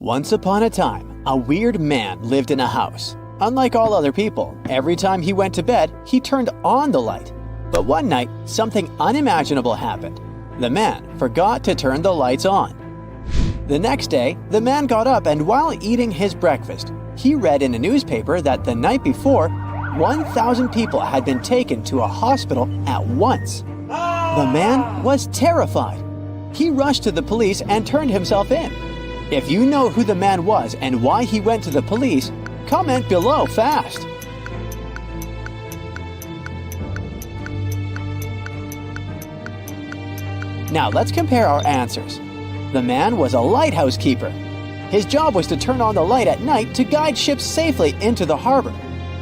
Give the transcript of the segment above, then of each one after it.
Once upon a time, a weird man lived in a house. Unlike all other people, every time he went to bed, he turned on the light. But one night, something unimaginable happened. The man forgot to turn the lights on. The next day, the man got up and while eating his breakfast, he read in a newspaper that the night before, 1,000 people had been taken to a hospital at once. The man was terrified. He rushed to the police and turned himself in. If you know who the man was and why he went to the police, comment below fast. Now let's compare our answers. The man was a lighthouse keeper. His job was to turn on the light at night to guide ships safely into the harbor.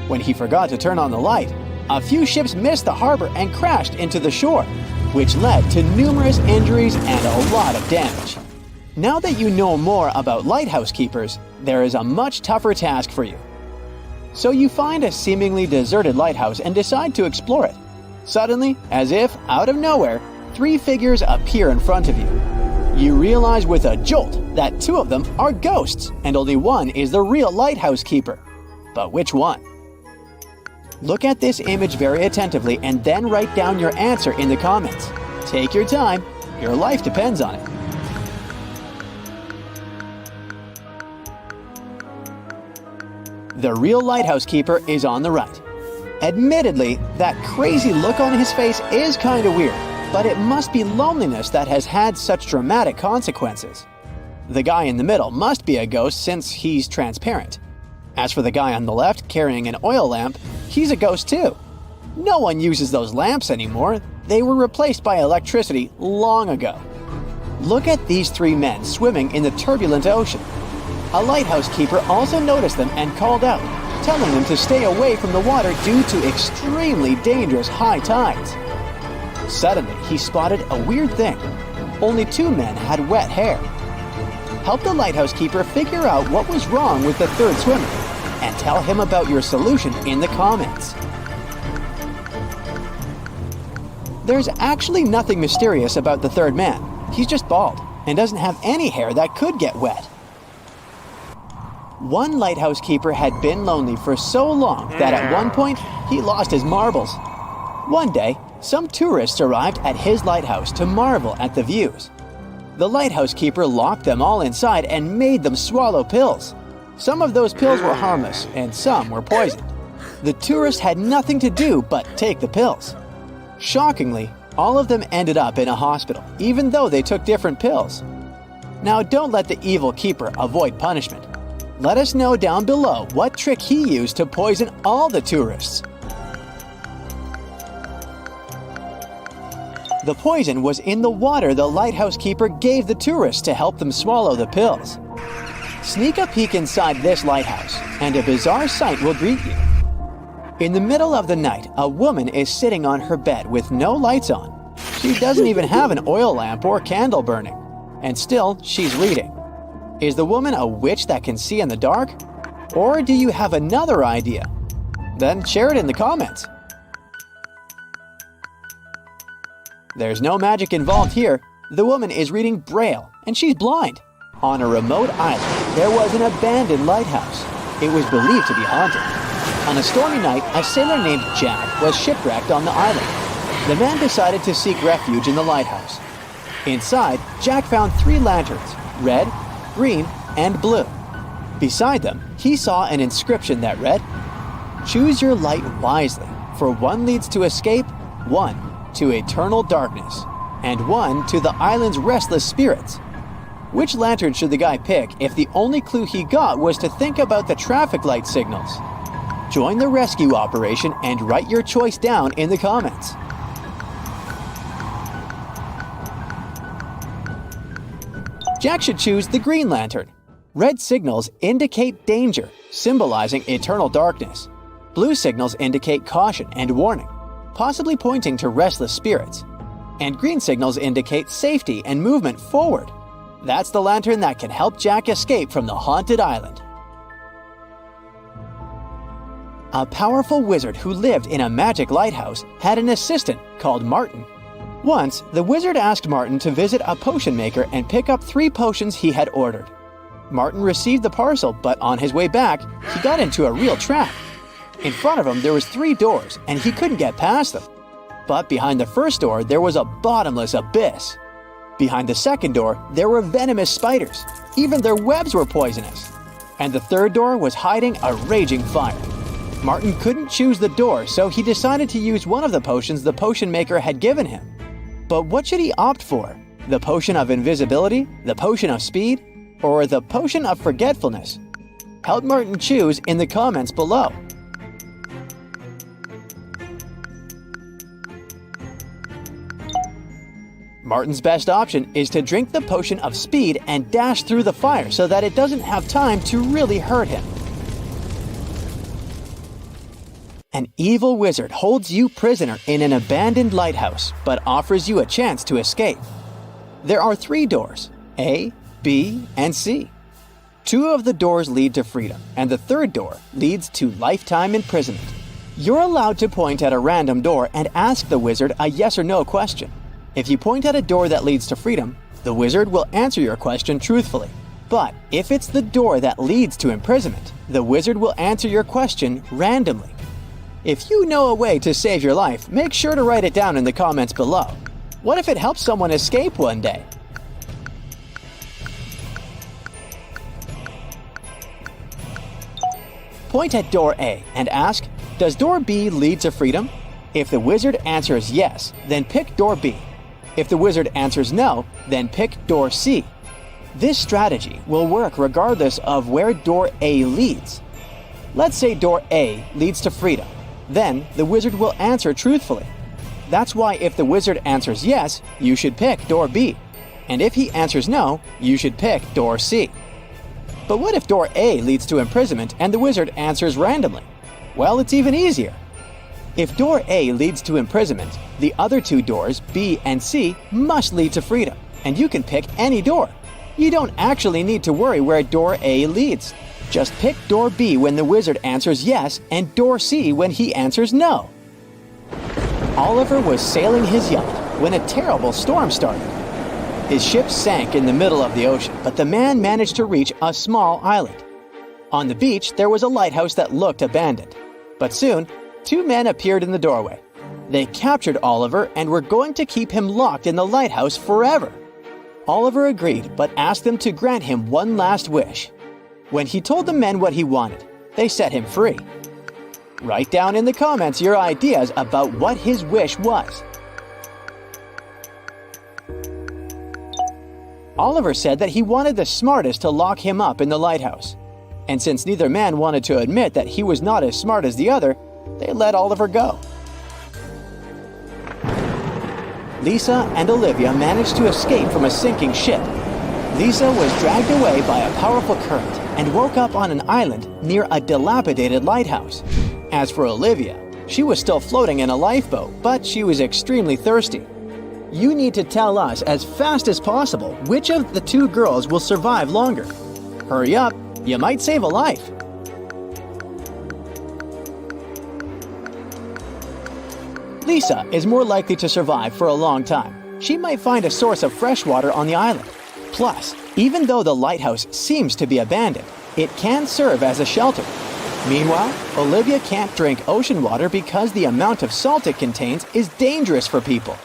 When he forgot to turn on the light, a few ships missed the harbor and crashed into the shore, which led to numerous injuries and a lot of damage. Now that you know more about lighthouse keepers, there is a much tougher task for you. So you find a seemingly deserted lighthouse and decide to explore it. Suddenly, as if out of nowhere, 3 figures appear in front of you. You realize with a jolt that 2 of them are ghosts and only one is the real lighthouse keeper. But which one? Look at this image very attentively and then write down your answer in the comments. Take your time, your life depends on it. The real lighthouse keeper is on the right. Admittedly, that crazy look on his face is kinda weird, but it must be loneliness that has had such dramatic consequences. The guy in the middle must be a ghost since he's transparent. As for the guy on the left carrying an oil lamp, he's a ghost too. No one uses those lamps anymore. They were replaced by electricity long ago. Look at these 3 men swimming in the turbulent ocean. A lighthouse keeper also noticed them and called out, telling them to stay away from the water due to extremely dangerous high tides. Suddenly, he spotted a weird thing. Only 2 men had wet hair. Help the lighthouse keeper figure out what was wrong with the 3rd swimmer, and tell him about your solution in the comments. There's actually nothing mysterious about the 3rd man. He's just bald and doesn't have any hair that could get wet. One lighthouse keeper had been lonely for so long that at one point he lost his marbles. One day, some tourists arrived at his lighthouse to marvel at the views. The lighthouse keeper locked them all inside and made them swallow pills. Some of those pills were harmless and some were poisoned. The tourists had nothing to do but take the pills. Shockingly, all of them ended up in a hospital, even though they took different pills. Now don't let the evil keeper avoid punishment. Let us know down below what trick he used to poison all the tourists. The poison was in the water the lighthouse keeper gave the tourists to help them swallow the pills. Sneak a peek inside this lighthouse, and a bizarre sight will greet you. In the middle of the night, a woman is sitting on her bed with no lights on. She doesn't even have an oil lamp or candle burning, and still she's reading. Is the woman a witch that can see in the dark? Or do you have another idea? Then share it in the comments. There's no magic involved here. The woman is reading Braille, and she's blind. On a remote island, there was an abandoned lighthouse. It was believed to be haunted. On a stormy night, a sailor named Jack was shipwrecked on the island. The man decided to seek refuge in the lighthouse. Inside, Jack found 3 lanterns, red, green, and blue. Beside them, he saw an inscription that read, "Choose your light wisely, for one leads to escape, one to eternal darkness, and one to the island's restless spirits." Which lantern should the guy pick if the only clue he got was to think about the traffic light signals? Join the rescue operation and write your choice down in the comments. Jack should choose the green lantern. Red signals indicate danger, symbolizing eternal darkness. Blue signals indicate caution and warning, possibly pointing to restless spirits. And green signals indicate safety and movement forward. That's the lantern that can help Jack escape from the haunted island. A powerful wizard who lived in a magic lighthouse had an assistant called Martin. Once, the wizard asked Martin to visit a potion maker and pick up 3 potions he had ordered. Martin received the parcel, but on his way back, he got into a real trap. In front of him, there was 3 doors, and he couldn't get past them. But behind the first door, there was a bottomless abyss. Behind the second door, there were venomous spiders. Even their webs were poisonous. And the third door was hiding a raging fire. Martin couldn't choose the door, so he decided to use one of the potions the potion maker had given him. But what should he opt for? The potion of invisibility, the potion of speed, or the potion of forgetfulness? Help Martin choose in the comments below. Martin's best option is to drink the potion of speed and dash through the fire so that it doesn't have time to really hurt him. An evil wizard holds you prisoner in an abandoned lighthouse, but offers you a chance to escape. There are 3 doors, A, B, and C. 2 of the doors lead to freedom, and the third door leads to lifetime imprisonment. You're allowed to point at a random door and ask the wizard a yes or no question. If you point at a door that leads to freedom, the wizard will answer your question truthfully. But if it's the door that leads to imprisonment, the wizard will answer your question randomly. If you know a way to save your life, make sure to write it down in the comments below. What if it helps someone escape one day? Point at door A and ask, does door B lead to freedom? If the wizard answers yes, then pick door B. If the wizard answers no, then pick door C. This strategy will work regardless of where door A leads. Let's say door A leads to freedom. Then the wizard will answer truthfully. That's why if the wizard answers yes, you should pick door B. And if he answers no, you should pick door C. But what if door A leads to imprisonment and the wizard answers randomly? Well, it's even easier. If door A leads to imprisonment, the other 2 doors, B and C, must lead to freedom, and you can pick any door. You don't actually need to worry where door A leads. Just pick door B when the wizard answers yes and door C when he answers no. Oliver was sailing his yacht when a terrible storm started. His ship sank in the middle of the ocean, but the man managed to reach a small island. On the beach, there was a lighthouse that looked abandoned. But soon, 2 men appeared in the doorway. They captured Oliver and were going to keep him locked in the lighthouse forever. Oliver agreed, but asked them to grant him one last wish. When he told the men what he wanted, they set him free. Write down in the comments your ideas about what his wish was. Oliver said that he wanted the smartest to lock him up in the lighthouse. And since neither man wanted to admit that he was not as smart as the other, they let Oliver go. Lisa and Olivia managed to escape from a sinking ship. Lisa was dragged away by a powerful current and woke up on an island near a dilapidated lighthouse. As for Olivia, she was still floating in a lifeboat, but she was extremely thirsty. You need to tell us as fast as possible which of the 2 girls will survive longer. Hurry up, you might save a life. Lisa is more likely to survive for a long time. She might find a source of fresh water on the island. Plus, even though the lighthouse seems to be abandoned, it can serve as a shelter. Meanwhile, Olivia can't drink ocean water because the amount of salt it contains is dangerous for people.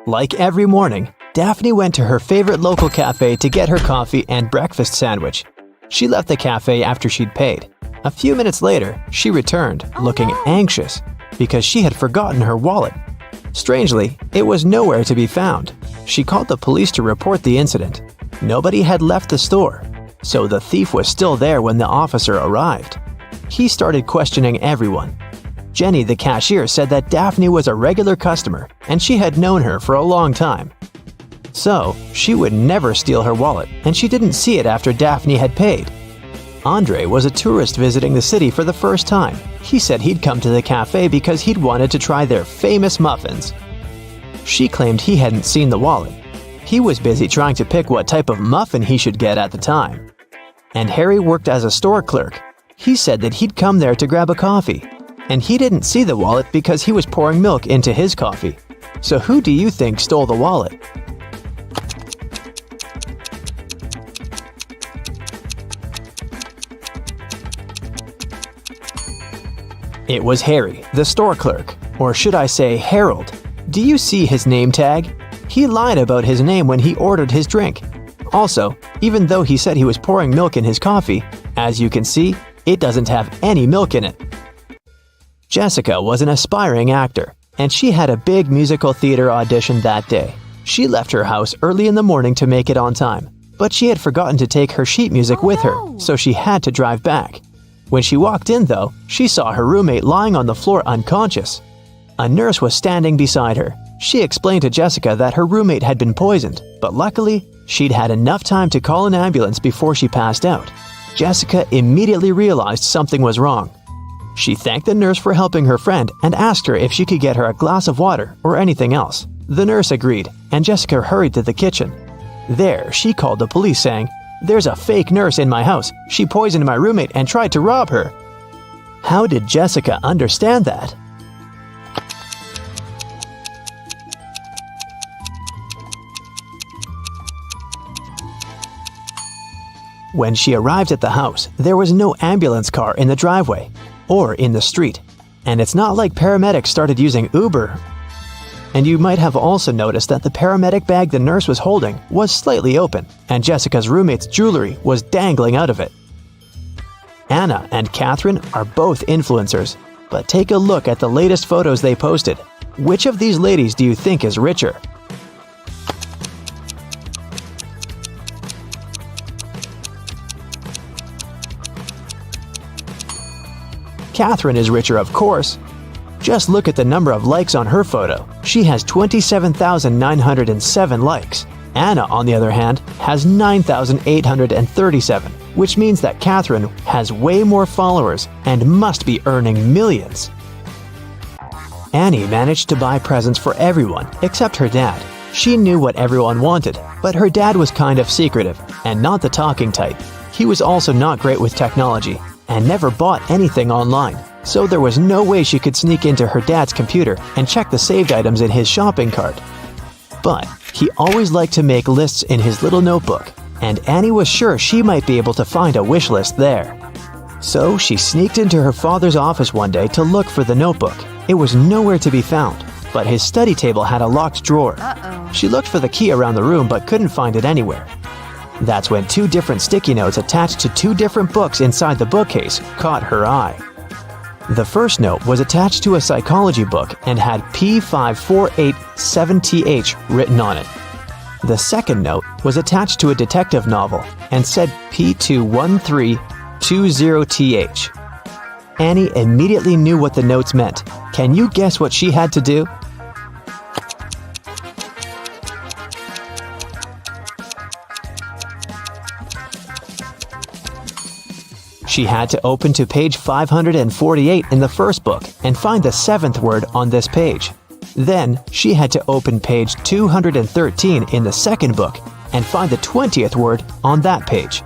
Like every morning, Daphne went to her favorite local cafe to get her coffee and breakfast sandwich. She left the cafe after she'd paid. A few minutes later, she returned, looking anxious, because she had forgotten her wallet. Strangely, it was nowhere to be found. She called the police to report the incident. Nobody had left the store, so the thief was still there when the officer arrived. He started questioning everyone. Jenny, the cashier, said that Daphne was a regular customer and she had known her for a long time. So, she would never steal her wallet, and she didn't see it after Daphne had paid. Andre was a tourist visiting the city for the first time. He said he'd come to the cafe because he'd wanted to try their famous muffins. She claimed he hadn't seen the wallet. He was busy trying to pick what type of muffin he should get at the time. And Harry worked as a store clerk. He said that he'd come there to grab a coffee, and he didn't see the wallet because he was pouring milk into his coffee. So who do you think stole the wallet? It was Harry, the store clerk, or should I say Harold. Do you see his name tag? He lied about his name when he ordered his drink. Also, even though he said he was pouring milk in his coffee, as you can see, it doesn't have any milk in it. Jessica was an aspiring actor, and she had a big musical theater audition that day. She left her house early in the morning to make it on time, but she had forgotten to take her sheet music with her, so she had to drive back. When she walked in, though, she saw her roommate lying on the floor unconscious. A nurse was standing beside her. She explained to Jessica that her roommate had been poisoned, but luckily, she'd had enough time to call an ambulance before she passed out. Jessica immediately realized something was wrong. She thanked the nurse for helping her friend and asked her if she could get her a glass of water or anything else. The nurse agreed, and Jessica hurried to the kitchen. There, she called the police saying, "There's a fake nurse in my house. She poisoned my roommate and tried to rob her." How did Jessica understand that? When she arrived at the house, there was no ambulance car in the driveway or in the street, and it's not like paramedics started using Uber. And you might have also noticed that the paramedic bag the nurse was holding was slightly open, and Jessica's roommate's jewelry was dangling out of it. Anna and Catherine are both influencers, but take a look at the latest photos they posted. Which of these ladies do you think is richer? Catherine is richer, of course. Just look at the number of likes on her photo. She has 27,907 likes. Anna, on the other hand, has 9,837, which means that Catherine has way more followers and must be earning millions. Annie managed to buy presents for everyone except her dad. She knew what everyone wanted, but her dad was kind of secretive and not the talking type. He was also not great with technology and never bought anything online, so there was no way she could sneak into her dad's computer and check the saved items in his shopping cart. But he always liked to make lists in his little notebook, and Annie was sure she might be able to find a wish list there. So she sneaked into her father's office one day to look for the notebook. It was nowhere to be found, but his study table had a locked drawer. She looked for the key around the room but couldn't find it anywhere. That's when 2 different sticky notes attached to 2 different books inside the bookcase caught her eye. The first note was attached to a psychology book and had P5487TH written on it. The second note was attached to a detective novel and said P21320TH. Annie immediately knew what the notes meant. Can you guess what she had to do? She had to open to page 548 in the first book and find the 7th word on this page. Then, she had to open page 213 in the second book and find the 20th word on that page.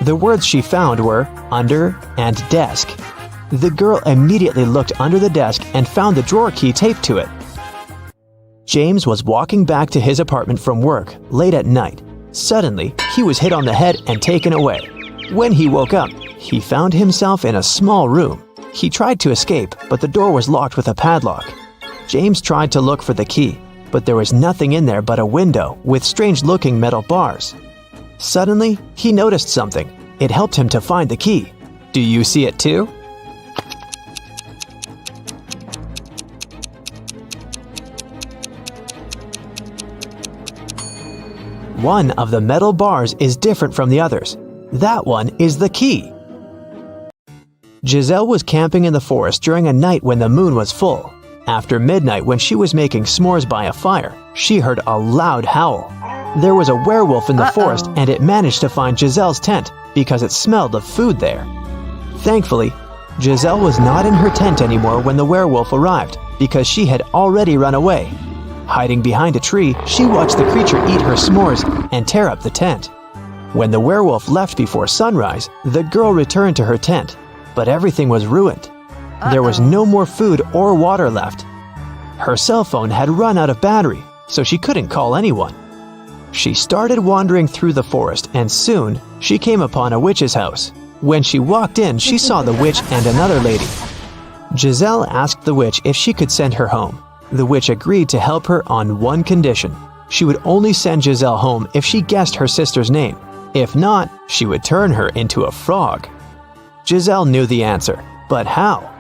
The words she found were under and desk. The girl immediately looked under the desk and found the drawer key taped to it. James was walking back to his apartment from work late at night. Suddenly, he was hit on the head and taken away. When he woke up, he found himself in a small room. He tried to escape, but the door was locked with a padlock. James tried to look for the key, but there was nothing in there but a window with strange-looking metal bars. Suddenly, he noticed something. It helped him to find the key. Do you see it too? One of the metal bars is different from the others. That one is the key. Giselle was camping in the forest during a night when the moon was full. After midnight, when she was making s'mores by a fire, she heard a loud howl. There was a werewolf in the forest, and it managed to find Giselle's tent because it smelled of food there. Thankfully, Giselle was not in her tent anymore when the werewolf arrived because she had already run away. Hiding behind a tree, she watched the creature eat her s'mores and tear up the tent. When the werewolf left before sunrise, the girl returned to her tent, but everything was ruined. There was no more food or water left. Her cell phone had run out of battery, so she couldn't call anyone. She started wandering through the forest, and soon she came upon a witch's house. When she walked in, she saw the witch and another lady. Giselle asked the witch if she could send her home. The witch agreed to help her on one condition. She would only send Giselle home if she guessed her sister's name. If not, she would turn her into a frog. Giselle knew the answer, but how?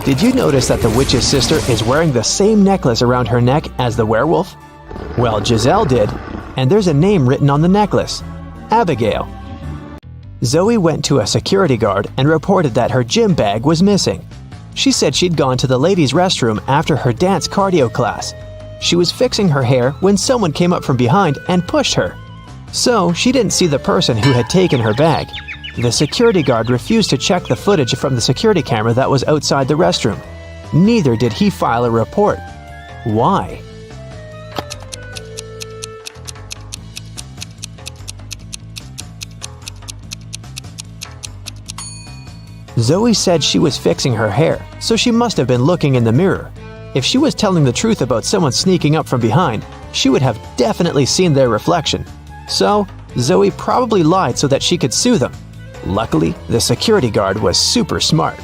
Did you notice that the witch's sister is wearing the same necklace around her neck as the werewolf? Well, Giselle did, and there's a name written on the necklace: Abigail. Zoe went to a security guard and reported that her gym bag was missing. She said she'd gone to the ladies' restroom after her dance cardio class. She was fixing her hair when someone came up from behind and pushed her. So she didn't see the person who had taken her bag. The security guard refused to check the footage from the security camera that was outside the restroom. Neither did he file a report. Why? Zoe said she was fixing her hair, so she must have been looking in the mirror. If she was telling the truth about someone sneaking up from behind, she would have definitely seen their reflection. So, Zoe probably lied so that she could sue them. Luckily, the security guard was super smart.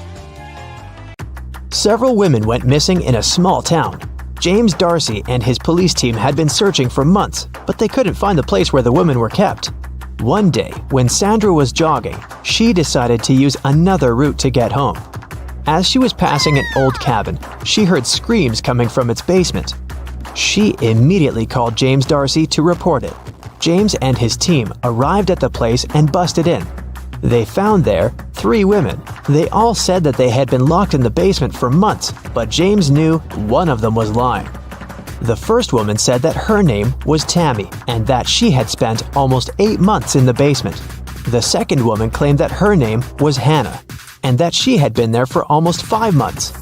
Several women went missing in a small town. James Darcy and his police team had been searching for months, but they couldn't find the place where the women were kept. One day, when Sandra was jogging, she decided to use another route to get home. As she was passing an old cabin, she heard screams coming from its basement. She immediately called James Darcy to report it. James and his team arrived at the place and busted in. They found there 3 women. They all said that they had been locked in the basement for months, but James knew one of them was lying. The first woman said that her name was Tammy and that she had spent almost 8 months in the basement. The second woman claimed that her name was Hannah and that she had been there for almost 5 months.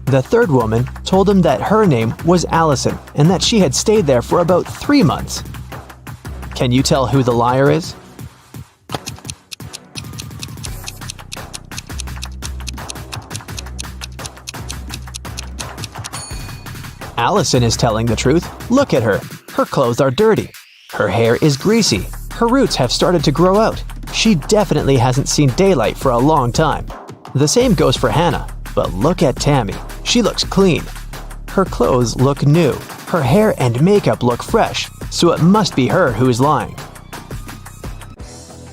The third woman told him that her name was Allison and that she had stayed there for about 3 months. Can you tell who the liar is? Allison is telling the truth. Look at her. Her clothes are dirty. Her hair is greasy. Her roots have started to grow out. She definitely hasn't seen daylight for a long time. The same goes for Hannah. But look at Tammy. She looks clean. Her clothes look new. Her hair and makeup look fresh, so it must be her who is lying.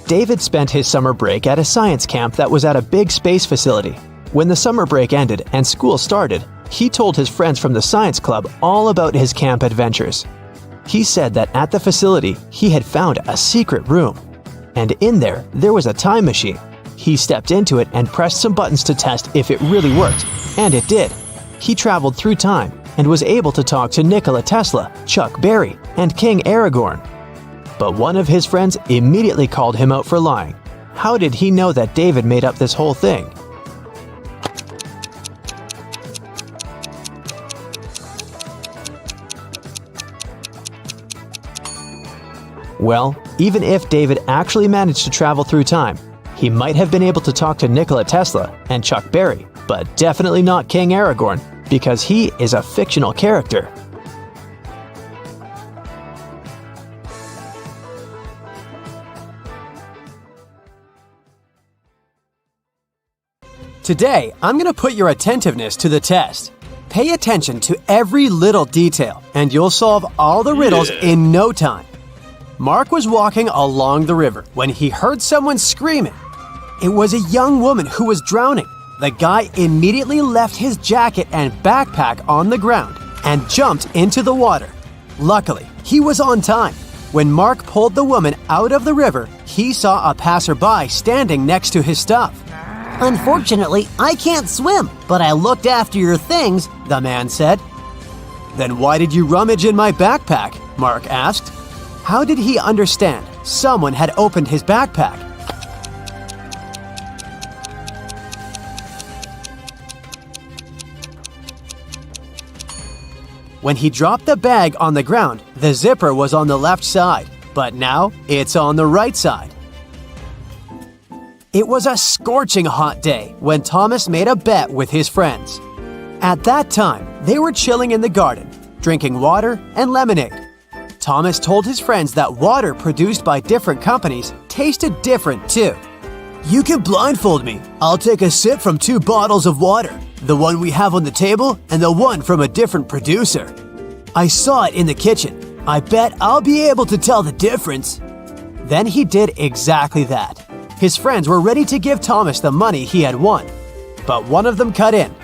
David spent his summer break at a science camp that was at a big space facility. When the summer break ended and school started, he told his friends from the science club all about his camp adventures. He said that at the facility, he had found a secret room. And in there was a time machine. He stepped into it and pressed some buttons to test if it really worked, and it did. He traveled through time and was able to talk to Nikola Tesla, Chuck Berry, and King Aragorn. But one of his friends immediately called him out for lying. How did he know that David made up this whole thing? Well, even if David actually managed to travel through time, he might have been able to talk to Nikola Tesla and Chuck Berry, but definitely not King Aragorn, because he is a fictional character. Today, I'm going to put your attentiveness to the test. Pay attention to every little detail, and you'll solve all the riddles in no time. Mark was walking along the river when he heard someone screaming. It was a young woman who was drowning. The guy immediately left his jacket and backpack on the ground and jumped into the water. Luckily, he was on time. When Mark pulled the woman out of the river, he saw a passerby standing next to his stuff. Unfortunately, I can't swim, but I looked after your things, the man said. Then why did you rummage in my backpack? Mark asked. How did he understand someone had opened his backpack? When he dropped the bag on the ground, the zipper was on the left side, but now it's on the right side. It was a scorching hot day when Thomas made a bet with his friends. At that time, they were chilling in the garden, drinking water and lemonade. Thomas told his friends that water produced by different companies tasted different too. "You can blindfold me. I'll take a sip from 2 bottles of water, the one we have on the table and the one from a different producer. I saw it in the kitchen. I bet I'll be able to tell the difference." Then he did exactly that. His friends were ready to give Thomas the money he had won. But one of them cut in.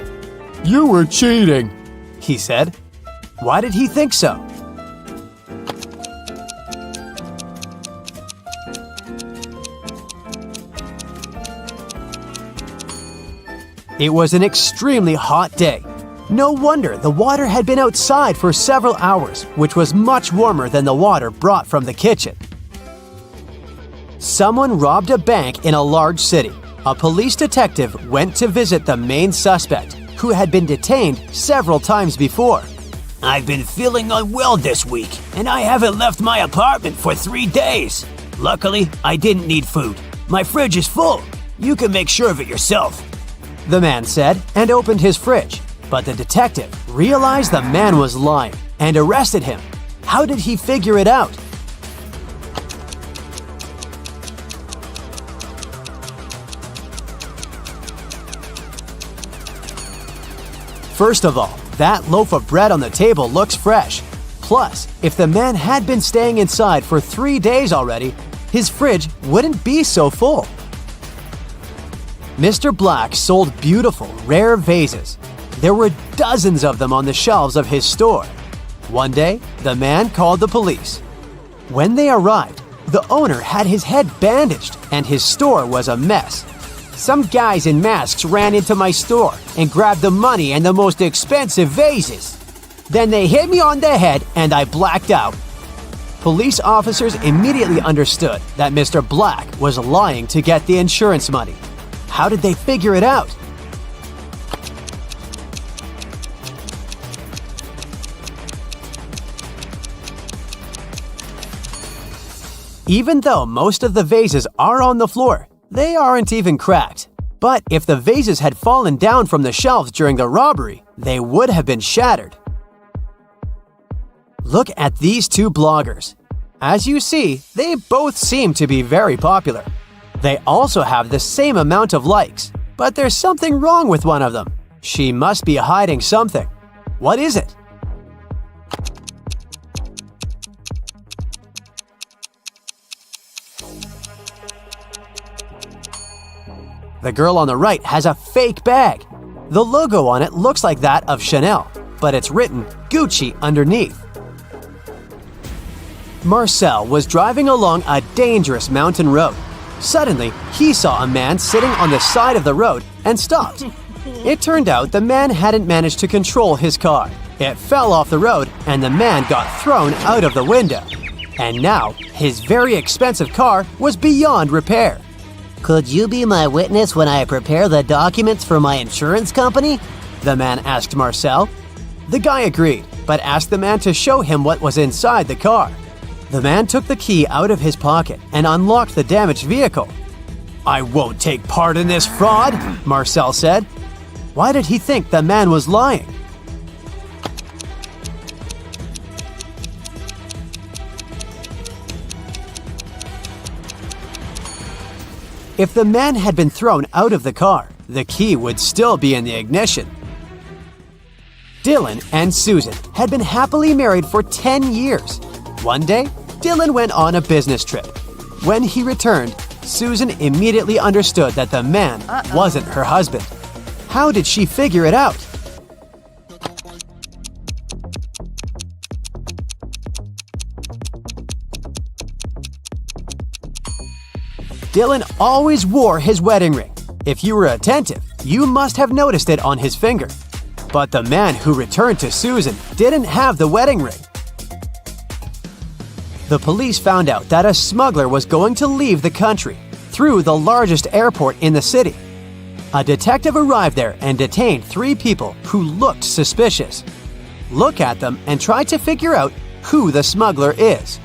"You were cheating," he said. Why did he think so? It was an extremely hot day. No wonder the water had been outside for several hours, which was much warmer than the water brought from the kitchen. Someone robbed a bank in a large city. A police detective went to visit the main suspect, who had been detained several times before. "I've been feeling unwell this week, and I haven't left my apartment for 3 days. Luckily, I didn't need food. My fridge is full. You can make sure of it yourself," the man said and opened his fridge. But the detective realized the man was lying and arrested him. How did he figure it out? First of all, that loaf of bread on the table looks fresh. Plus, if the man had been staying inside for 3 days already, his fridge wouldn't be so full. Mr. Black sold beautiful, rare vases. There were dozens of them on the shelves of his store. One day, the man called the police. When they arrived, the owner had his head bandaged and his store was a mess. "Some guys in masks ran into my store and grabbed the money and the most expensive vases. Then they hit me on the head and I blacked out." Police officers immediately understood that Mr. Black was lying to get the insurance money. How did they figure it out? Even though most of the vases are on the floor, they aren't even cracked. But if the vases had fallen down from the shelves during the robbery, they would have been shattered. Look at these 2 bloggers. As you see, they both seem to be very popular. They also have the same amount of likes, but there's something wrong with one of them. She must be hiding something. What is it? The girl on the right has a fake bag. The logo on it looks like that of Chanel, but it's written Gucci underneath. Marcel was driving along a dangerous mountain road. Suddenly, he saw a man sitting on the side of the road and stopped. It turned out the man hadn't managed to control his car. It fell off the road and the man got thrown out of the window. And now, his very expensive car was beyond repair. Could you be my witness when I prepare the documents for my insurance company? The man asked Marcel. The guy agreed, but asked the man to show him what was inside the car. The man took the key out of his pocket and unlocked the damaged vehicle. "I won't take part in this fraud," Marcel said. Why did he think the man was lying? If the man had been thrown out of the car, the key would still be in the ignition. Dylan and Susan had been happily married for 10 years. One day, Dylan went on a business trip. When he returned, Susan immediately understood that the man wasn't her husband. How did she figure it out? Dylan always wore his wedding ring. If you were attentive, you must have noticed it on his finger. But the man who returned to Susan didn't have the wedding ring. The police found out that a smuggler was going to leave the country through the largest airport in the city. A detective arrived there and detained 3 people who looked suspicious. Look at them and try to figure out who the smuggler is.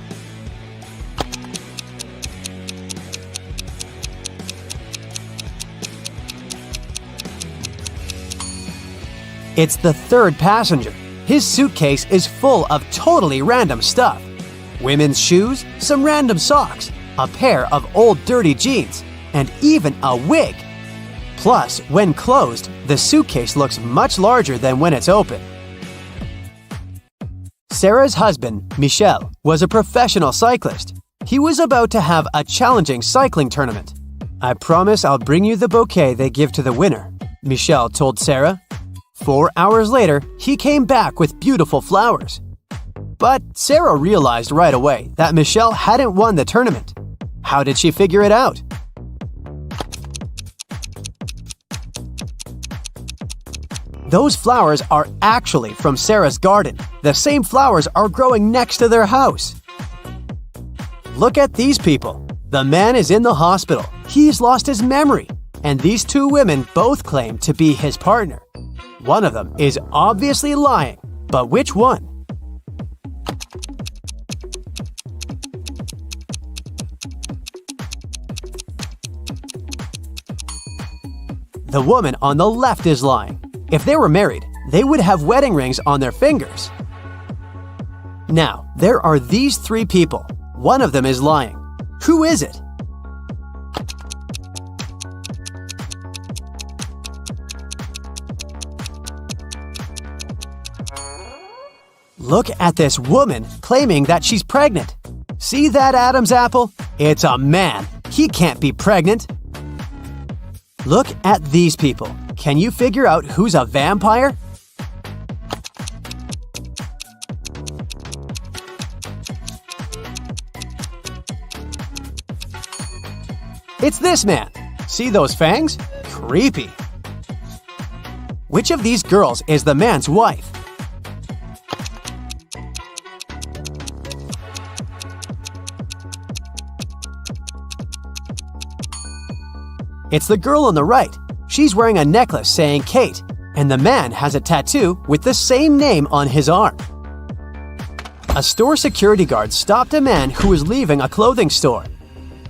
It's the 3rd passenger. His suitcase is full of totally random stuff. women's shoes, some random socks, a pair of old dirty jeans, and even a wig. Plus, when closed, the suitcase looks much larger than when it's open. Sarah's husband, Michel, was a professional cyclist. He was about to have a challenging cycling tournament. "I promise I'll bring you the bouquet they give to the winner," Michel told Sarah. 4 hours later, he came back with beautiful flowers. But Sarah realized right away that Michel hadn't won the tournament. How did she figure it out? Those flowers are actually from Sarah's garden. The same flowers are growing next to their house. Look at these people. The man is in the hospital. He's lost his memory. And these two women both claim to be his partner. One of them is obviously lying, but which one? The woman on the left is lying. If they were married, they would have wedding rings on their fingers. Now, there are these three people. One of them is lying. Who is it? Look at this woman claiming that she's pregnant. See that Adam's apple? It's a man. He can't be pregnant. Look at these people. Can you figure out who's a vampire? It's this man. See those fangs? Creepy. Which of these girls is the man's wife? It's the girl on the right. She's wearing a necklace saying Kate, and the man has a tattoo with the same name on his arm. A store security guard stopped a man who was leaving a clothing store.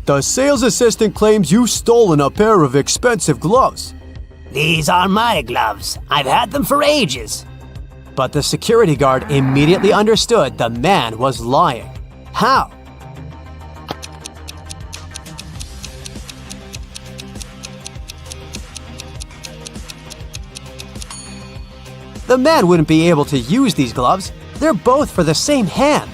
"The sales assistant claims you've stolen a pair of expensive gloves." These are my gloves. I've had them for ages. But the security guard immediately understood the man was lying. How? The man wouldn't be able to use these gloves. They're both for the same hand.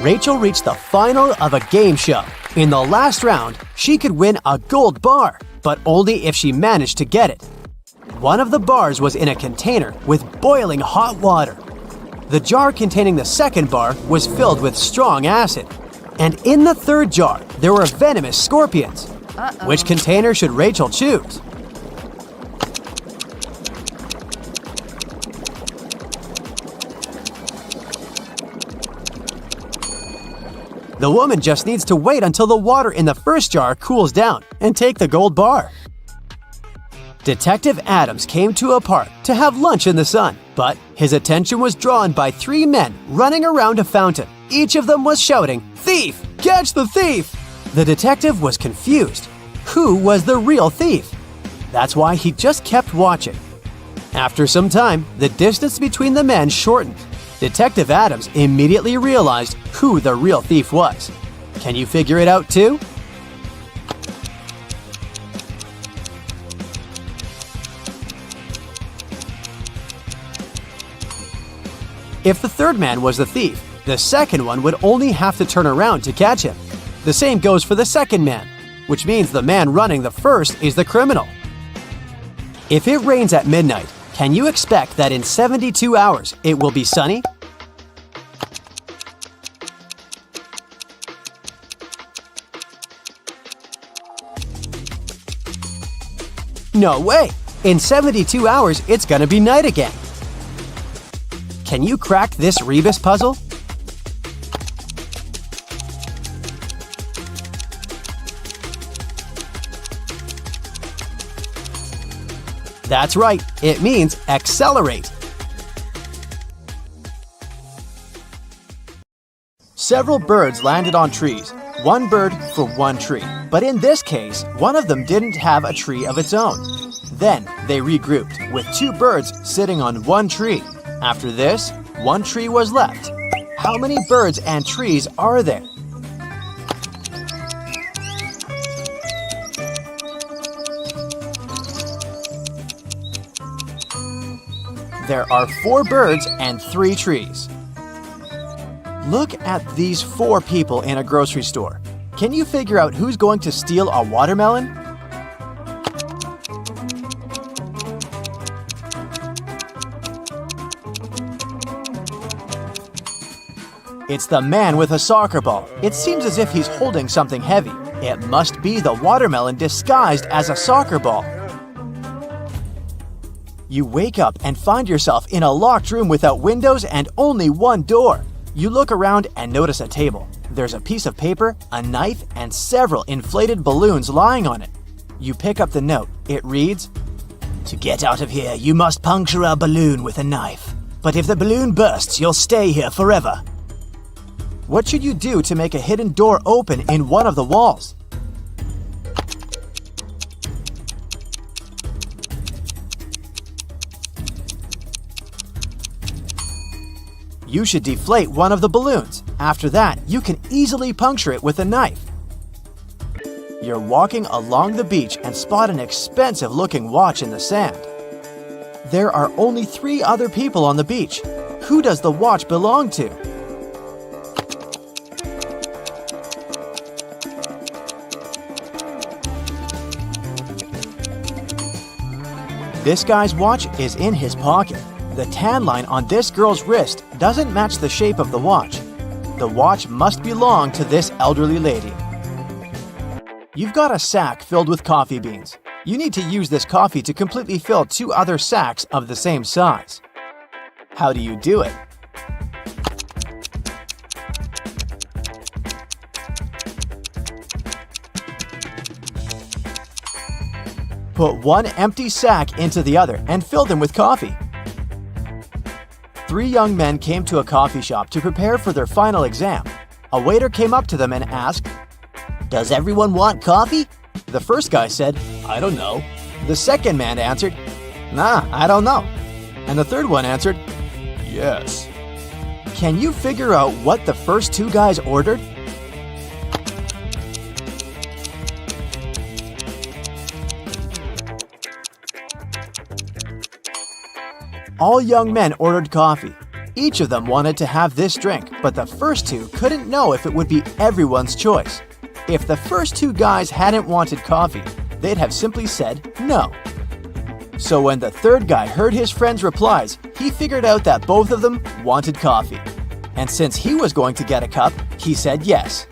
Rachel reached the final of a game show. In the last round, she could win a gold bar, but only if she managed to get it. One of the bars was in a container with boiling hot water. The jar containing the second bar was filled with strong acid. And in the third jar, there were venomous scorpions. Which container should Rachel choose? The woman just needs to wait until the water in the first jar cools down and take the gold bar. Detective Adams came to a park to have lunch in the sun, but his attention was drawn by three men running around a fountain. Each of them was shouting, "Thief! Catch the thief!" The detective was confused. Who was the real thief? That's why he just kept watching. After some time, the distance between the men shortened. Detective Adams immediately realized who the real thief was. Can you figure it out too? If the third man was the thief, the second one would only have to turn around to catch him. The same goes for the second man, which means the man running the first is the criminal. If it rains at midnight, can you expect that in 72 hours it will be sunny? No way! In 72 hours, it's gonna be night again. Can you crack this rebus puzzle? That's right, it means accelerate. Several birds landed on trees, one bird for one tree. But in this case, one of them didn't have a tree of its own. Then they regrouped, with two birds sitting on one tree. After this, one tree was left. How many birds and trees are there? There are 4 birds and 3 trees. Look at these 4 people in a grocery store. Can you figure out who's going to steal a watermelon? It's the man with a soccer ball. It seems as if he's holding something heavy. It must be the watermelon disguised as a soccer ball. You wake up and find yourself in a locked room without windows and only one door. You look around and notice a table. There's a piece of paper, a knife, and several inflated balloons lying on it. You pick up the note. It reads, To get out of here, you must puncture a balloon with a knife. But if the balloon bursts, you'll stay here forever. What should you do to make a hidden door open in one of the walls? You should deflate one of the balloons. After that, you can easily puncture it with a knife. You're walking along the beach and spot an expensive-looking watch in the sand. There are only 3 other people on the beach. Who does the watch belong to? This guy's watch is in his pocket. The tan line on this girl's wrist doesn't match the shape of the watch. The watch must belong to this elderly lady. You've got a sack filled with coffee beans. You need to use this coffee to completely fill 2 other sacks of the same size. How do you do it? Put one empty sack into the other and fill them with coffee. 3 young men came to a coffee shop to prepare for their final exam. A waiter came up to them and asked, Does everyone want coffee? The first guy said, I don't know. The second man answered, Nah, I don't know. And the third one answered, Yes. Can you figure out what the first 2 guys ordered? All young men ordered coffee. Each of them wanted to have this drink, but the first 2 couldn't know if it would be everyone's choice. If the first 2 guys hadn't wanted coffee, they'd have simply said no. So when the third guy heard his friend's replies, he figured out that both of them wanted coffee. And since he was going to get a cup, he said yes.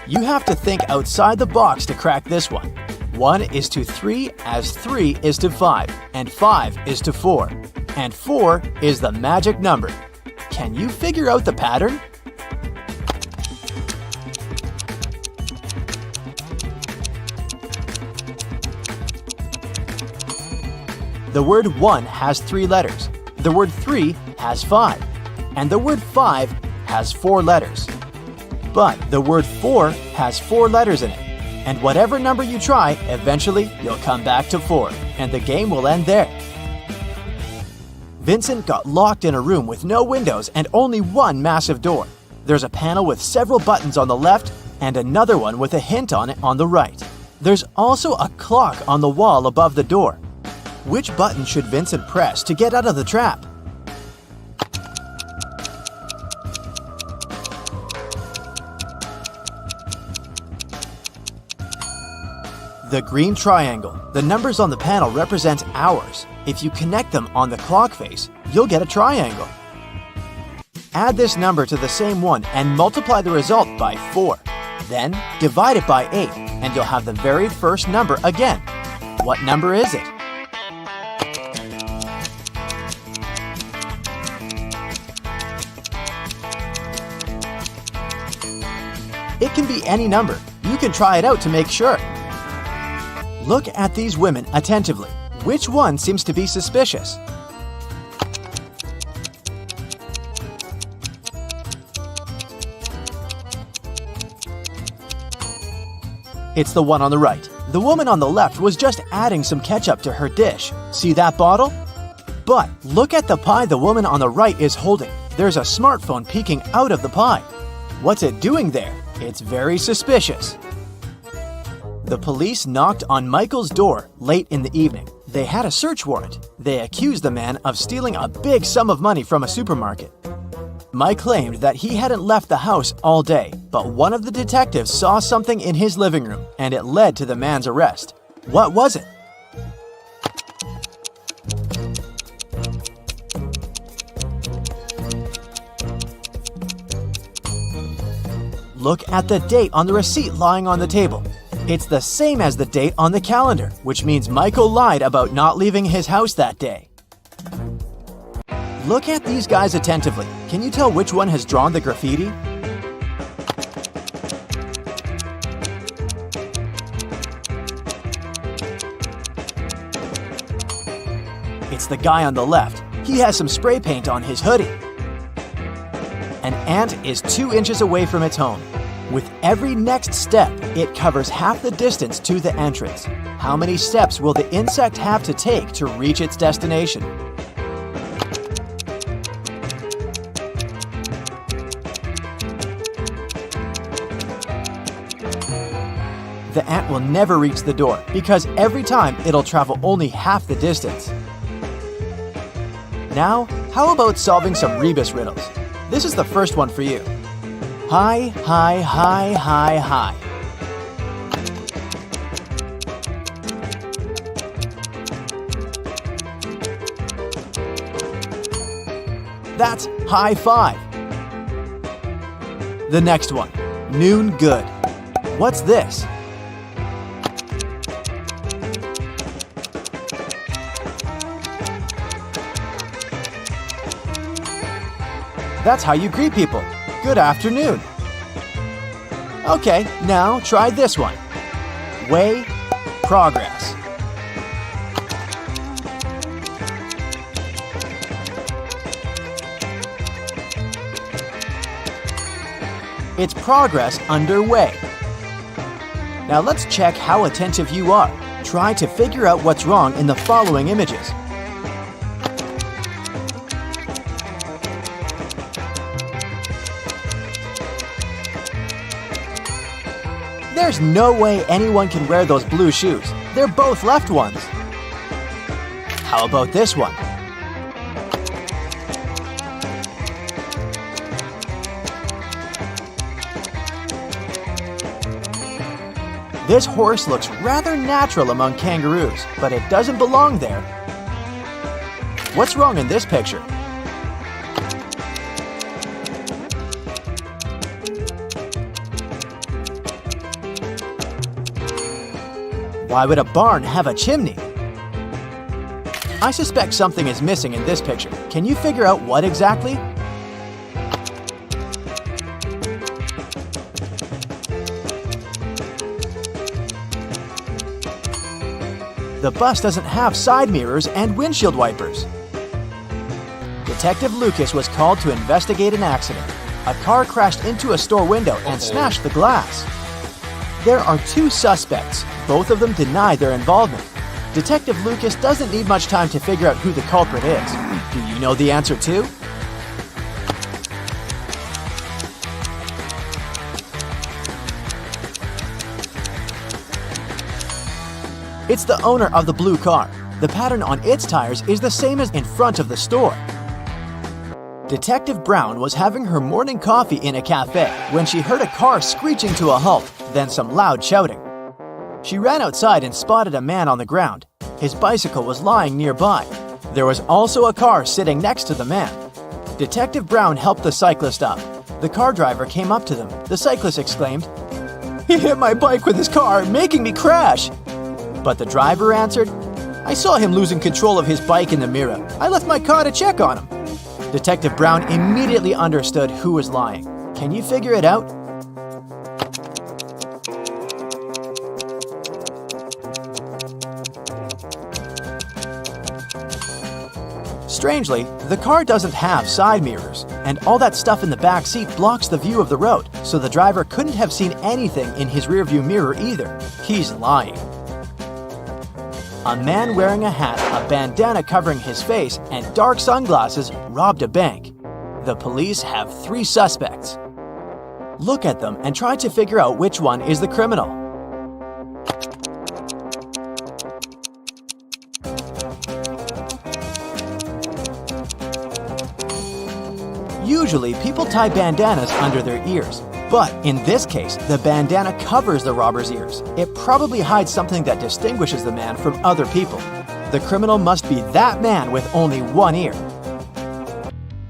You have to think outside the box to crack this one. 1 is to 3 as 3 is to 5, and 5 is to 4. And 4 is the magic number. Can you figure out the pattern? The word 1 has 3 letters. The word 3 has 5. And the word 5 has 4 letters. But the word 4 has 4 letters in it. And whatever number you try, eventually you'll come back to 4, and the game will end there. Vincent got locked in a room with no windows and only one massive door. There's a panel with several buttons on the left and another one with a hint on it on the right. There's also a clock on the wall above the door. Which button should Vincent press to get out of the trap? The green triangle. The numbers on the panel represent hours. If you connect them on the clock face, you'll get a triangle. Add this number to the same one and multiply the result by 4. Then divide it by 8 and you'll have the very first number again. What number is it? It can be any number. You can try it out to make sure. Look at these women attentively. Which one seems to be suspicious? It's the one on the right. The woman on the left was just adding some ketchup to her dish. See that bottle? But look at the pie the woman on the right is holding. there's a smartphone peeking out of the pie. What's it doing there? It's very suspicious. The police knocked on Michael's door late in the evening. They had a search warrant. They accused the man of stealing a big sum of money from a supermarket. Mike claimed that he hadn't left the house all day, but one of the detectives saw something in his living room, and it led to the man's arrest. What was it? Look at the date on the receipt lying on the table. It's the same as the date on the calendar, which means Michael lied about not leaving his house that day. Look at these guys attentively. Can you tell which one has drawn the graffiti? It's the guy on the left. He has some spray paint on his hoodie. An ant is 2 inches away from its home. With every next step, it covers half the distance to the entrance. How many steps will the insect have to take to reach its destination? The ant will never reach the door because every time it'll travel only half the distance. Now, how about solving some rebus riddles? This is the first one for you. High, high, high, high, high. That's high five. The next one, noon good. What's this? That's how you greet people. Good afternoon. Okay, now try this one. Way, progress. It's progress underway. Now let's check how attentive you are. Try to figure out what's wrong in the following images. There's no way anyone can wear those blue shoes. They're both left ones. How about this one? This horse looks rather natural among kangaroos, but it doesn't belong there. What's wrong in this picture? Why would a barn have a chimney? I suspect something is missing in this picture. Can you figure out what exactly? The bus doesn't have side mirrors and windshield wipers. Detective Lucas was called to investigate an accident. A car crashed into a store window and smashed the glass. There are 2 suspects. Both of them deny their involvement. Detective Lucas doesn't need much time to figure out who the culprit is. Do you know the answer too? It's the owner of the blue car. The pattern on its tires is the same as in front of the store. Detective Brown was having her morning coffee in a cafe when she heard a car screeching to a halt, then some loud shouting. She ran outside and spotted a man on the ground. His bicycle was lying nearby. There was also a car sitting next to the man. Detective Brown helped the cyclist up. The car driver came up to them. The cyclist exclaimed, "He hit my bike with his car, making me crash." But the driver answered, "I saw him losing control of his bike in the mirror. I left my car to check on him." Detective Brown immediately understood who was lying. Can you figure it out? Strangely, the car doesn't have side mirrors, and all that stuff in the back seat blocks the view of the road, so the driver couldn't have seen anything in his rearview mirror either. He's lying. A man wearing a hat, a bandana covering his face, and dark sunglasses robbed a bank. The police have 3 suspects. Look at them and try to figure out which one is the criminal. Usually, people tie bandanas under their ears. But in this case, the bandana covers the robber's ears. It probably hides something that distinguishes the man from other people. The criminal must be that man with only one ear.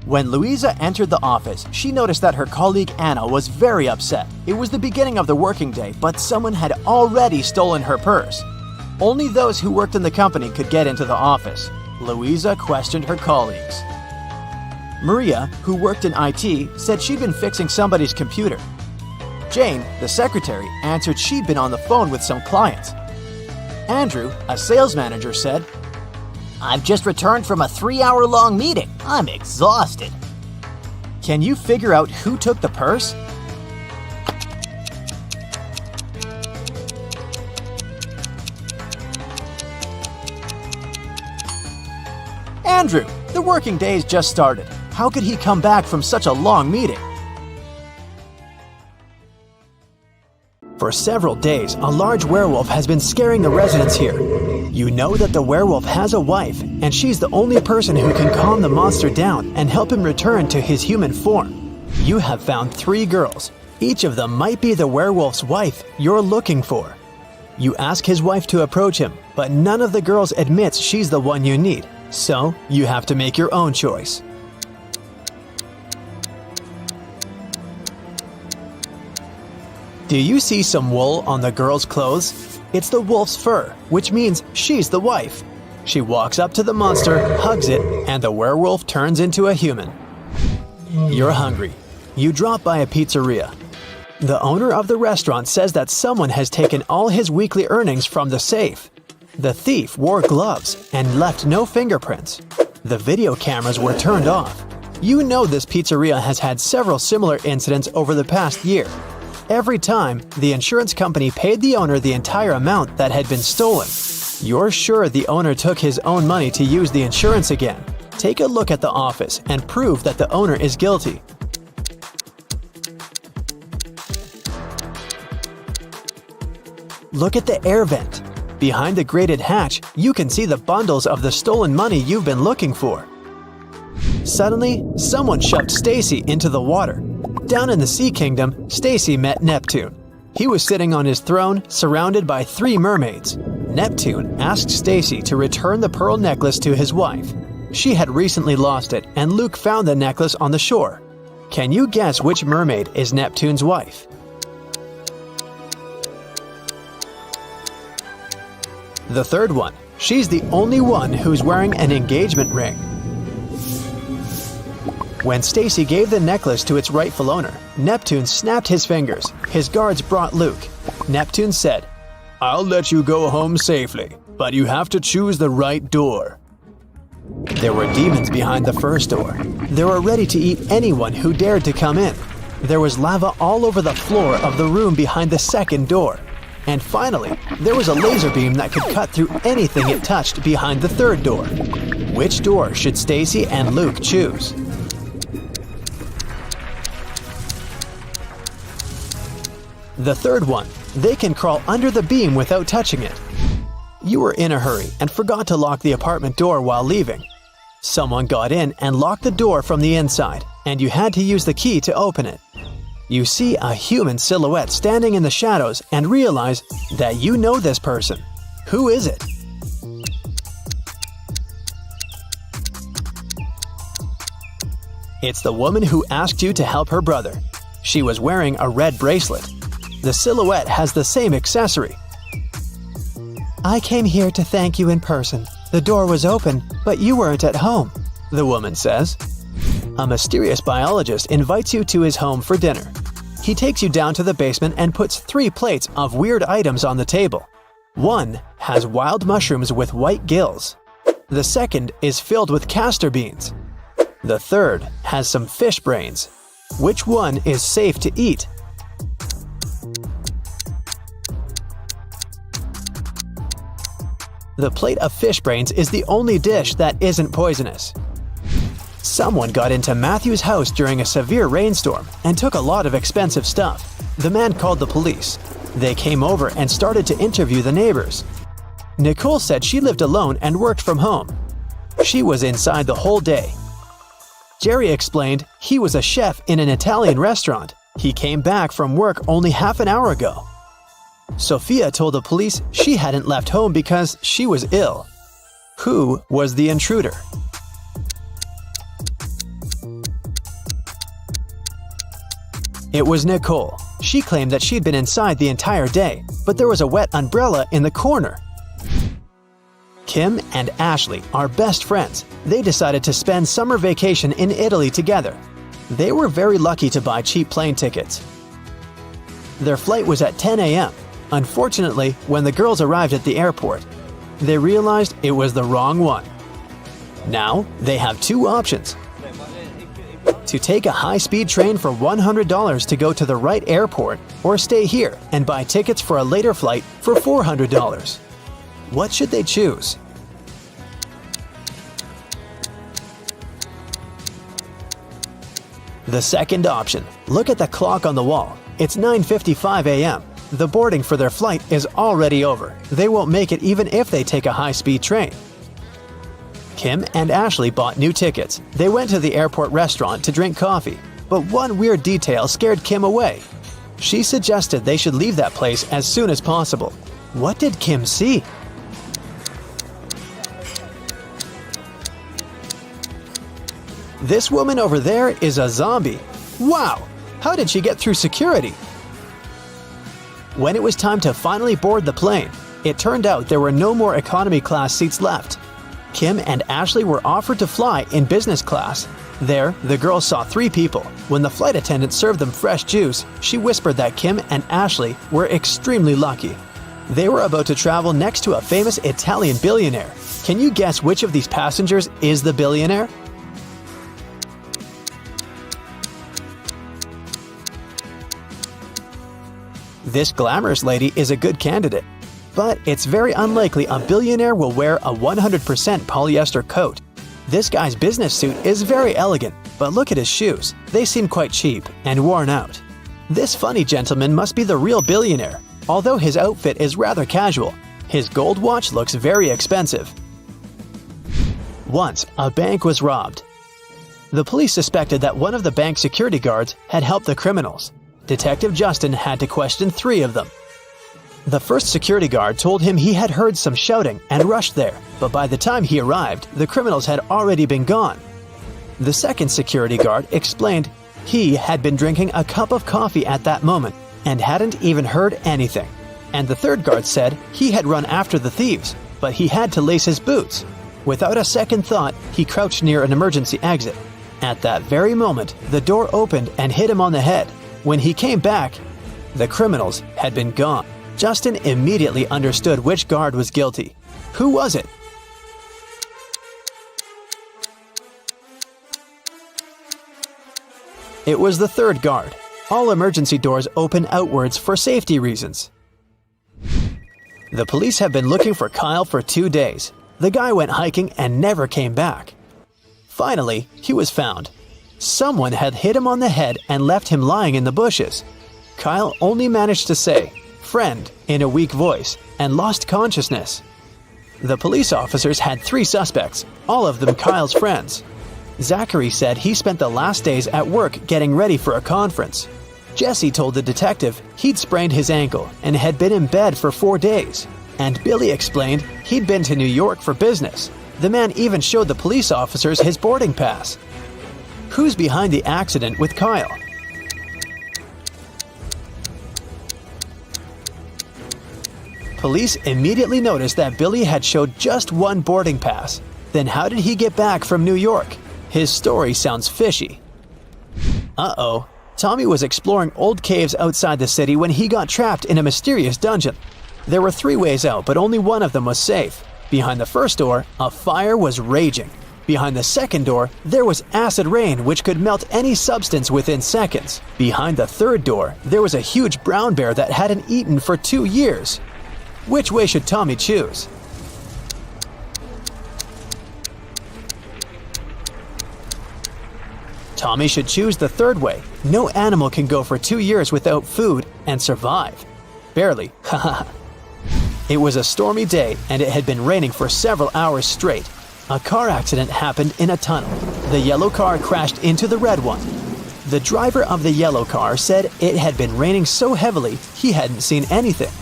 When Louisa entered the office, she noticed that her colleague Anna was very upset. It was the beginning of the working day, but someone had already stolen her purse. Only those who worked in the company could get into the office. Louisa questioned her colleagues. Maria, who worked in IT, said she'd been fixing somebody's computer. Jane, the secretary, answered she'd been on the phone with some clients. Andrew, a sales manager, said, I've just returned from a 3-hour-long meeting. I'm exhausted. Can you figure out who took the purse? Andrew, the working day's just started. How could he come back from such a long meeting? For several days, a large werewolf has been scaring the residents here. You know that the werewolf has a wife, and she's the only person who can calm the monster down and help him return to his human form. You have found 3 girls. Each of them might be the werewolf's wife you're looking for. You ask his wife to approach him, but none of the girls admits she's the one you need, so you have to make your own choice. Do you see some wool on the girl's clothes? It's the wolf's fur, which means she's the wife. She walks up to the monster, hugs it, and the werewolf turns into a human. You're hungry. You drop by a pizzeria. The owner of the restaurant says that someone has taken all his weekly earnings from the safe. The thief wore gloves and left no fingerprints. The video cameras were turned off. You know this pizzeria has had several similar incidents over the past year. Every time, the insurance company paid the owner the entire amount that had been stolen. You're sure the owner took his own money to use the insurance again. Take a look at the office and prove that the owner is guilty. Look at the air vent. Behind the grated hatch, you can see the bundles of the stolen money you've been looking for. Suddenly, someone shoved Stacy into the water. Down in the Sea Kingdom, Stacy met Neptune. He was sitting on his throne, surrounded by 3 mermaids. Neptune asked Stacy to return the pearl necklace to his wife. She had recently lost it, and Luke found the necklace on the shore. Can you guess which mermaid is Neptune's wife? The third one. She's the only one who's wearing an engagement ring. When Stacy gave the necklace to its rightful owner, Neptune snapped his fingers. His guards brought Luke. Neptune said, "I'll let you go home safely, but you have to choose the right door." There were demons behind the first door. They were ready to eat anyone who dared to come in. There was lava all over the floor of the room behind the second door. And finally, there was a laser beam that could cut through anything it touched behind the third door. Which door should Stacy and Luke choose? The third one. They can crawl under the beam without touching it. You were in a hurry and forgot to lock the apartment door while leaving. Someone got in and locked the door from the inside, and you had to use the key to open it. You see a human silhouette standing in the shadows and realize that you know this person. Who is it? It's the woman who asked you to help her brother. She was wearing a red bracelet. The silhouette has the same accessory. "I came here to thank you in person. The door was open, but you weren't at home," the woman says. A mysterious biologist invites you to his home for dinner. He takes you down to the basement and puts 3 plates of weird items on the table. One has wild mushrooms with white gills. The second is filled with castor beans. The third has some fish brains. Which one is safe to eat? The plate of fish brains is the only dish that isn't poisonous. Someone got into Matthew's house during a severe rainstorm and took a lot of expensive stuff. The man called the police. They came over and started to interview the neighbors. Nicole said she lived alone and worked from home. She was inside the whole day. Jerry explained he was a chef in an Italian restaurant. He came back from work only half an hour ago. Sophia told the police she hadn't left home because she was ill. Who was the intruder? It was Nicole. She claimed that she'd been inside the entire day, but there was a wet umbrella in the corner. Kim and Ashley are best friends. They decided to spend summer vacation in Italy together. They were very lucky to buy cheap plane tickets. Their flight was at 10 a.m. Unfortunately, when the girls arrived at the airport, they realized it was the wrong one. Now, they have two options: to take a high-speed train for $100 to go to the right airport, or stay here and buy tickets for a later flight for $400. What should they choose? The second option. Look at the clock on the wall. It's 9:55 a.m. The boarding for their flight is already over. They won't make it even if they take a high-speed train. Kim and Ashley bought new tickets. They went to the airport restaurant to drink coffee. But one weird detail scared Kim away. She suggested they should leave that place as soon as possible. What did Kim see? This woman over there is a zombie. Wow! How did she get through security? When it was time to finally board the plane, it turned out there were no more economy class seats left. Kim and Ashley were offered to fly in business class. There, the girls saw 3 people. When the flight attendant served them fresh juice, she whispered that Kim and Ashley were extremely lucky. They were about to travel next to a famous Italian billionaire. Can you guess which of these passengers is the billionaire? This glamorous lady is a good candidate, but it's very unlikely a billionaire will wear a 100% polyester coat. This guy's business suit is very elegant, but look at his shoes. They seem quite cheap and worn out. This funny gentleman must be the real billionaire. Although his outfit is rather casual, his gold watch looks very expensive. Once, a bank was robbed. The police suspected that one of the bank security guards had helped the criminals. Detective Justin had to question 3 of them. The first security guard told him he had heard some shouting and rushed there, but by the time he arrived, the criminals had already been gone. The second security guard explained he had been drinking a cup of coffee at that moment and hadn't even heard anything. And the third guard said he had run after the thieves, but he had to lace his boots. Without a second thought, he crouched near an emergency exit. At that very moment, the door opened and hit him on the head. When he came back, the criminals had been gone. Justin immediately understood which guard was guilty. Who was it? It was the third guard. All emergency doors open outwards for safety reasons. The police have been looking for Kyle for 2 days. The guy went hiking and never came back. Finally, he was found. Someone had hit him on the head and left him lying in the bushes. Kyle only managed to say, "Friend," in a weak voice, and lost consciousness. The police officers had 3 suspects, all of them Kyle's friends. Zachary said he spent the last days at work getting ready for a conference. Jesse told the detective he'd sprained his ankle and had been in bed for 4 days. And Billy explained he'd been to New York for business. The man even showed the police officers his boarding pass. Who's behind the accident with Kyle? Police immediately noticed that Billy had showed just 1 boarding pass. Then how did he get back from New York? His story sounds fishy. Uh-oh. Tommy was exploring old caves outside the city when he got trapped in a mysterious dungeon. There were 3 ways out, but only one of them was safe. Behind the first door, a fire was raging. Behind the second door, there was acid rain which could melt any substance within seconds. Behind the third door, there was a huge brown bear that hadn't eaten for 2 years. Which way should Tommy choose? Tommy should choose the third way. No animal can go for 2 years without food and survive. Barely, haha. It was a stormy day and it had been raining for several hours straight. A car accident happened in a tunnel. The yellow car crashed into the red one. The driver of the yellow car said it had been raining so heavily he hadn't seen anything.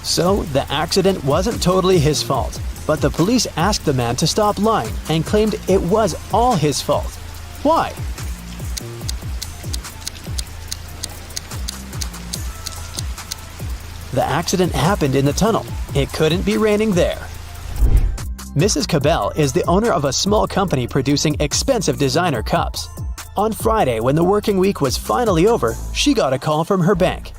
So the accident wasn't totally his fault, but the police asked the man to stop lying and claimed it was all his fault. Why? The accident happened in the tunnel. It couldn't be raining there. Mrs. Cabell is the owner of a small company producing expensive designer cups. On Friday, when the working week was finally over, she got a call from her bank.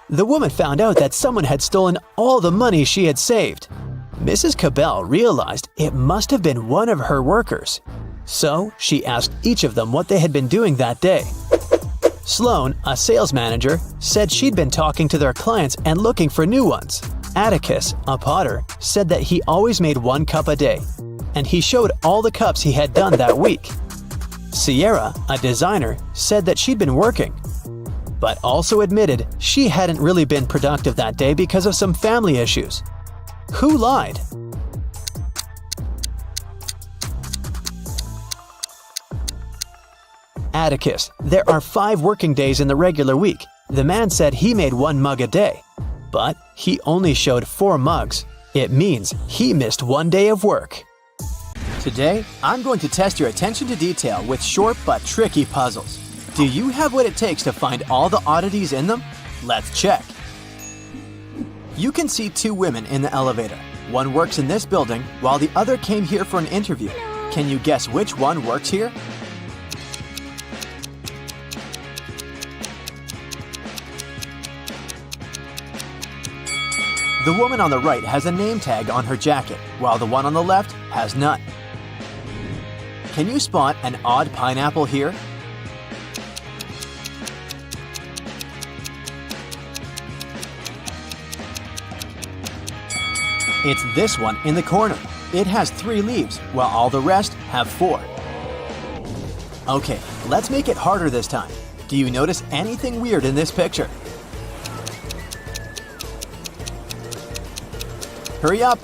The woman found out that someone had stolen all the money she had saved. Mrs. Cabell realized it must have been one of her workers. So she asked each of them what they had been doing that day. Sloan, a sales manager, said she'd been talking to their clients and looking for new ones. Atticus, a potter, said that he always made 1 cup a day, and he showed all the cups he had done that week. Sierra, a designer, said that she'd been working, but also admitted she hadn't really been productive that day because of some family issues. Who lied? Atticus, there are 5 working days in the regular week. The man said he made 1 mug a day, but he only showed 4 mugs. It means he missed 1 day of work. Today, I'm going to test your attention to detail with short but tricky puzzles. Do you have what it takes to find all the oddities in them? Let's check. You can see 2 women in the elevator. One works in this building while the other came here for an interview. Can you guess which one works here? The woman on the right has a name tag on her jacket, while the one on the left has none. Can you spot an odd pineapple here? It's this one in the corner. It has 3 leaves, while all the rest have 4. Okay, let's make it harder this time. Do you notice anything weird in this picture? Hurry up!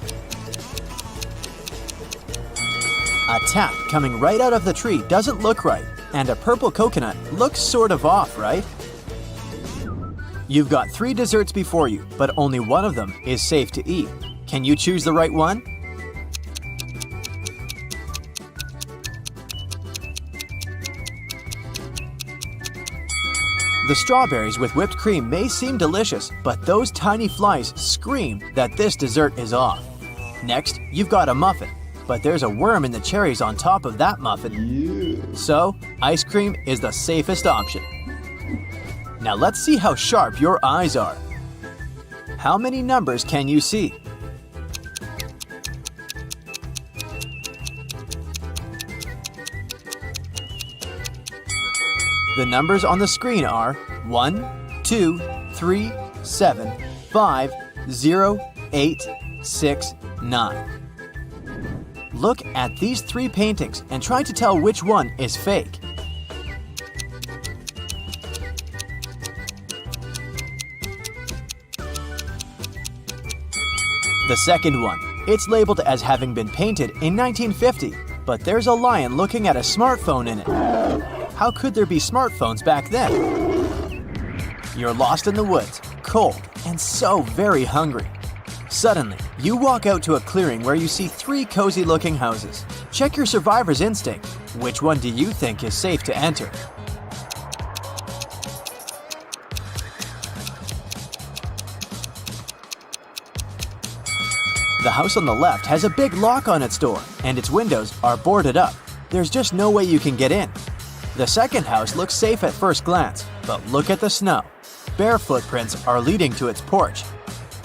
A tap coming right out of the tree doesn't look right, and a purple coconut looks sort of off, right? You've got 3 desserts before you, but only one of them is safe to eat. Can you choose the right one? The strawberries with whipped cream may seem delicious, but those tiny flies scream that this dessert is off. Next, you've got a muffin, but there's a worm in the cherries on top of that muffin. So, ice cream is the safest option. Now let's see how sharp your eyes are. How many numbers can you see? The numbers on the screen are 1, 2, 3, 7, 5, 0, 8, 6, 9. Look at these 3 paintings and try to tell which one is fake. The second one, it's labeled as having been painted in 1950, but there's a lion looking at a smartphone in it. How could there be smartphones back then? You're lost in the woods, cold, and so very hungry. Suddenly, you walk out to a clearing where you see 3 cozy-looking houses. Check your survivor's instinct. Which one do you think is safe to enter? The house on the left has a big lock on its door, and its windows are boarded up. There's just no way you can get in. The second house looks safe at first glance, but look at the snow. Bare footprints are leading to its porch.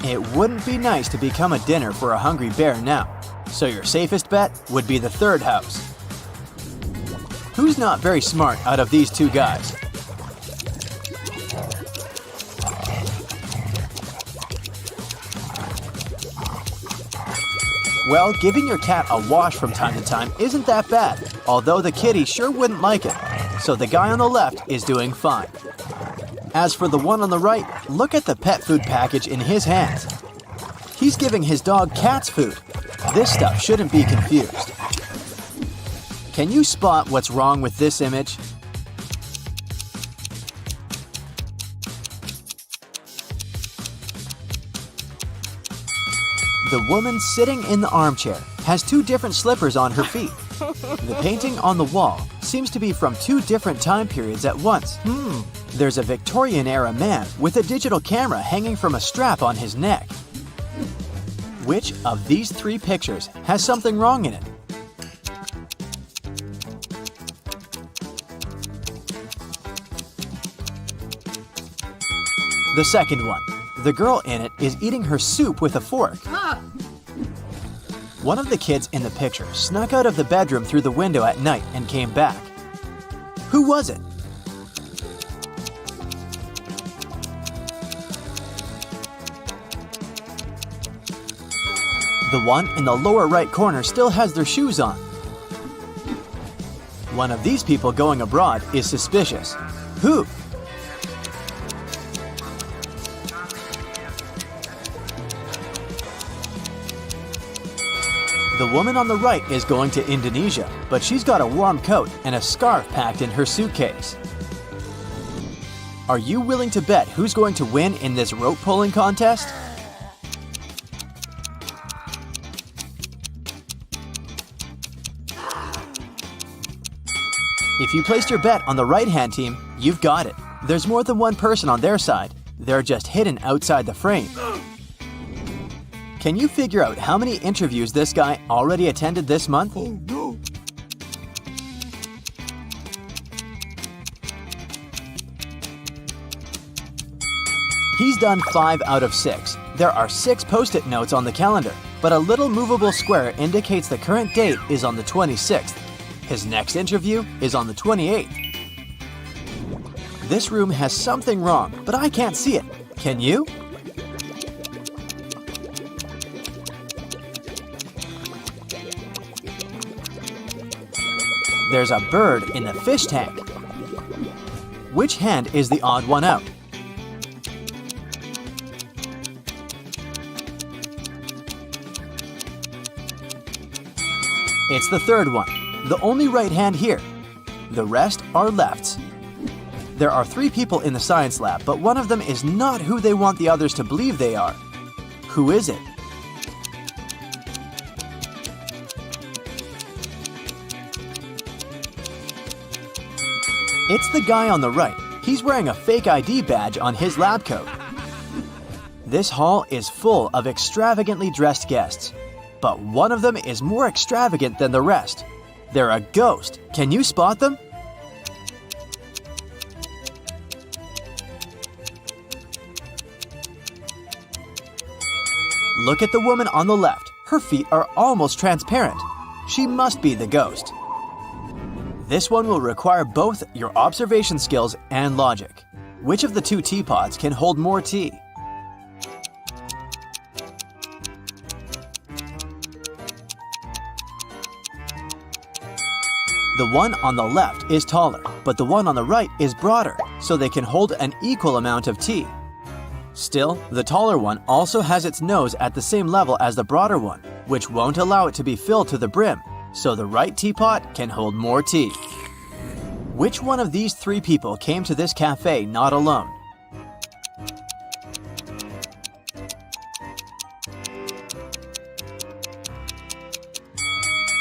It wouldn't be nice to become a dinner for a hungry bear now, so your safest bet would be the third house. Who's not very smart out of these 2 guys? Well, giving your cat a wash from time to time isn't that bad, although the kitty sure wouldn't like it. so the guy on the left is doing fine. As for the one on the right, look at the pet food package in his hands. He's giving his dog cat's food. This stuff shouldn't be confused. Can you spot what's wrong with this image? The woman sitting in the armchair has two different slippers on her feet. The painting on the wall seems to be from two different time periods at once. There's a Victorian-era man with a digital camera hanging from a strap on his neck. Which of these three pictures has something wrong in it? The second one. The girl in it is eating her soup with a fork. One of the kids in the picture snuck out of the bedroom through the window at night and came back. Who was it? The one in the lower right corner still has their shoes on. One of these people going abroad is suspicious. Who? The woman on the right is going to Indonesia, but she's got a warm coat and a scarf packed in her suitcase. Are you willing to bet who's going to win in this rope pulling contest? If you placed your bet on the right-hand team, you've got it. There's more than one person on their side. They're just hidden outside the frame. Can you figure out how many interviews this guy already attended this month? Oh, no. He's done 5 out of 6. There are 6 post-it notes on the calendar, but a little movable square indicates the current date is on the 26th. His next interview is on the 28th. This room has something wrong, but I can't see it. Can you? There's a bird in the fish tank. Which hand is the odd one out? It's the third one, the only right hand here. The rest are lefts. There are 3 people in the science lab, but one of them is not who they want the others to believe they are. Who is it? It's the guy on the right. He's wearing a fake ID badge on his lab coat. This hall is full of extravagantly dressed guests, but one of them is more extravagant than the rest. They're a ghost. Can you spot them? Look at the woman on the left. Her feet are almost transparent. She must be the ghost. This one will require both your observation skills and logic. Which of the 2 teapots can hold more tea? The one on the left is taller, but the one on the right is broader, so they can hold an equal amount of tea. Still, the taller one also has its nose at the same level as the broader one, which won't allow it to be filled to the brim, so the right teapot can hold more tea. Which one of these 3 people came to this cafe not alone?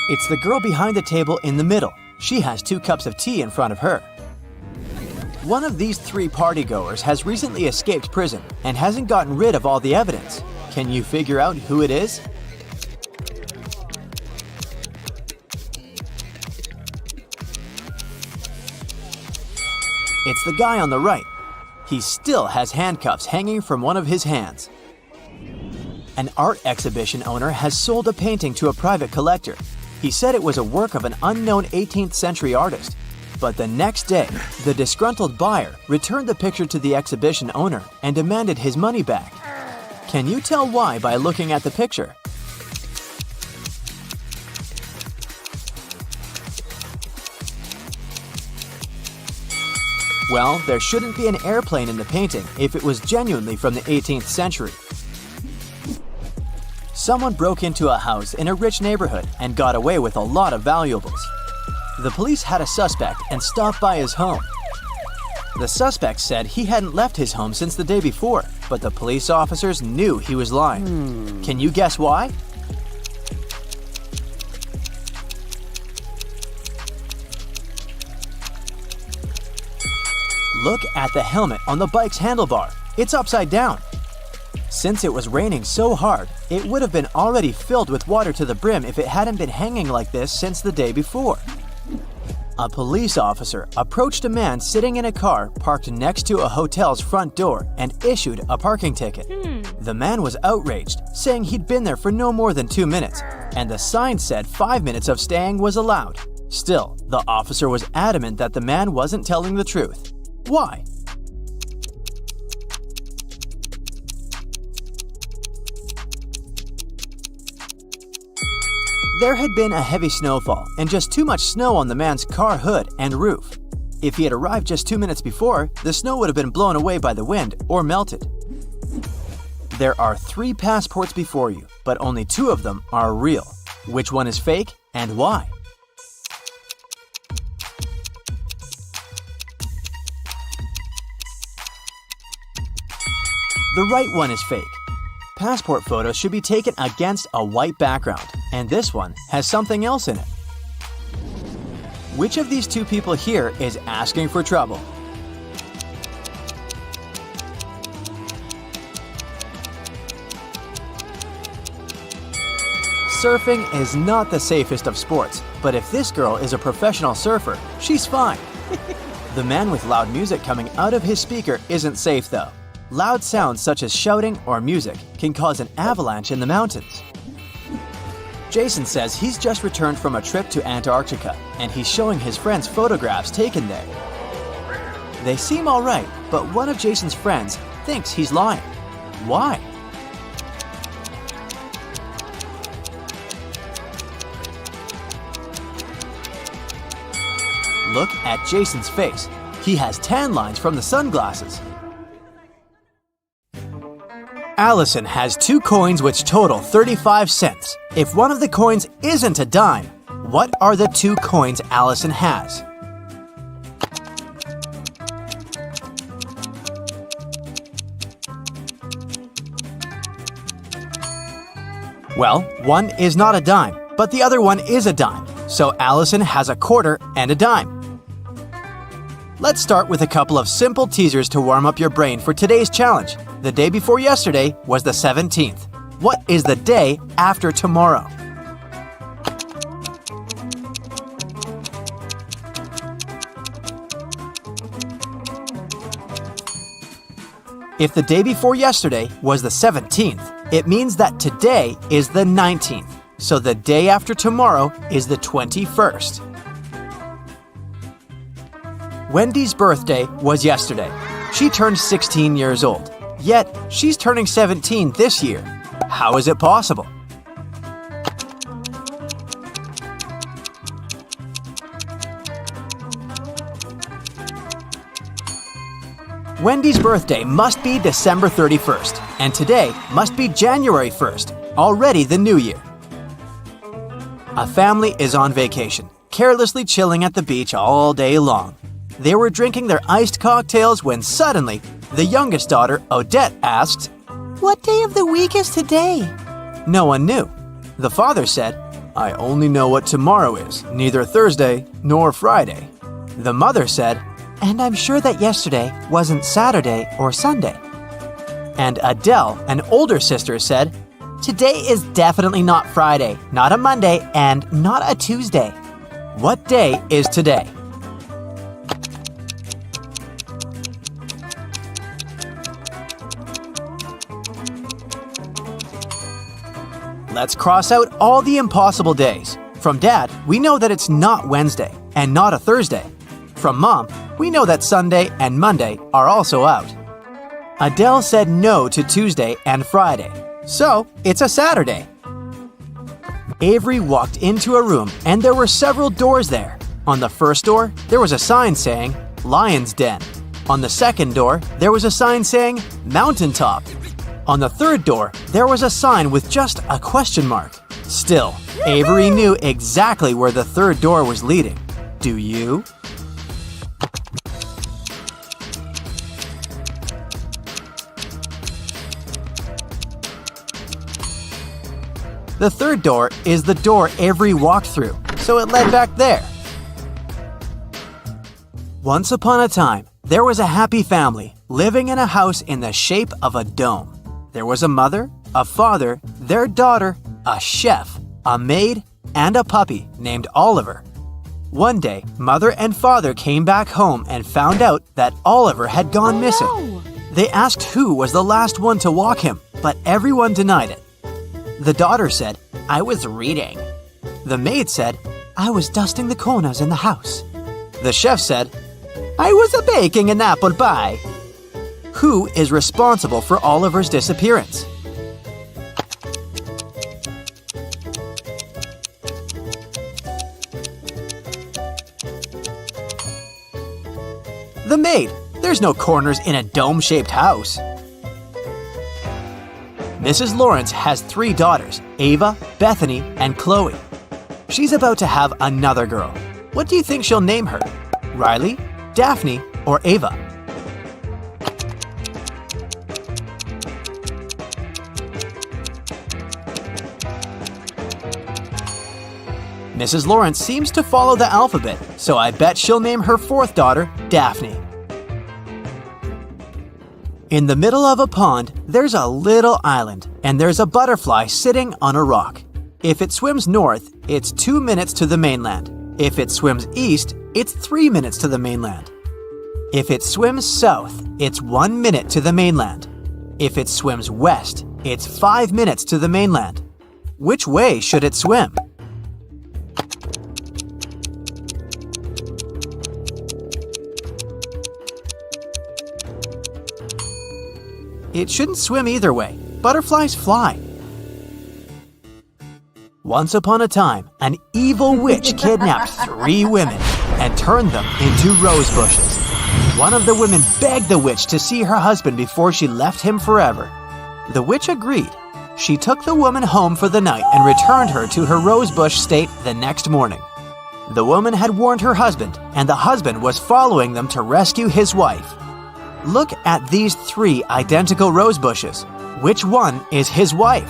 It's the girl behind the table in the middle. She has 2 cups of tea in front of her. One of these 3 partygoers has recently escaped prison and hasn't gotten rid of all the evidence. Can you figure out who it is? It's the guy on the right. He still has handcuffs hanging from one of his hands. An art exhibition owner has sold a painting to a private collector. He said it was a work of an unknown 18th century artist. But the next day, the disgruntled buyer returned the picture to the exhibition owner and demanded his money back. Can you tell why by looking at the picture? Well, there shouldn't be an airplane in the painting if it was genuinely from the 18th century. Someone broke into a house in a rich neighborhood and got away with a lot of valuables. The police had a suspect and stopped by his home. The suspect said he hadn't left his home since the day before, but the police officers knew he was lying. Can you guess why? Look at the helmet on the bike's handlebar. It's upside down. Since it was raining so hard, it would have been already filled with water to the brim if it hadn't been hanging like this since the day before. A police officer approached a man sitting in a car parked next to a hotel's front door and issued a parking ticket. The man was outraged, saying he'd been there for no more than 2 minutes, and the sign said 5 minutes of staying was allowed. Still, the officer was adamant that the man wasn't telling the truth. Why? There had been a heavy snowfall and just too much snow on the man's car hood and roof. If he had arrived just 2 minutes before, the snow would have been blown away by the wind or melted. There are 3 passports before you, but only 2 of them are real. Which one is fake and why? The right one is fake. Passport photos should be taken against a white background, and this one has something else in it. Which of these 2 people here is asking for trouble? Surfing is not the safest of sports, but if this girl is a professional surfer, she's fine. The man with loud music coming out of his speaker isn't safe though. Loud sounds such as shouting or music can cause an avalanche in the mountains. Jason says he's just returned from a trip to Antarctica and he's showing his friends photographs taken there. They seem alright, but one of Jason's friends thinks he's lying. Why? Look at Jason's face. He has tan lines from the sunglasses. Allison has 2 coins which total 35 cents. If one of the coins isn't a dime, what are the 2 coins Allison has? Well, one is not a dime, but the other one is a dime. So Allison has a quarter and a dime. Let's start with a couple of simple teasers to warm up your brain for today's challenge. The day before yesterday was the 17th. What is the day after tomorrow? If the day before yesterday was the 17th, it means that today is the 19th. So the day after tomorrow is the 21st. Wendy's birthday was yesterday. She turned 16 years old. Yet, she's turning 17 this year. How is it possible? Wendy's birthday must be December 31st, and today must be January 1st, already the new year. A family is on vacation, carelessly chilling at the beach all day long. They were drinking their iced cocktails when suddenly, the youngest daughter, Odette, asked, What day of the week is today? No one knew. The father said, I only know what tomorrow is, neither Thursday nor Friday. The mother said, And I'm sure that yesterday wasn't Saturday or Sunday. And Adele, an older sister, said, Today is definitely not Friday, not a Monday, and not a Tuesday. What day is today? Let's cross out all the impossible days. From Dad, we know that it's not Wednesday and not a Thursday. From Mom, we know that Sunday and Monday are also out. Adele said no to Tuesday and Friday, so it's a Saturday. Avery walked into a room and there were several doors there. On the first door, there was a sign saying, Lion's Den. On the second door, there was a sign saying Mountaintop. On the third door, there was a sign with just a question mark. Still, Avery knew exactly where the third door was leading. Do you? The third door is the door Avery walked through, so it led back there. Once upon a time, there was a happy family living in a house in the shape of a dome. There was a mother, a father, their daughter, a chef, a maid, and a puppy named Oliver. One day, mother and father came back home and found out that Oliver had gone missing. They asked who was the last one to walk him, but everyone denied it. The daughter said, "I was reading." The maid said, "I was dusting the corners in the house." The chef said, "I was baking an apple pie." Who is responsible for Oliver's disappearance? The maid. There's no corners in a dome-shaped house. Mrs. Lawrence has 3 daughters, Ava, Bethany, and Chloe. She's about to have another girl. What do you think she'll name her? Riley, Daphne, or Ava? Mrs. Lawrence seems to follow the alphabet, so I bet she'll name her 4th daughter Daphne. In the middle of a pond, there's a little island, and there's a butterfly sitting on a rock. If it swims north, it's 2 minutes to the mainland. If it swims east, it's 3 minutes to the mainland. If it swims south, it's 1 minute to the mainland. If it swims west, it's 5 minutes to the mainland. Which way should it swim? It shouldn't swim either way. Butterflies fly. Once upon a time, an evil witch kidnapped 3 women and turned them into rose bushes. One of the women begged the witch to see her husband before she left him forever. The witch agreed. She took the woman home for the night and returned her to her rosebush state the next morning. The woman had warned her husband, and the husband was following them to rescue his wife. Look at these 3 identical rose bushes. Which one is his wife?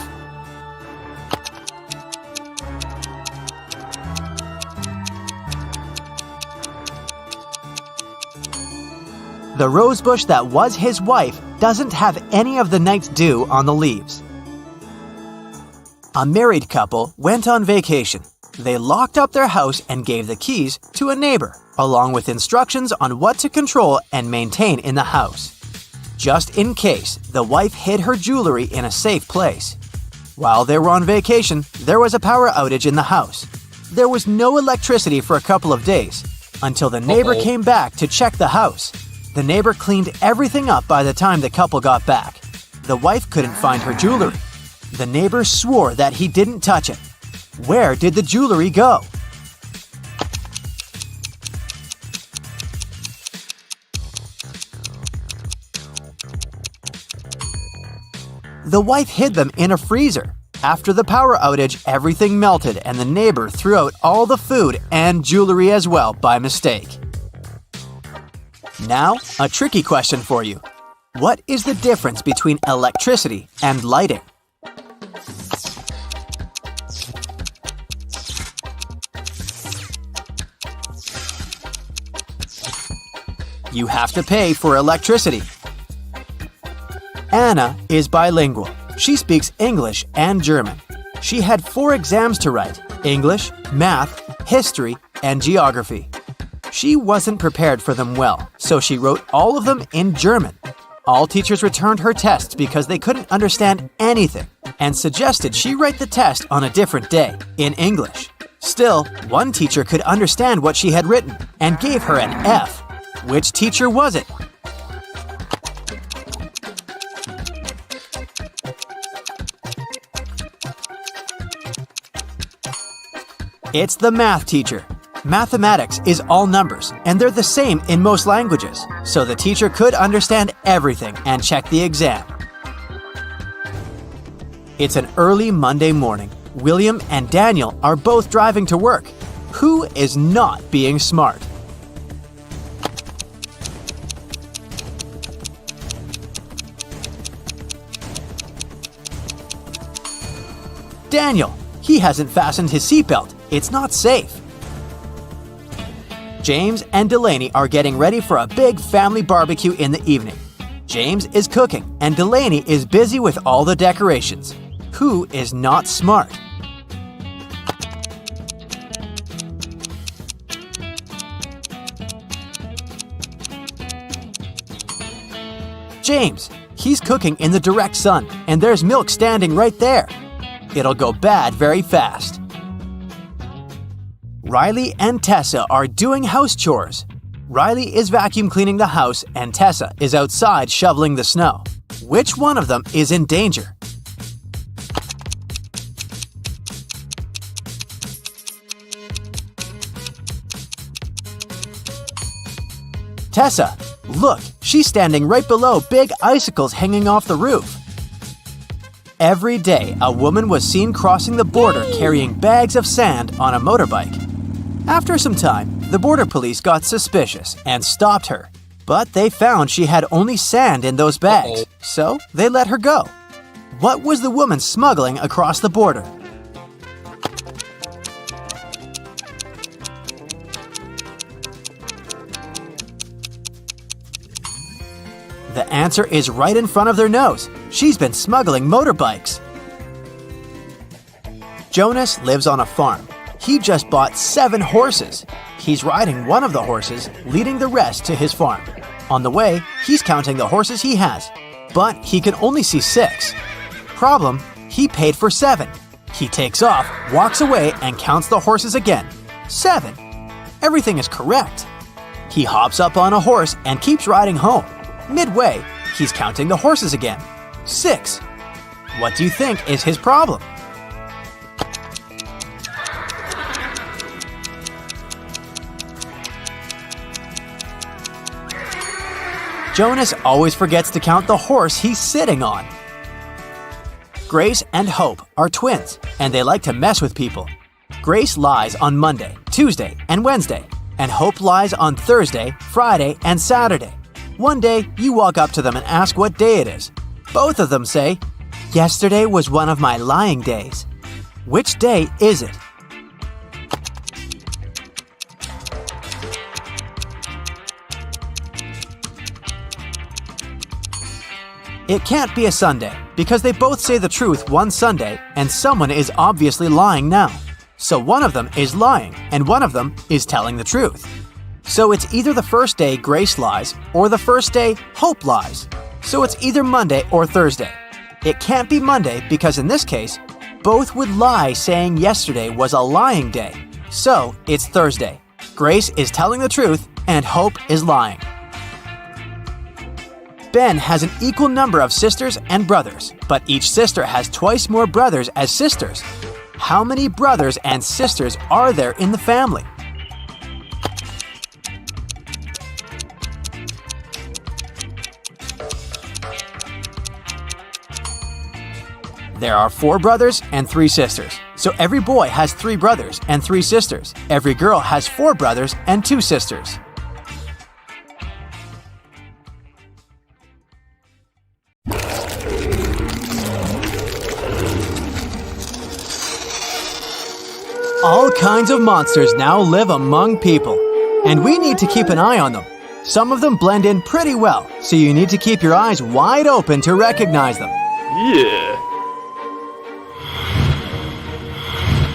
The rosebush that was his wife doesn't have any of the night's dew on the leaves. A married couple went on vacation. They locked up their house and gave the keys to a neighbor, along with instructions on what to control and maintain in the house. Just in case, the wife hid her jewelry in a safe place. While they were on vacation, there was a power outage in the house. There was no electricity for a couple of days, until the neighbor came back to check the house. The neighbor cleaned everything up by the time the couple got back. The wife couldn't find her jewelry. The neighbor swore that he didn't touch it. Where did the jewelry go? The wife hid them in a freezer. After the power outage, everything melted and the neighbor threw out all the food and jewelry as well by mistake. Now, a tricky question for you. What is the difference between electricity and lighting? You have to pay for electricity. Anna is bilingual. She speaks English and German. She had 4 exams to write: English, math, history, and geography. She wasn't prepared for them well, so she wrote all of them in German. All teachers returned her tests because they couldn't understand anything and suggested she write the test on a different day, in English. Still, one teacher could understand what she had written and gave her an F. Which teacher was it? It's the math teacher. Mathematics is all numbers, and they're the same in most languages, so the teacher could understand everything and check the exam. It's an early Monday morning. William and Daniel are both driving to work. Who is not being smart? Daniel. He hasn't fastened his seatbelt. It's not safe. James and Delaney are getting ready for a big family barbecue in the evening. James is cooking and Delaney is busy with all the decorations. Who is not smart? James. He's cooking in the direct sun and there's milk standing right there. It'll go bad very fast. Riley and Tessa are doing house chores. Riley is vacuum cleaning the house and Tessa is outside shoveling the snow. Which one of them is in danger? Tessa, look, she's standing right below big icicles hanging off the roof. Every day, a woman was seen crossing the border carrying bags of sand on a motorbike. After some time, the border police got suspicious and stopped her. But they found she had only sand in those bags, so they let her go. What was the woman smuggling across the border? The answer is right in front of their nose. She's been smuggling motorbikes. Jonas lives on a farm. He just bought 7 horses. He's riding one of the horses, leading the rest to his farm. On the way, he's counting the horses he has, but he can only see 6. Problem, he paid for 7. He takes off, walks away, and counts the horses again. 7. Everything is correct. He hops up on a horse and keeps riding home. Midway, he's counting the horses again. 6. What do you think is his problem? Jonas always forgets to count the horse he's sitting on. Grace and Hope are twins, and they like to mess with people. Grace lies on Monday, Tuesday, and Wednesday, and Hope lies on Thursday, Friday, and Saturday. One day, you walk up to them and ask what day it is. Both of them say, "Yesterday was one of my lying days." Which day is it? It can't be a Sunday, because they both say the truth one Sunday, and someone is obviously lying now. So one of them is lying, and one of them is telling the truth. So it's either the first day Grace lies, or the first day Hope lies. So it's either Monday or Thursday. It can't be Monday because in this case, both would lie saying yesterday was a lying day. So it's Thursday. Grace is telling the truth, and Hope is lying. Ben has an equal number of sisters and brothers, but each sister has twice more brothers as sisters. How many brothers and sisters are there in the family? There are 4 brothers and 3 sisters. So every boy has 3 brothers and 3 sisters. Every girl has 4 brothers and 2 sisters. All kinds of monsters now live among people, and we need to keep an eye on them. Some of them blend in pretty well, so you need to keep your eyes wide open to recognize them. Yeah.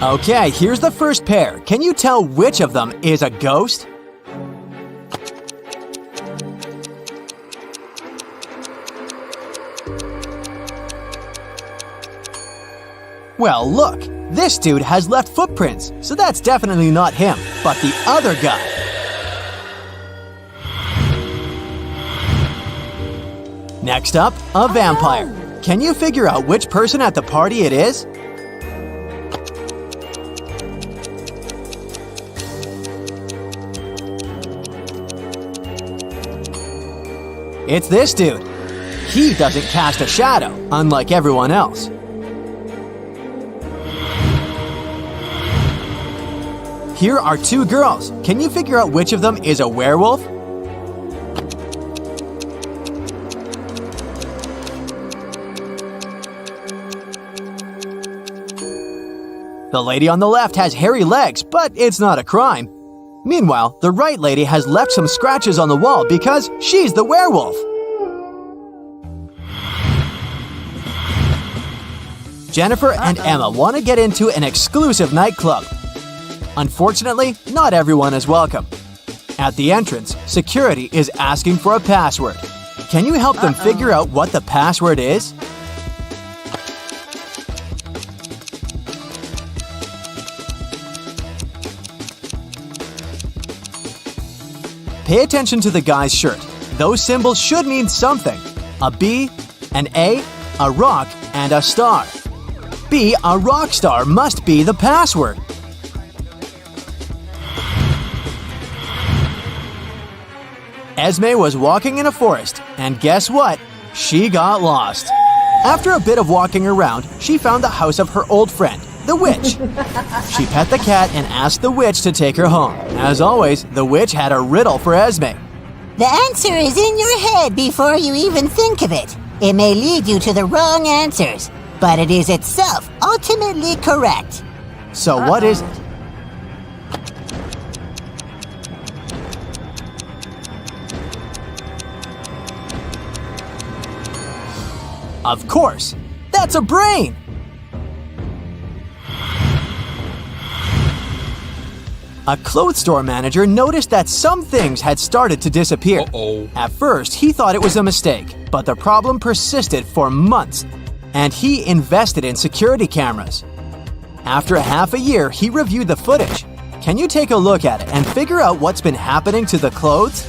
Okay, here's the first pair. Can you tell which of them is a ghost? Well, look, this dude has left footprints, so that's definitely not him, but the other guy. Next up, a vampire. Can you figure out which person at the party it is? It's this dude. He doesn't cast a shadow, unlike everyone else. Here are two girls. Can you figure out which of them is a werewolf? The lady on the left has hairy legs, but it's not a crime. Meanwhile, the right lady has left some scratches on the wall because she's the werewolf. Jennifer and Emma want to get into an exclusive nightclub. Unfortunately, not everyone is welcome. At the entrance, security is asking for a password. Can you help them figure out what the password is? Pay attention to the guy's shirt. Those symbols should mean something. A B, an A, a rock, and a star. B, a rock star must be the password. Esme was walking in a forest, and guess what? She got lost. After a bit of walking around, she found the house of her old friend, the witch. She pet the cat and asked the witch to take her home. As always, the witch had a riddle for Esme. The answer is in your head before you even think of it. It may lead you to the wrong answers, but it is itself ultimately correct. So what is it? Of course, that's a brain! A clothes store manager noticed that some things had started to disappear. At first, he thought it was a mistake, but the problem persisted for months, and he invested in security cameras. After a half a year, he reviewed the footage. Can you take a look at it and figure out what's been happening to the clothes?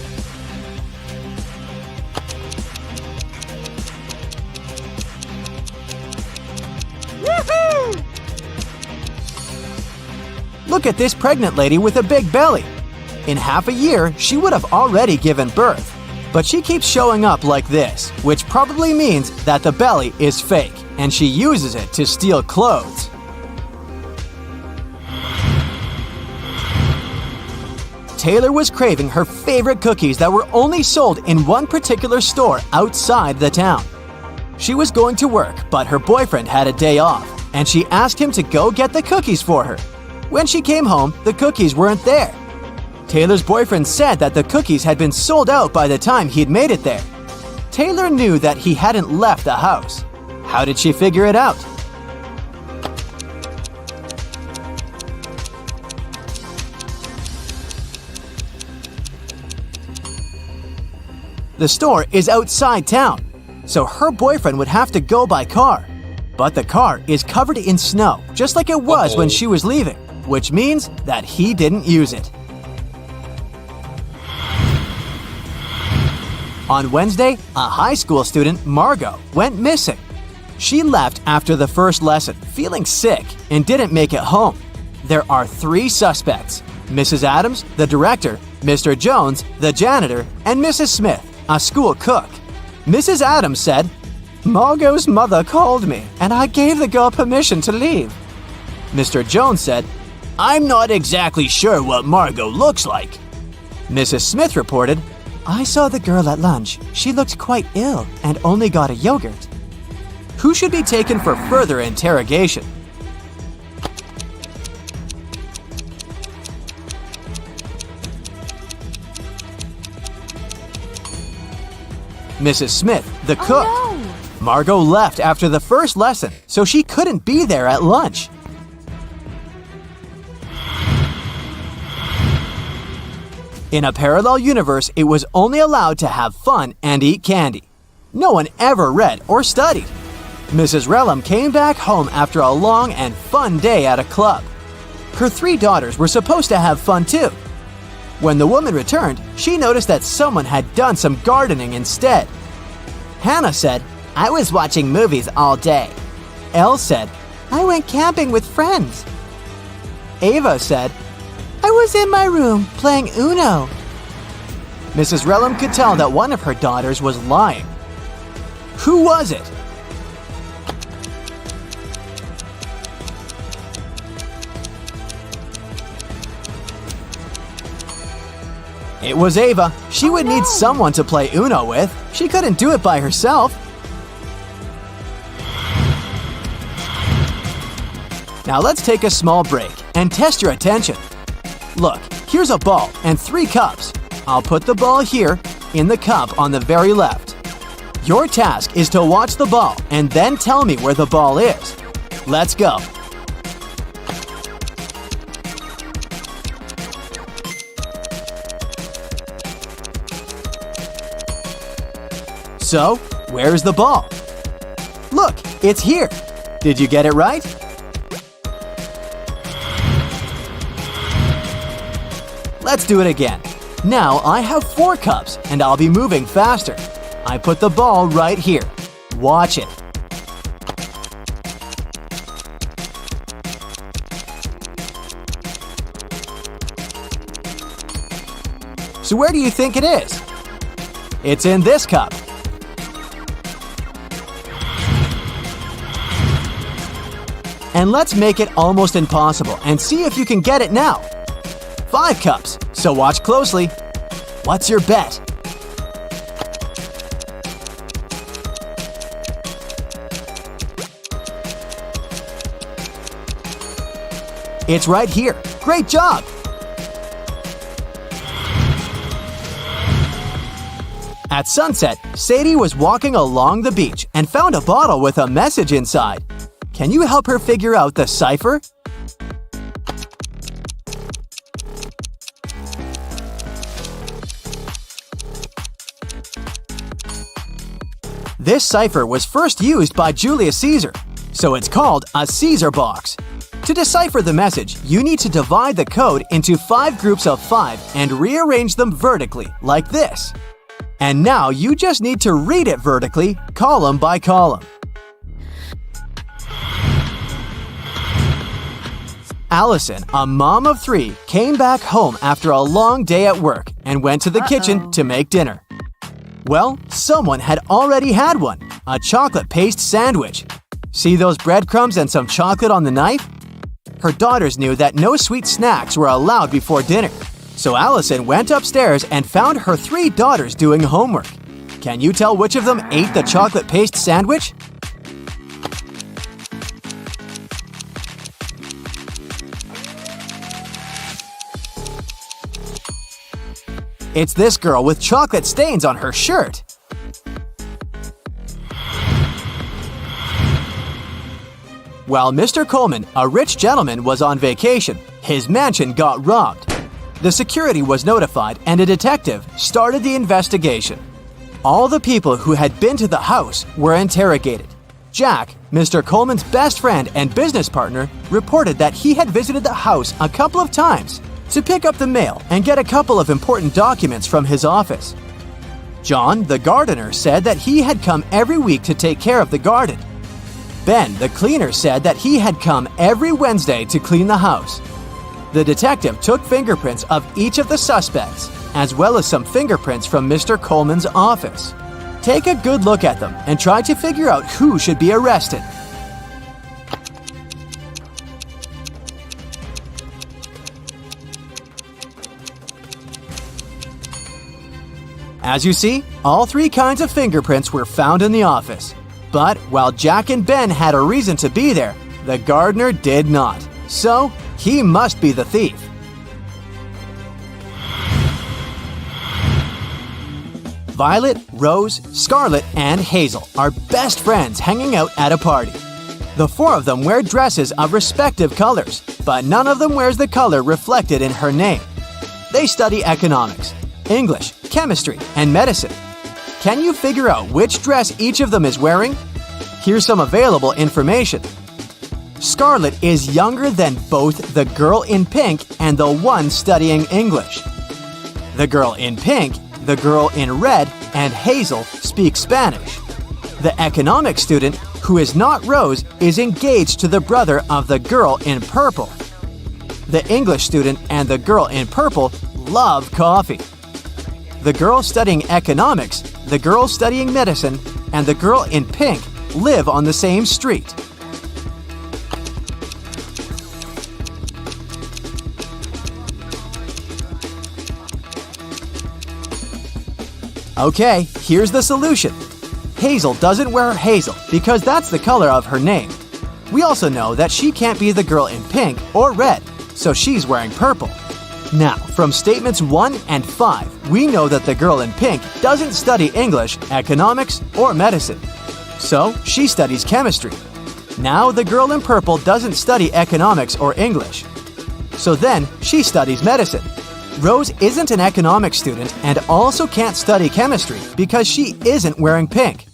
Look at this pregnant lady with a big belly. In half a year, she would have already given birth. But she keeps showing up like this, which probably means that the belly is fake, and she uses it to steal clothes. Taylor was craving her favorite cookies that were only sold in one particular store outside the town. She was going to work, but her boyfriend had a day off, and she asked him to go get the cookies for her. When she came home, the cookies weren't there. Taylor's boyfriend said that the cookies had been sold out by the time he'd made it there. Taylor knew that he hadn't left the house. How did she figure it out? The store is outside town, so her boyfriend would have to go by car. But the car is covered in snow, just like it was when she was leaving, which means that he didn't use it. On Wednesday, a high school student, Margot, went missing. She left after the first lesson, feeling sick, and didn't make it home. There are 3 suspects: Mrs. Adams, the director, Mr. Jones, the janitor, and Mrs. Smith, a school cook. Mrs. Adams said, "Margot's mother called me, and I gave the girl permission to leave." Mr. Jones said, I'm not exactly sure what Margot looks like. Mrs. Smith reported, "I saw the girl at lunch. She looked quite ill and only got a yogurt." Who should be taken for further interrogation? Mrs. Smith, the cook. Margot left after the first lesson, so she couldn't be there at lunch. In a parallel universe, it was only allowed to have fun and eat candy. No one ever read or studied. Mrs. Relham came back home after a long and fun day at a club. Her 3 daughters were supposed to have fun too. When the woman returned, she noticed that someone had done some gardening instead. Hannah said, "I was watching movies all day." Elle said, "I went camping with friends." Ava said, "I was in my room playing Uno." Mrs. Relham could tell that one of her daughters was lying. Who was it? It was Ava. She would need someone to play Uno with. She couldn't do it by herself. Now let's take a small break and test your attention. Look, here's a ball and 3 cups. I'll put the ball here in the cup on the very left. Your task is to watch the ball and then tell me where the ball is. Let's go. So, where's the ball? Look, it's here. Did you get it right? Let's do it again. Now I have 4 cups and I'll be moving faster. I put the ball right here. Watch it. So where do you think it is? It's in this cup. And let's make it almost impossible and see if you can get it now. 5 cups, so watch closely. What's your bet? It's right here. Great job! At sunset, Sadie was walking along the beach and found a bottle with a message inside. Can you help her figure out the cipher? This cipher was first used by Julius Caesar, so it's called a Caesar box. To decipher the message, you need to divide the code into 5 groups of 5 and rearrange them vertically, like this. And now you just need to read it vertically, column by column. Allison, a mom of 3, came back home after a long day at work and went to the kitchen to make dinner. Well, someone had already had one, a chocolate paste sandwich. See those breadcrumbs and some chocolate on the knife? Her daughters knew that no sweet snacks were allowed before dinner, so Allison went upstairs and found her 3 daughters doing homework. Can you tell which of them ate the chocolate paste sandwich? It's this girl with chocolate stains on her shirt. While Mr. Coleman, a rich gentleman, was on vacation, his mansion got robbed. The security was notified and a detective started the investigation. All the people who had been to the house were interrogated. Jack, Mr. Coleman's best friend and business partner, reported that he had visited the house a couple of times to pick up the mail and get a couple of important documents from his office. John, the gardener, said that he had come every week to take care of the garden. Ben, the cleaner, said that he had come every Wednesday to clean the house. The detective took fingerprints of each of the suspects, as well as some fingerprints from Mr. Coleman's office. Take a good look at them and try to figure out who should be arrested. As you see, all 3 kinds of fingerprints were found in the office. But while Jack and Ben had a reason to be there, the gardener did not. So, he must be the thief. Violet, Rose, Scarlet, and Hazel are best friends hanging out at a party. The 4 of them wear dresses of respective colors, but none of them wears the color reflected in her name. They study economics, English, chemistry, and medicine. Can you figure out which dress each of them is wearing? Here's some available information. Scarlet is younger than both the girl in pink and the one studying English. The girl in pink, the girl in red, and Hazel speak Spanish. The economics student, who is not Rose, is engaged to the brother of the girl in purple. The English student and the girl in purple love coffee. the girl studying economics, the girl studying medicine, and the girl in pink live on the same street? Okay, here's the solution. Hazel doesn't wear hazel because that's the color of her name. We also know that she can't be the girl in pink or red, so she's wearing purple. Now, from statements 1 and 5, we know that the girl in pink doesn't study English, economics, or medicine. So, she studies chemistry. Now, the girl in purple doesn't study economics or English. So then, she studies medicine. Rose isn't an economics student and also can't study chemistry because she isn't wearing pink.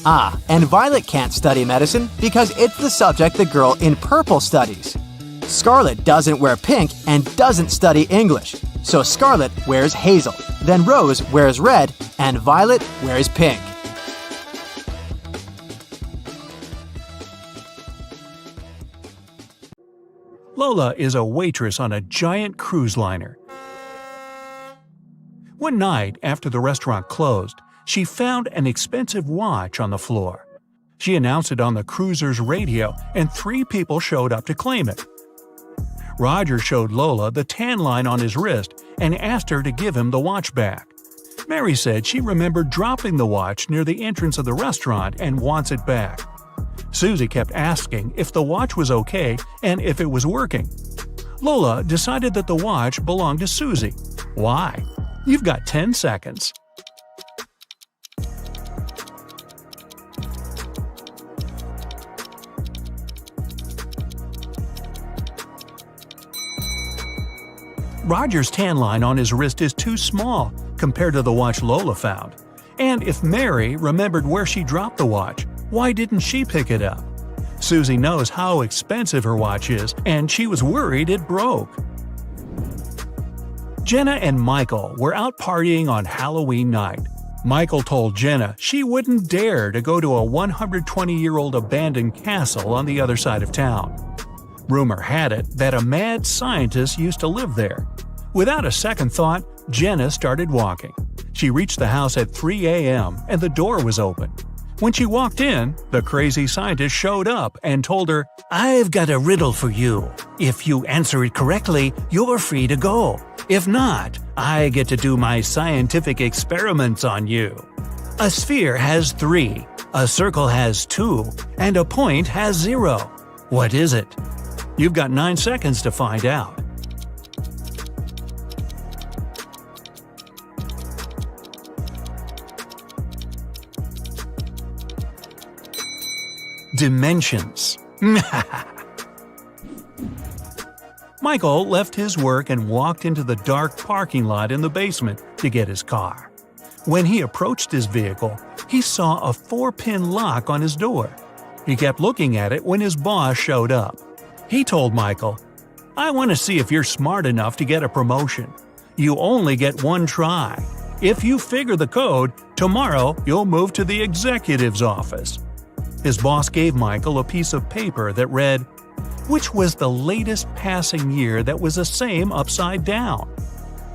Ah, and Violet can't study medicine because it's the subject the girl in purple studies. Scarlet doesn't wear pink and doesn't study English, so Scarlet wears hazel. Then Rose wears red and Violet wears pink. Lola is a waitress on a giant cruise liner. One night, after the restaurant closed, she found an expensive watch on the floor. She announced it on the cruiser's radio, and 3 people showed up to claim it. Roger showed Lola the tan line on his wrist and asked her to give him the watch back. Mary said she remembered dropping the watch near the entrance of the restaurant and wants it back. Susie kept asking if the watch was okay and if it was working. Lola decided that the watch belonged to Susie. Why? You've got 10 seconds. Roger's tan line on his wrist is too small compared to the watch Lola found. And if Mary remembered where she dropped the watch, why didn't she pick it up? Susie knows how expensive her watch is, and she was worried it broke. Jenna and Michael were out partying on Halloween night. Michael told Jenna she wouldn't dare to go to a 120-year-old abandoned castle on the other side of town. Rumor had it that a mad scientist used to live there. Without a second thought, Jenna started walking. She reached the house at 3 a.m. and the door was open. When she walked in, the crazy scientist showed up and told her, "I've got a riddle for you. If you answer it correctly, you're free to go. If not, I get to do my scientific experiments on you. A sphere has 3, a circle has 2, and a point has 0. What is it?" You've got 9 seconds to find out. Dimensions. Michael left his work and walked into the dark parking lot in the basement to get his car. When he approached his vehicle, he saw a 4-pin lock on his door. He kept looking at it when his boss showed up. He told Michael, "I want to see if you're smart enough to get a promotion. You only get 1 try. If you figure the code, tomorrow you'll move to the executive's office." His boss gave Michael a piece of paper that read, "Which was the latest passing year that was the same upside down?"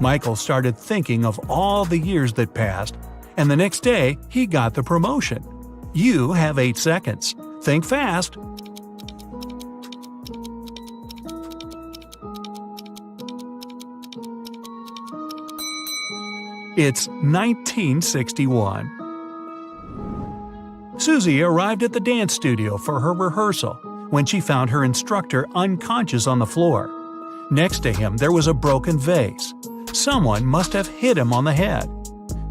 Michael started thinking of all the years that passed, and the next day he got the promotion. You have 8 seconds. Think fast. It's 1961. Susie arrived at the dance studio for her rehearsal when she found her instructor unconscious on the floor. Next to him there was a broken vase. Someone must have hit him on the head.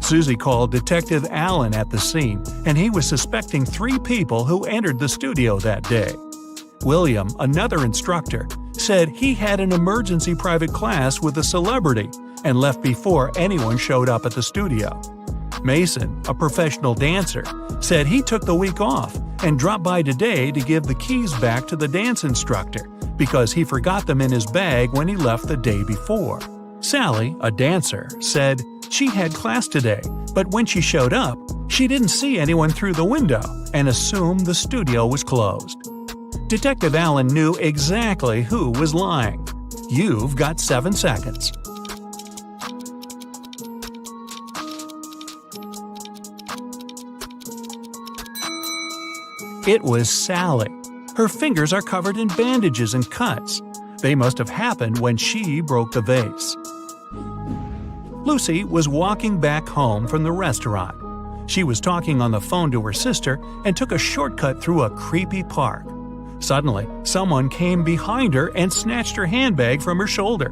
Susie called Detective Allen at the scene, and he was suspecting 3 people who entered the studio that day. William, another instructor, said he had an emergency private class with a celebrity and left before anyone showed up at the studio. Mason, a professional dancer, said he took the week off and dropped by today to give the keys back to the dance instructor because he forgot them in his bag when he left the day before. Sally, a dancer, said she had class today, but when she showed up, she didn't see anyone through the window and assumed the studio was closed. Detective Allen knew exactly who was lying. You've got 7 seconds. It was Sally. Her fingers are covered in bandages and cuts. They must have happened when she broke the vase. Lucy was walking back home from the restaurant. She was talking on the phone to her sister and took a shortcut through a creepy park. Suddenly, someone came behind her and snatched her handbag from her shoulder.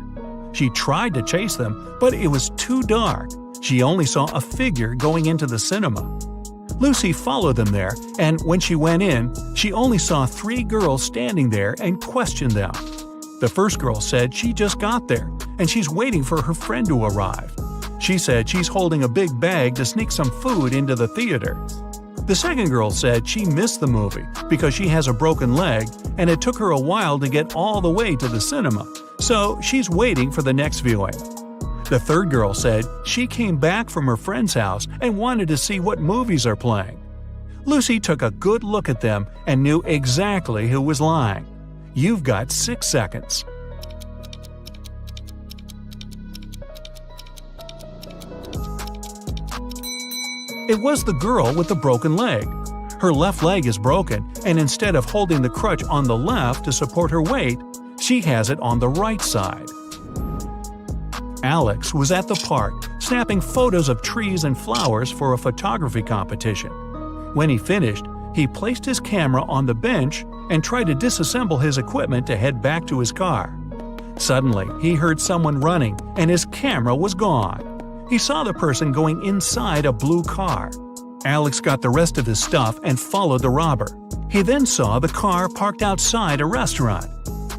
She tried to chase them, but it was too dark. She only saw a figure going into the cinema. Lucy followed them there, and when she went in, she only saw 3 girls standing there and questioned them. The first girl said she just got there, and she's waiting for her friend to arrive. She said she's holding a big bag to sneak some food into the theater. The second girl said she missed the movie because she has a broken leg and it took her a while to get all the way to the cinema, so she's waiting for the next viewing. The third girl said she came back from her friend's house and wanted to see what movies are playing. Lucy took a good look at them and knew exactly who was lying. You've got 6 seconds. It was the girl with the broken leg. Her left leg is broken, and instead of holding the crutch on the left to support her weight, she has it on the right side. Alex was at the park, snapping photos of trees and flowers for a photography competition. When he finished, he placed his camera on the bench and tried to disassemble his equipment to head back to his car. Suddenly, he heard someone running, and his camera was gone. He saw the person going inside a blue car. Alex got the rest of his stuff and followed the robber. He then saw the car parked outside a restaurant.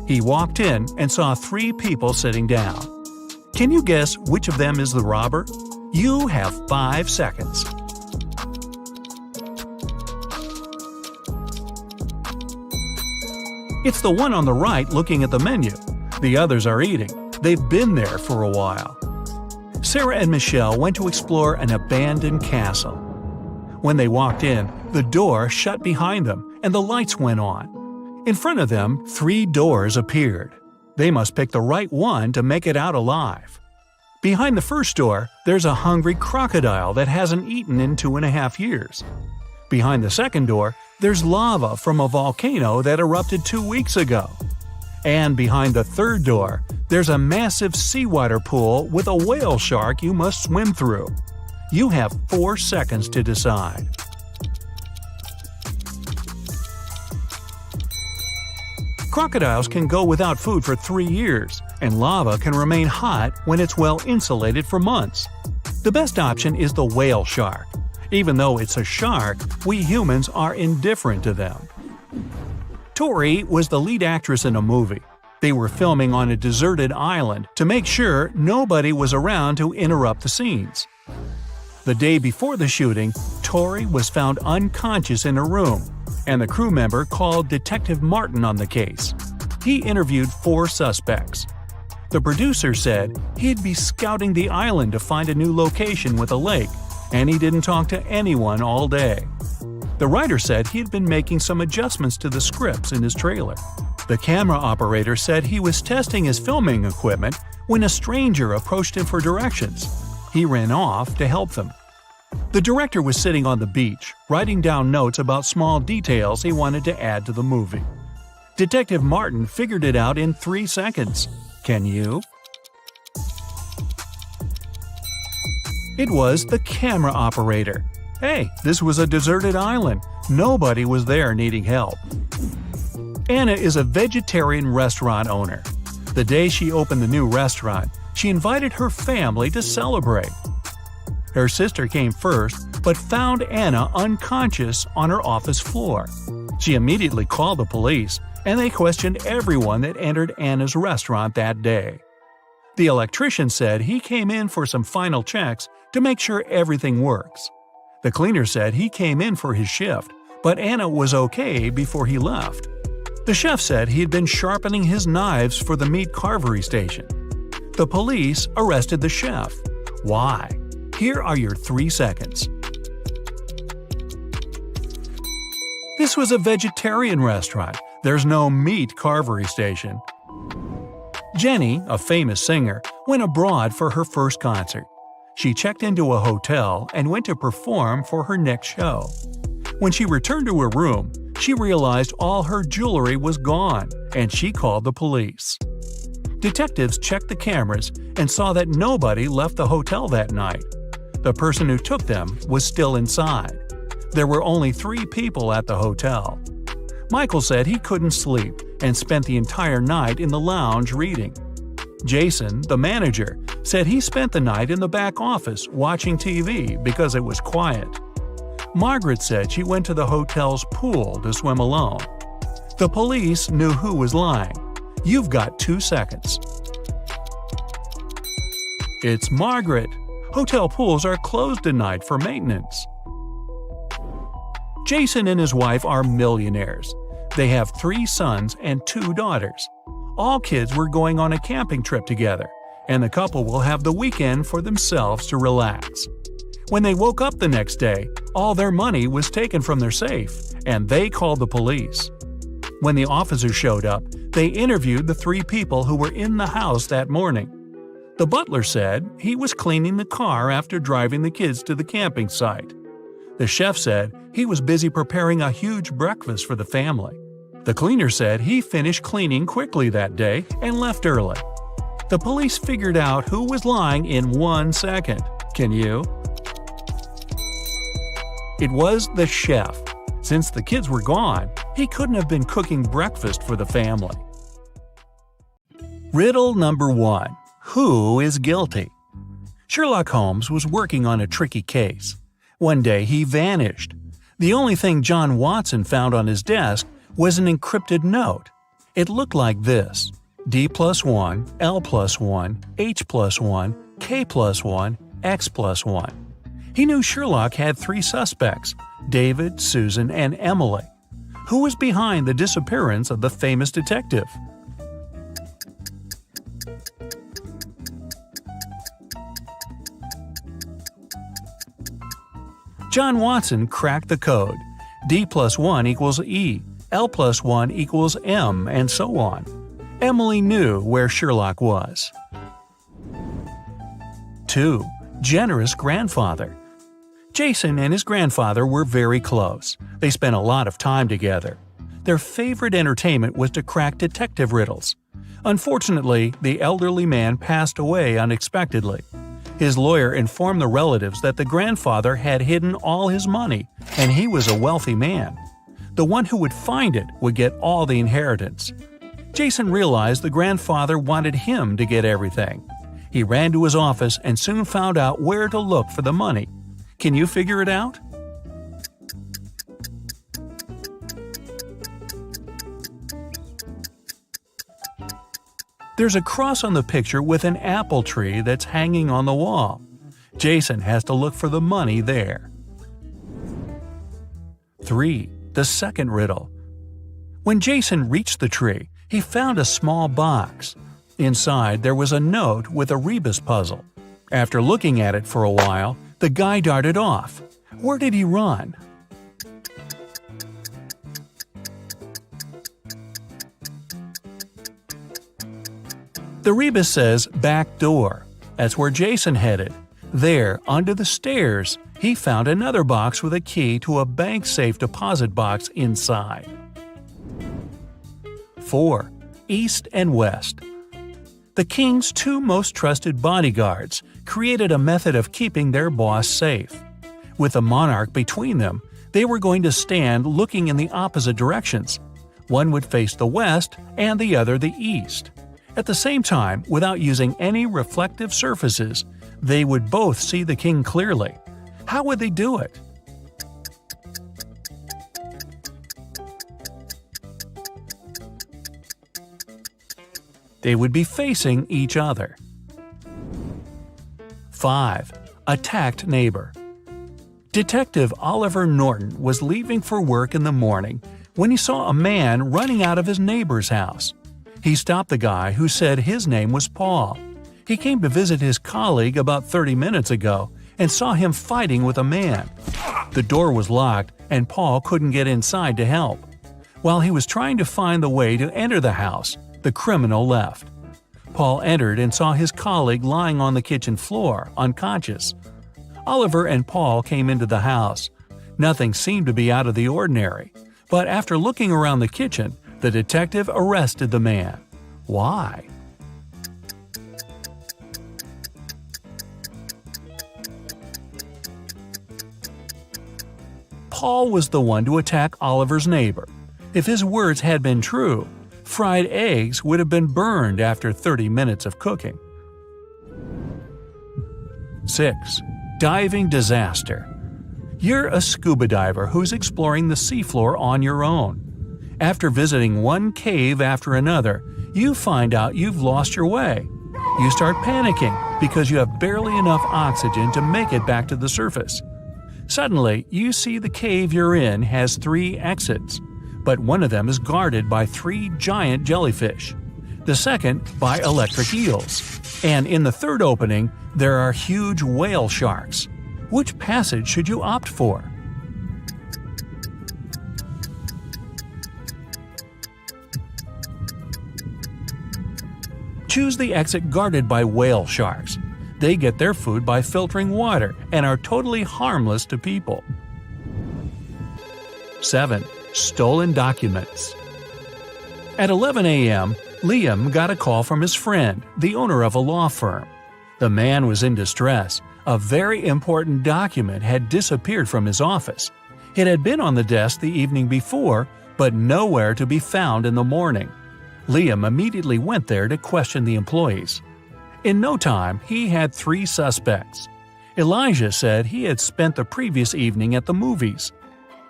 He walked in and saw 3 people sitting down. Can you guess which of them is the robber? You have 5 seconds. It's the one on the right looking at the menu. The others are eating. They've been there for a while. Sarah and Michelle went to explore an abandoned castle. When they walked in, the door shut behind them and the lights went on. In front of them, 3 doors appeared. They must pick the right one to make it out alive. Behind the first door, there's a hungry crocodile that hasn't eaten in 2.5 years. Behind the second door, there's lava from a volcano that erupted 2 weeks ago. And behind the third door, there's a massive seawater pool with a whale shark you must swim through. You have 4 seconds to decide. Crocodiles can go without food for 3 years, and lava can remain hot when it's well insulated for months. The best option is the whale shark. Even though it's a shark, we humans are indifferent to them. Tori was the lead actress in a movie. They were filming on a deserted island to make sure nobody was around to interrupt the scenes. The day before the shooting, Tori was found unconscious in her room, and the crew member called Detective Martin on the case. He interviewed 4 suspects. The producer said he'd be scouting the island to find a new location with a lake, and he didn't talk to anyone all day. The writer said he'd been making some adjustments to the scripts in his trailer. The camera operator said he was testing his filming equipment when a stranger approached him for directions. He ran off to help them. The director was sitting on the beach, writing down notes about small details he wanted to add to the movie. Detective Martin figured it out in 3 seconds. Can you? It was the camera operator. Hey, this was a deserted island. Nobody was there needing help. Anna is a vegetarian restaurant owner. The day she opened the new restaurant, she invited her family to celebrate. Her sister came first, but found Anna unconscious on her office floor. She immediately called the police, and they questioned everyone that entered Anna's restaurant that day. The electrician said he came in for some final checks to make sure everything works. The cleaner said he came in for his shift, but Anna was okay before he left. The chef said he had been sharpening his knives for the meat carvery station. The police arrested the chef. Why? Here are your 3 seconds. This was a vegetarian restaurant. There's no meat carvery station. Jenny, a famous singer, went abroad for her first concert. She checked into a hotel and went to perform for her next show. When she returned to her room, She realized all her jewelry was gone, and she called the police. Detectives checked the cameras and saw that nobody left the hotel that night. The person who took them was still inside. There were only 3 people at the hotel. Michael said he couldn't sleep and spent the entire night in the lounge reading. Jason, the manager, said he spent the night in the back office watching TV because it was quiet. Margaret said she went to the hotel's pool to swim alone. The police knew who was lying. You've got 2 seconds. It's Margaret. Hotel pools are closed tonight for maintenance. Jason and his wife are millionaires. They have 3 sons and 2 daughters. All kids were going on a camping trip together, and the couple will have the weekend for themselves to relax. When they woke up the next day, all their money was taken from their safe, and they called the police. When the officers showed up, they interviewed the 3 people who were in the house that morning. The butler said he was cleaning the car after driving the kids to the camping site. The chef said he was busy preparing a huge breakfast for the family. The cleaner said he finished cleaning quickly that day and left early. The police figured out who was lying in 1 second. Can you? It was the chef. Since the kids were gone, he couldn't have been cooking breakfast for the family. Riddle number 1. Who is guilty? Sherlock Holmes was working on a tricky case. One day he vanished. The only thing John Watson found on his desk was an encrypted note. It looked like this: D+1, L+1, H+1, K+1, X+1. He knew Sherlock had 3 suspects: David, Susan, and Emily. Who was behind the disappearance of the famous detective? John Watson cracked the code. D+1 equals E, L+1 equals M, and so on. Emily knew where Sherlock was. 2. Generous grandfather. Jason and his grandfather were very close. They spent a lot of time together. Their favorite entertainment was to crack detective riddles. Unfortunately, the elderly man passed away unexpectedly. His lawyer informed the relatives that the grandfather had hidden all his money, and he was a wealthy man. The one who would find it would get all the inheritance. Jason realized the grandfather wanted him to get everything. He ran to his office and soon found out where to look for the money. Can you figure it out? There's a cross on the picture with an apple tree that's hanging on the wall. Jason has to look for the money there. 3. The second riddle. When Jason reached the tree, he found a small box. Inside there was a note with a rebus puzzle. After looking at it for a while, the guy darted off. Where did he run? The rebus says back door. That's where Jason headed. There, under the stairs, he found another box with a key to a bank safe deposit box inside. 4. East and West. The king's 2 most trusted bodyguards created a method of keeping their boss safe. With the monarch between them, they were going to stand looking in the opposite directions. One would face the west and the other the east. At the same time, without using any reflective surfaces, they would both see the king clearly. How would they do it? They would be facing each other. 5. Attacked neighbor. Detective Oliver Norton was leaving for work in the morning when he saw a man running out of his neighbor's house. He stopped the guy, who said his name was Paul. He came to visit his colleague about 30 minutes ago and saw him fighting with a man. The door was locked and Paul couldn't get inside to help. While he was trying to find the way to enter the house, the criminal left. Paul entered and saw his colleague lying on the kitchen floor, unconscious. Oliver and Paul came into the house. Nothing seemed to be out of the ordinary. But after looking around the kitchen, the detective arrested the man. Why? Paul was the one to attack Oliver's neighbor. If his words had been true, fried eggs would have been burned after 30 minutes of cooking. 6. Diving disaster. You're a scuba diver who's exploring the seafloor on your own. After visiting one cave after another, you find out you've lost your way. You start panicking because you have barely enough oxygen to make it back to the surface. Suddenly, you see the cave you're in has 3 exits, but one of them is guarded by 3 giant jellyfish, the second by electric eels, and in the third opening, there are huge whale sharks. Which passage should you opt for? Choose the exit guarded by whale sharks. They get their food by filtering water and are totally harmless to people. 7. Stolen documents. At 11 a.m., Liam got a call from his friend, the owner of a law firm. The man was in distress. A very important document had disappeared from his office. It had been on the desk the evening before, but nowhere to be found in the morning. Liam immediately went there to question the employees. In no time, he had 3 suspects. Elijah said he had spent the previous evening at the movies.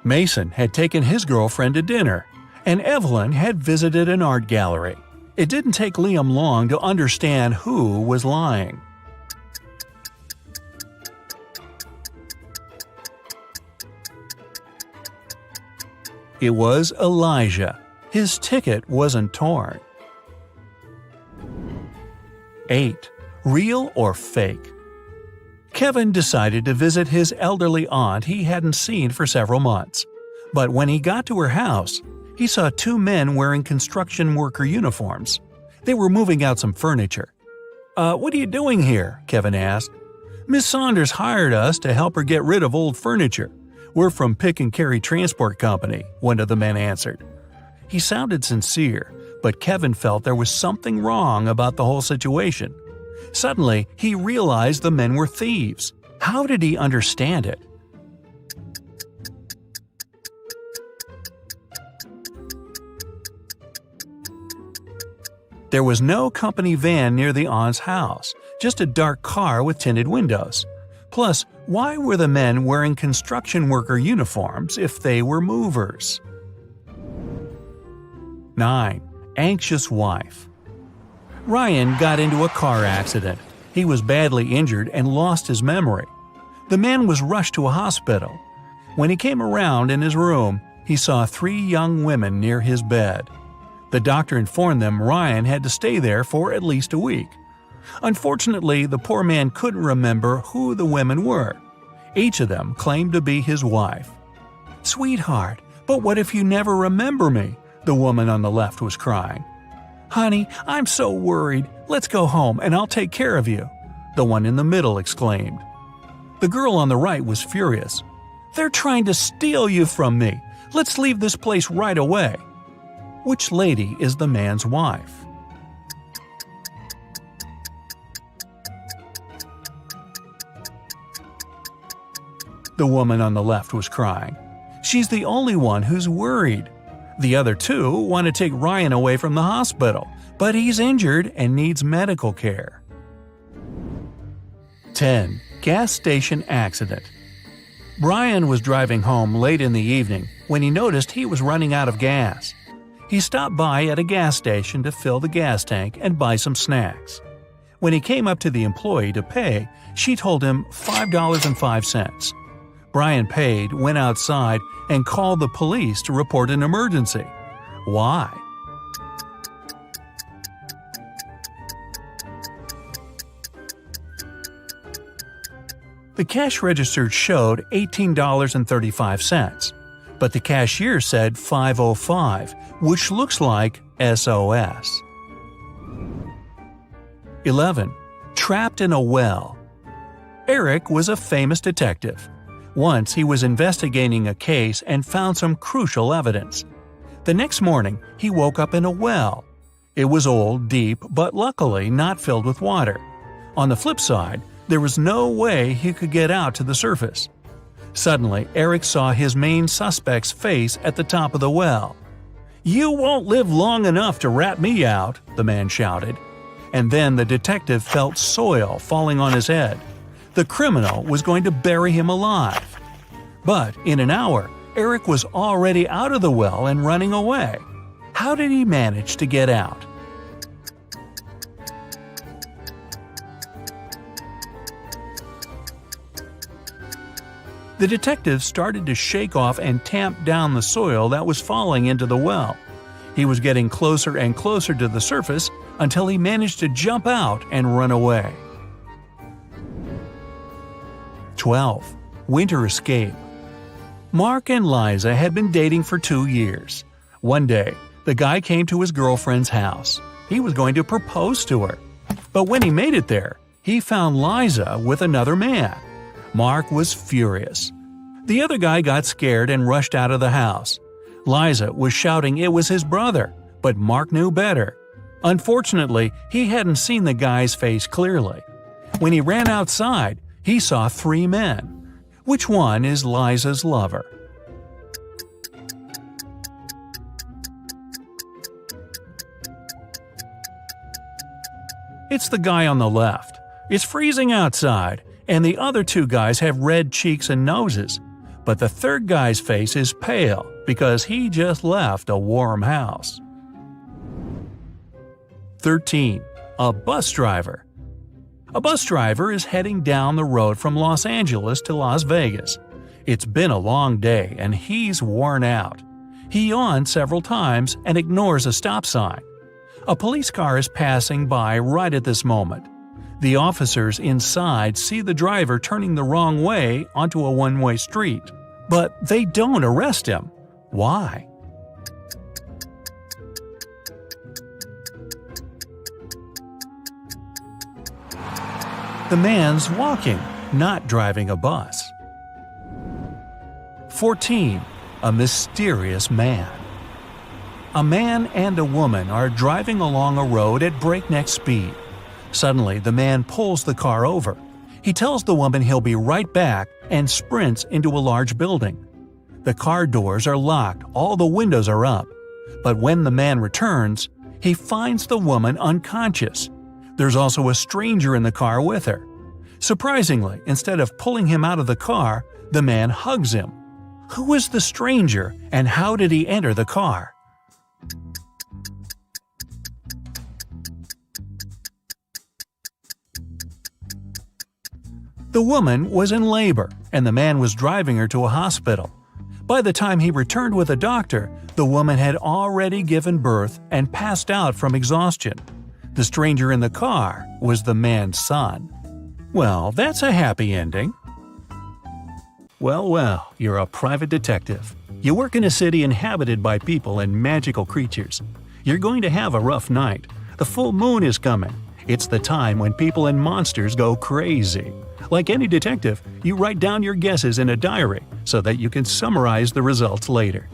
Mason had taken his girlfriend to dinner, and Evelyn had visited an art gallery. It didn't take Liam long to understand who was lying. It was Elijah. His ticket wasn't torn. 8. Real or fake? Kevin decided to visit his elderly aunt he hadn't seen for several months. But when he got to her house, he saw 2 men wearing construction worker uniforms. They were moving out some furniture. What are you doing here?" Kevin asked. "Miss Saunders hired us to help her get rid of old furniture. We're from Pick and Carry Transport Company," one of the men answered. He sounded sincere, but Kevin felt there was something wrong about the whole situation. Suddenly, he realized the men were thieves. How did he understand it? There was no company van near the aunt's house, just a dark car with tinted windows. Plus, why were the men wearing construction worker uniforms if they were movers? 9. Anxious wife. Ryan got into a car accident. He was badly injured and lost his memory. The man was rushed to a hospital. When he came around in his room, he saw 3 young women near his bed. The doctor informed them Ryan had to stay there for at least a week. Unfortunately, the poor man couldn't remember who the women were. Each of them claimed to be his wife. "Sweetheart, but what if you never remember me?" the woman on the left was crying. "Honey, I'm so worried. Let's go home and I'll take care of you," the one in the middle exclaimed. The girl on the right was furious. "They're trying to steal you from me. Let's leave this place right away." Which lady is the man's wife? The woman on the left was crying. She's the only one who's worried. The other 2 want to take Ryan away from the hospital, but he's injured and needs medical care. 10. Gas station accident. Brian was driving home late in the evening when he noticed he was running out of gas. He stopped by at a gas station to fill the gas tank and buy some snacks. When he came up to the employee to pay, she told him $5.05. Brian paid, went outside, and called the police to report an emergency. Why? The cash register showed $18.35, but the cashier said $5.05, which looks like SOS. 11. Trapped in a well. Eric was a famous detective. Once he was investigating a case and found some crucial evidence. The next morning, he woke up in a well. It was old, deep, but luckily not filled with water. On the flip side, there was no way he could get out to the surface. Suddenly, Eric saw his main suspect's face at the top of the well. "You won't live long enough to rat me out," the man shouted. And then the detective felt soil falling on his head. The criminal was going to bury him alive. But in an hour, Eric was already out of the well and running away. How did he manage to get out? The detective started to shake off and tamp down the soil that was falling into the well. He was getting closer and closer to the surface until he managed to jump out and run away. 12. Winter Escape. Mark and Liza had been dating for 2 years. One day, the guy came to his girlfriend's house. He was going to propose to her. But when he made it there, he found Liza with another man. Mark was furious. The other guy got scared and rushed out of the house. Liza was shouting it was his brother, but Mark knew better. Unfortunately, he hadn't seen the guy's face clearly. When he ran outside, he saw 3 men. Which one is Liza's lover? It's the guy on the left. It's freezing outside, and the other 2 guys have red cheeks and noses. But the third guy's face is pale because he just left a warm house. 13. A bus driver. A bus driver is heading down the road from Los Angeles to Las Vegas. It's been a long day and he's worn out. He yawns several times and ignores a stop sign. A police car is passing by right at this moment. The officers inside see the driver turning the wrong way onto a one-way street, but they don't arrest him. Why? The man's walking, not driving a bus. 14. A mysterious man. A man and a woman are driving along a road at breakneck speed. Suddenly, the man pulls the car over. He tells the woman he'll be right back and sprints into a large building. The car doors are locked, all the windows are up. But when the man returns, he finds the woman unconscious. There's also a stranger in the car with her. Surprisingly, instead of pulling him out of the car, the man hugs him. Who is the stranger and how did he enter the car? The woman was in labor, and the man was driving her to a hospital. By the time he returned with a doctor, the woman had already given birth and passed out from exhaustion. The stranger in the car was the man's son. Well, that's a happy ending. Well, you're a private detective. You work in a city inhabited by people and magical creatures. You're going to have a rough night. The full moon is coming. It's the time when people and monsters go crazy. Like any detective, you write down your guesses in a diary so that you can summarize the results later.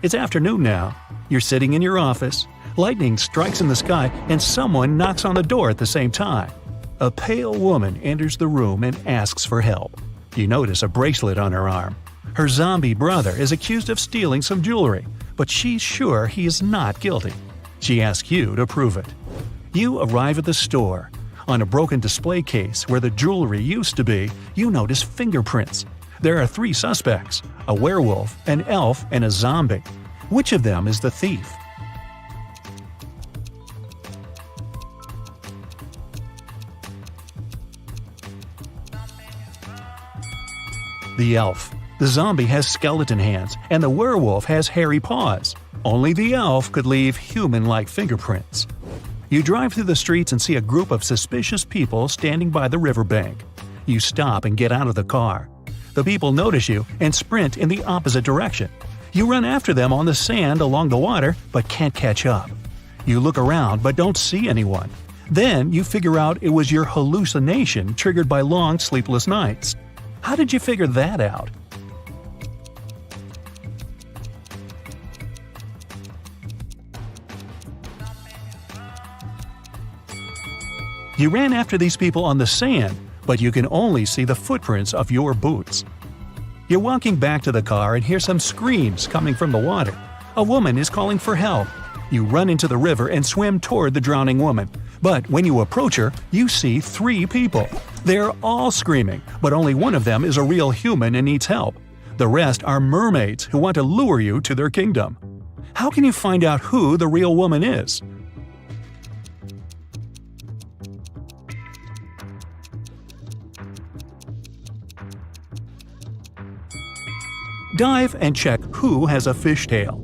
It's afternoon now. You're sitting in your office. Lightning strikes in the sky and someone knocks on the door at the same time. A pale woman enters the room and asks for help. You notice a bracelet on her arm. Her zombie brother is accused of stealing some jewelry, but she's sure he is not guilty. She asks you to prove it. You arrive at the store. On a broken display case where the jewelry used to be, you notice fingerprints. There are 3 suspects: a werewolf, an elf, and a zombie. Which of them is the thief? The elf. The zombie has skeleton hands, and the werewolf has hairy paws. Only the elf could leave human-like fingerprints. You drive through the streets and see a group of suspicious people standing by the riverbank. You stop and get out of the car. The people notice you and sprint in the opposite direction. You run after them on the sand along the water, but can't catch up. You look around but don't see anyone. Then you figure out it was your hallucination triggered by long sleepless nights. How did you figure that out? You ran after these people on the sand, but you can only see the footprints of your boots. You're walking back to the car and hear some screams coming from the water. A woman is calling for help. You run into the river and swim toward the drowning woman. But when you approach her, you see 3 people. They're all screaming, but only one of them is a real human and needs help. The rest are mermaids who want to lure you to their kingdom. How can you find out who the real woman is? Dive and check who has a fishtail.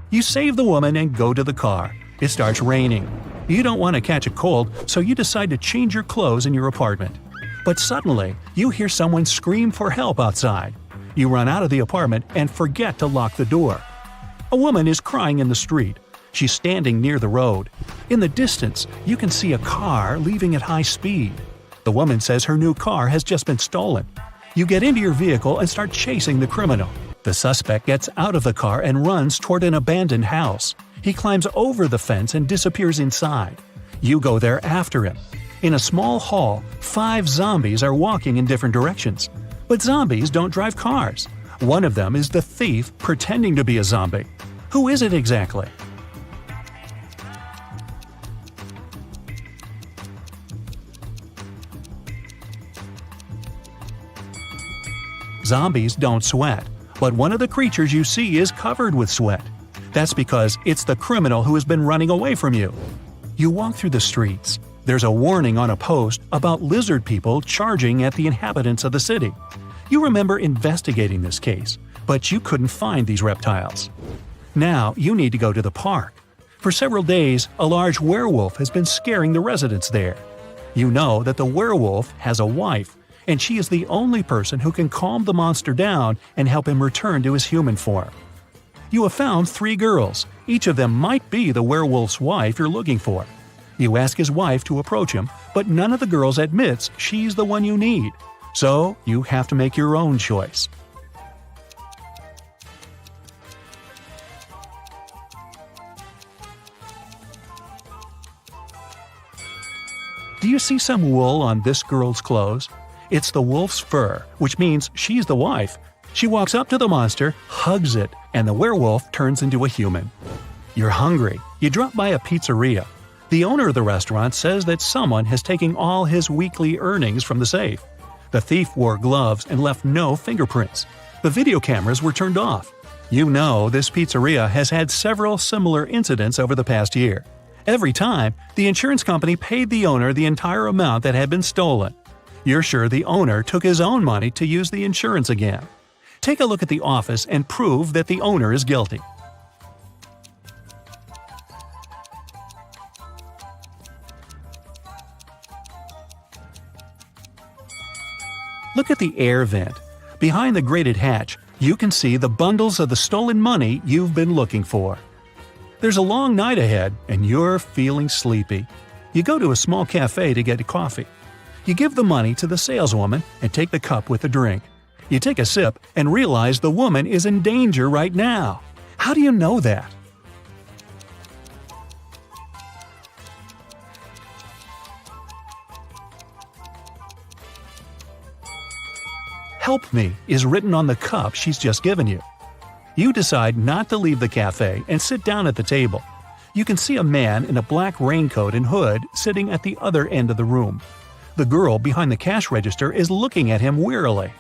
You save the woman and go to the car. It starts raining. You don't want to catch a cold, so you decide to change your clothes in your apartment. But suddenly, you hear someone scream for help outside. You run out of the apartment and forget to lock the door. A woman is crying in the street. She's standing near the road. In the distance, you can see a car leaving at high speed. The woman says her new car has just been stolen. You get into your vehicle and start chasing the criminal. The suspect gets out of the car and runs toward an abandoned house. He climbs over the fence and disappears inside. You go there after him. In a small hall, 5 zombies are walking in different directions. But zombies don't drive cars. One of them is the thief pretending to be a zombie. Who is it exactly? Zombies don't sweat, but one of the creatures you see is covered with sweat. That's because it's the criminal who has been running away from you. You walk through the streets. There's a warning on a post about lizard people charging at the inhabitants of the city. You remember investigating this case, but you couldn't find these reptiles. Now you need to go to the park. For several days, a large werewolf has been scaring the residents there. You know that the werewolf has a wife, and she is the only person who can calm the monster down and help him return to his human form. You have found 3 girls. Each of them might be the werewolf's wife you're looking for. You ask his wife to approach him, but none of the girls admits she's the one you need. So you have to make your own choice. Do you see some wool on this girl's clothes? It's the wolf's fur, which means she's the wife. She walks up to the monster, hugs it, and the werewolf turns into a human. You're hungry. You drop by a pizzeria. The owner of the restaurant says that someone has taken all his weekly earnings from the safe. The thief wore gloves and left no fingerprints. The video cameras were turned off. You know this pizzeria has had several similar incidents over the past year. Every time, the insurance company paid the owner the entire amount that had been stolen. You're sure the owner took his own money to use the insurance again. Take a look at the office and prove that the owner is guilty. Look at the air vent. Behind the grated hatch, you can see the bundles of the stolen money you've been looking for. There's a long night ahead, and you're feeling sleepy. You go to a small cafe to get a coffee. You give the money to the saleswoman and take the cup with the drink. You take a sip and realize the woman is in danger right now. How do you know that? "Help me" is written on the cup she's just given you. You decide not to leave the cafe and sit down at the table. You can see a man in a black raincoat and hood sitting at the other end of the room. The girl behind the cash register is looking at him wearily.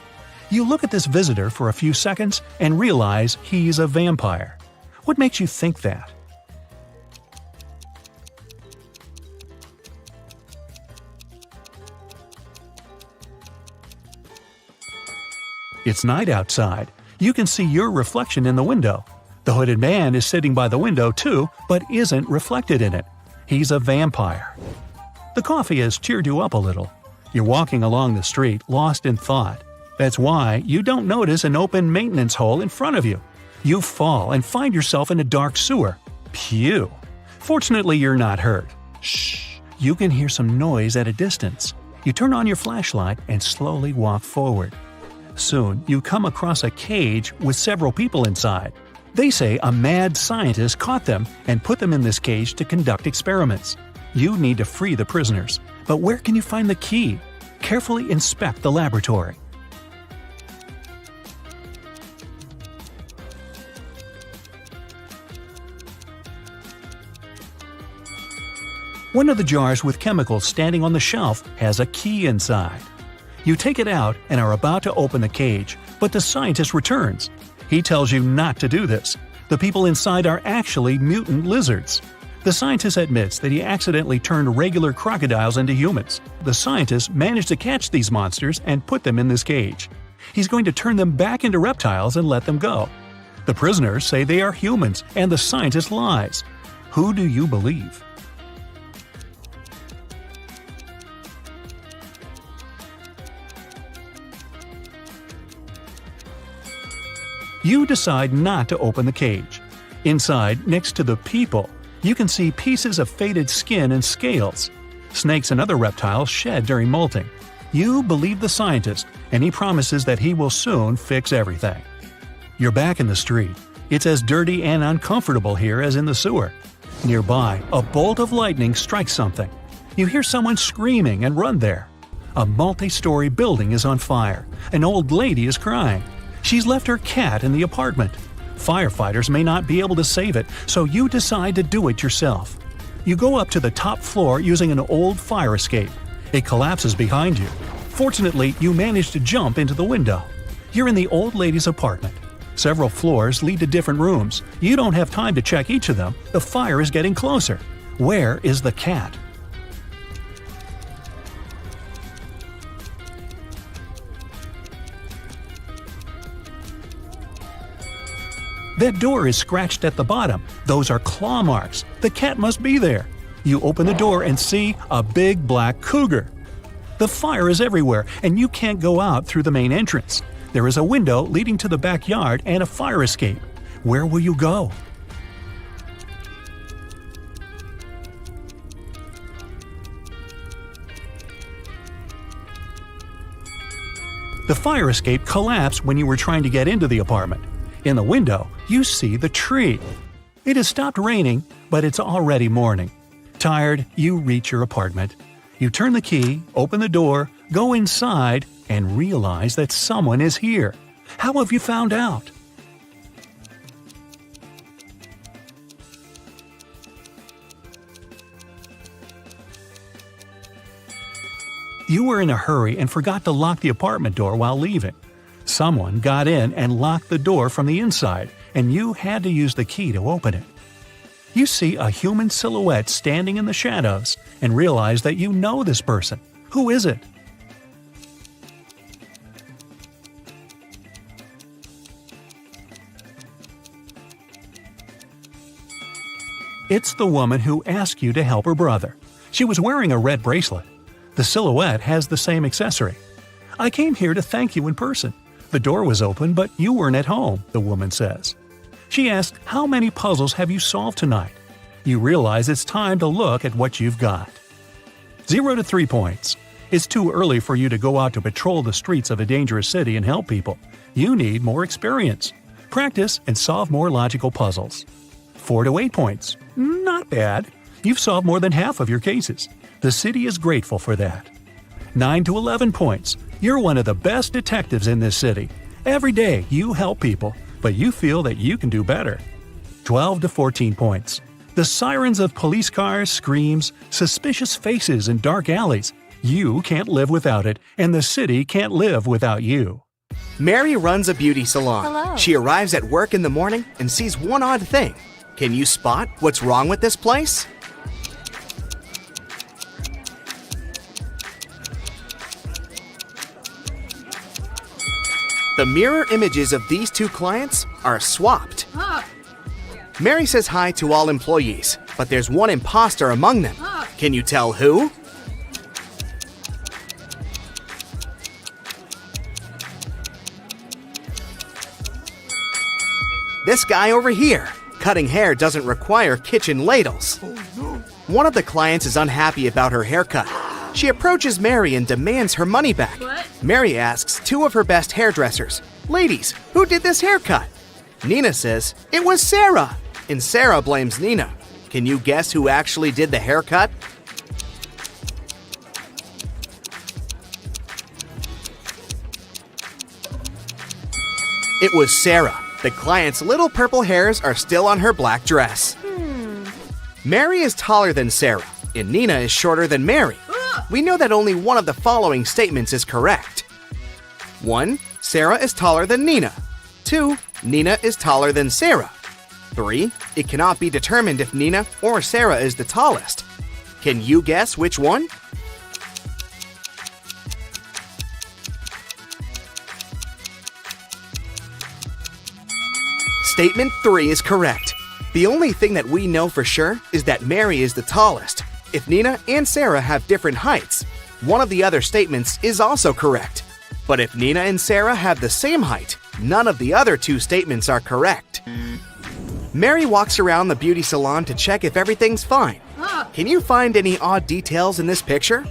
You look at this visitor for a few seconds and realize he's a vampire. What makes you think that? It's night outside. You can see your reflection in the window. The hooded man is sitting by the window too, but isn't reflected in it. He's a vampire. The coffee has cheered you up a little. You're walking along the street, lost in thought. That's why you don't notice an open maintenance hole in front of you. You fall and find yourself in a dark sewer. Phew! Fortunately, you're not hurt. Shh! You can hear some noise at a distance. You turn on your flashlight and slowly walk forward. Soon, you come across a cage with several people inside. They say a mad scientist caught them and put them in this cage to conduct experiments. You need to free the prisoners. But where can you find the key? Carefully inspect the laboratory. One of the jars with chemicals standing on the shelf has a key inside. You take it out and are about to open the cage, but the scientist returns. He tells you not to do this. The people inside are actually mutant lizards. The scientist admits that he accidentally turned regular crocodiles into humans. The scientist managed to catch these monsters and put them in this cage. He's going to turn them back into reptiles and let them go. The prisoners say they are humans, and the scientist lies. Who do you believe? You decide not to open the cage. Inside, next to the people, you can see pieces of faded skin and scales. Snakes and other reptiles shed during molting. You believe the scientist, and he promises that he will soon fix everything. You're back in the street. It's as dirty and uncomfortable here as in the sewer. Nearby, a bolt of lightning strikes something. You hear someone screaming and run there. A multi-story building is on fire. An old lady is crying. She's left her cat in the apartment. Firefighters may not be able to save it, so you decide to do it yourself. You go up to the top floor using an old fire escape. It collapses behind you. Fortunately, you manage to jump into the window. You're in the old lady's apartment. Several floors lead to different rooms. You don't have time to check each of them. The fire is getting closer. Where is the cat? That door is scratched at the bottom. Those are claw marks. The cat must be there. You open the door and see a big black cougar. The fire is everywhere, and you can't go out through the main entrance. There is a window leading to the backyard and a fire escape. Where will you go? The fire escape collapsed when you were trying to get into the apartment. In the window, you see the tree. It has stopped raining, but it's already morning. Tired, you reach your apartment. You turn the key, open the door, go inside, and realize that someone is here. How have you found out? You were in a hurry and forgot to lock the apartment door while leaving. Someone got in and locked the door from the inside, and you had to use the key to open it. You see a human silhouette standing in the shadows and realize that you know this person. Who is it? It's the woman who asked you to help her brother. She was wearing a red bracelet. The silhouette has the same accessory. I came here to thank you in person. The door was open, but you weren't at home, the woman says. She asked, how many puzzles have you solved tonight? You realize it's time to look at what you've got. 0 to 3 points. It's too early for you to go out to patrol the streets of a dangerous city and help people. You need more experience. Practice and solve more logical puzzles. 4 to 8 points. Not bad. You've solved more than half of your cases. The city is grateful for that. 9 to 11 points. You're one of the best detectives in this city. Every day you help people, but you feel that you can do better. 12 to 14 points. The sirens of police cars, screams, suspicious faces in dark alleys. You can't live without it, and the city can't live without you. Mary runs a beauty salon. Hello. She arrives at work in the morning and sees one odd thing. Can you spot what's wrong with this place? The mirror images of these two clients are swapped. Mary says hi to all employees, but there's one imposter among them. Can you tell who? This guy over here. Cutting hair doesn't require kitchen ladles. One of the clients is unhappy about her haircut. She approaches Mary and demands her money back. Mary asks two of her best hairdressers, "Ladies, who did this haircut?" Nina says, "It was Sarah," and Sarah blames Nina. Can you guess who actually did the haircut? It was Sarah. The client's little purple hairs are still on her black dress. Mary is taller than Sarah, and Nina is shorter than Mary. We know that only one of the following statements is correct. 1. Sarah is taller than Nina. 2. Nina is taller than Sarah. 3. It cannot be determined if Nina or Sarah is the tallest. Can you guess which one? Statement 3 is correct. The only thing that we know for sure is that Mary is the tallest. If Nina and Sarah have different heights, one of the other statements is also correct. But if Nina and Sarah have the same height, none of the other two statements are correct. Mary walks around the beauty salon to check if everything's fine. Can you find any odd details in this picture?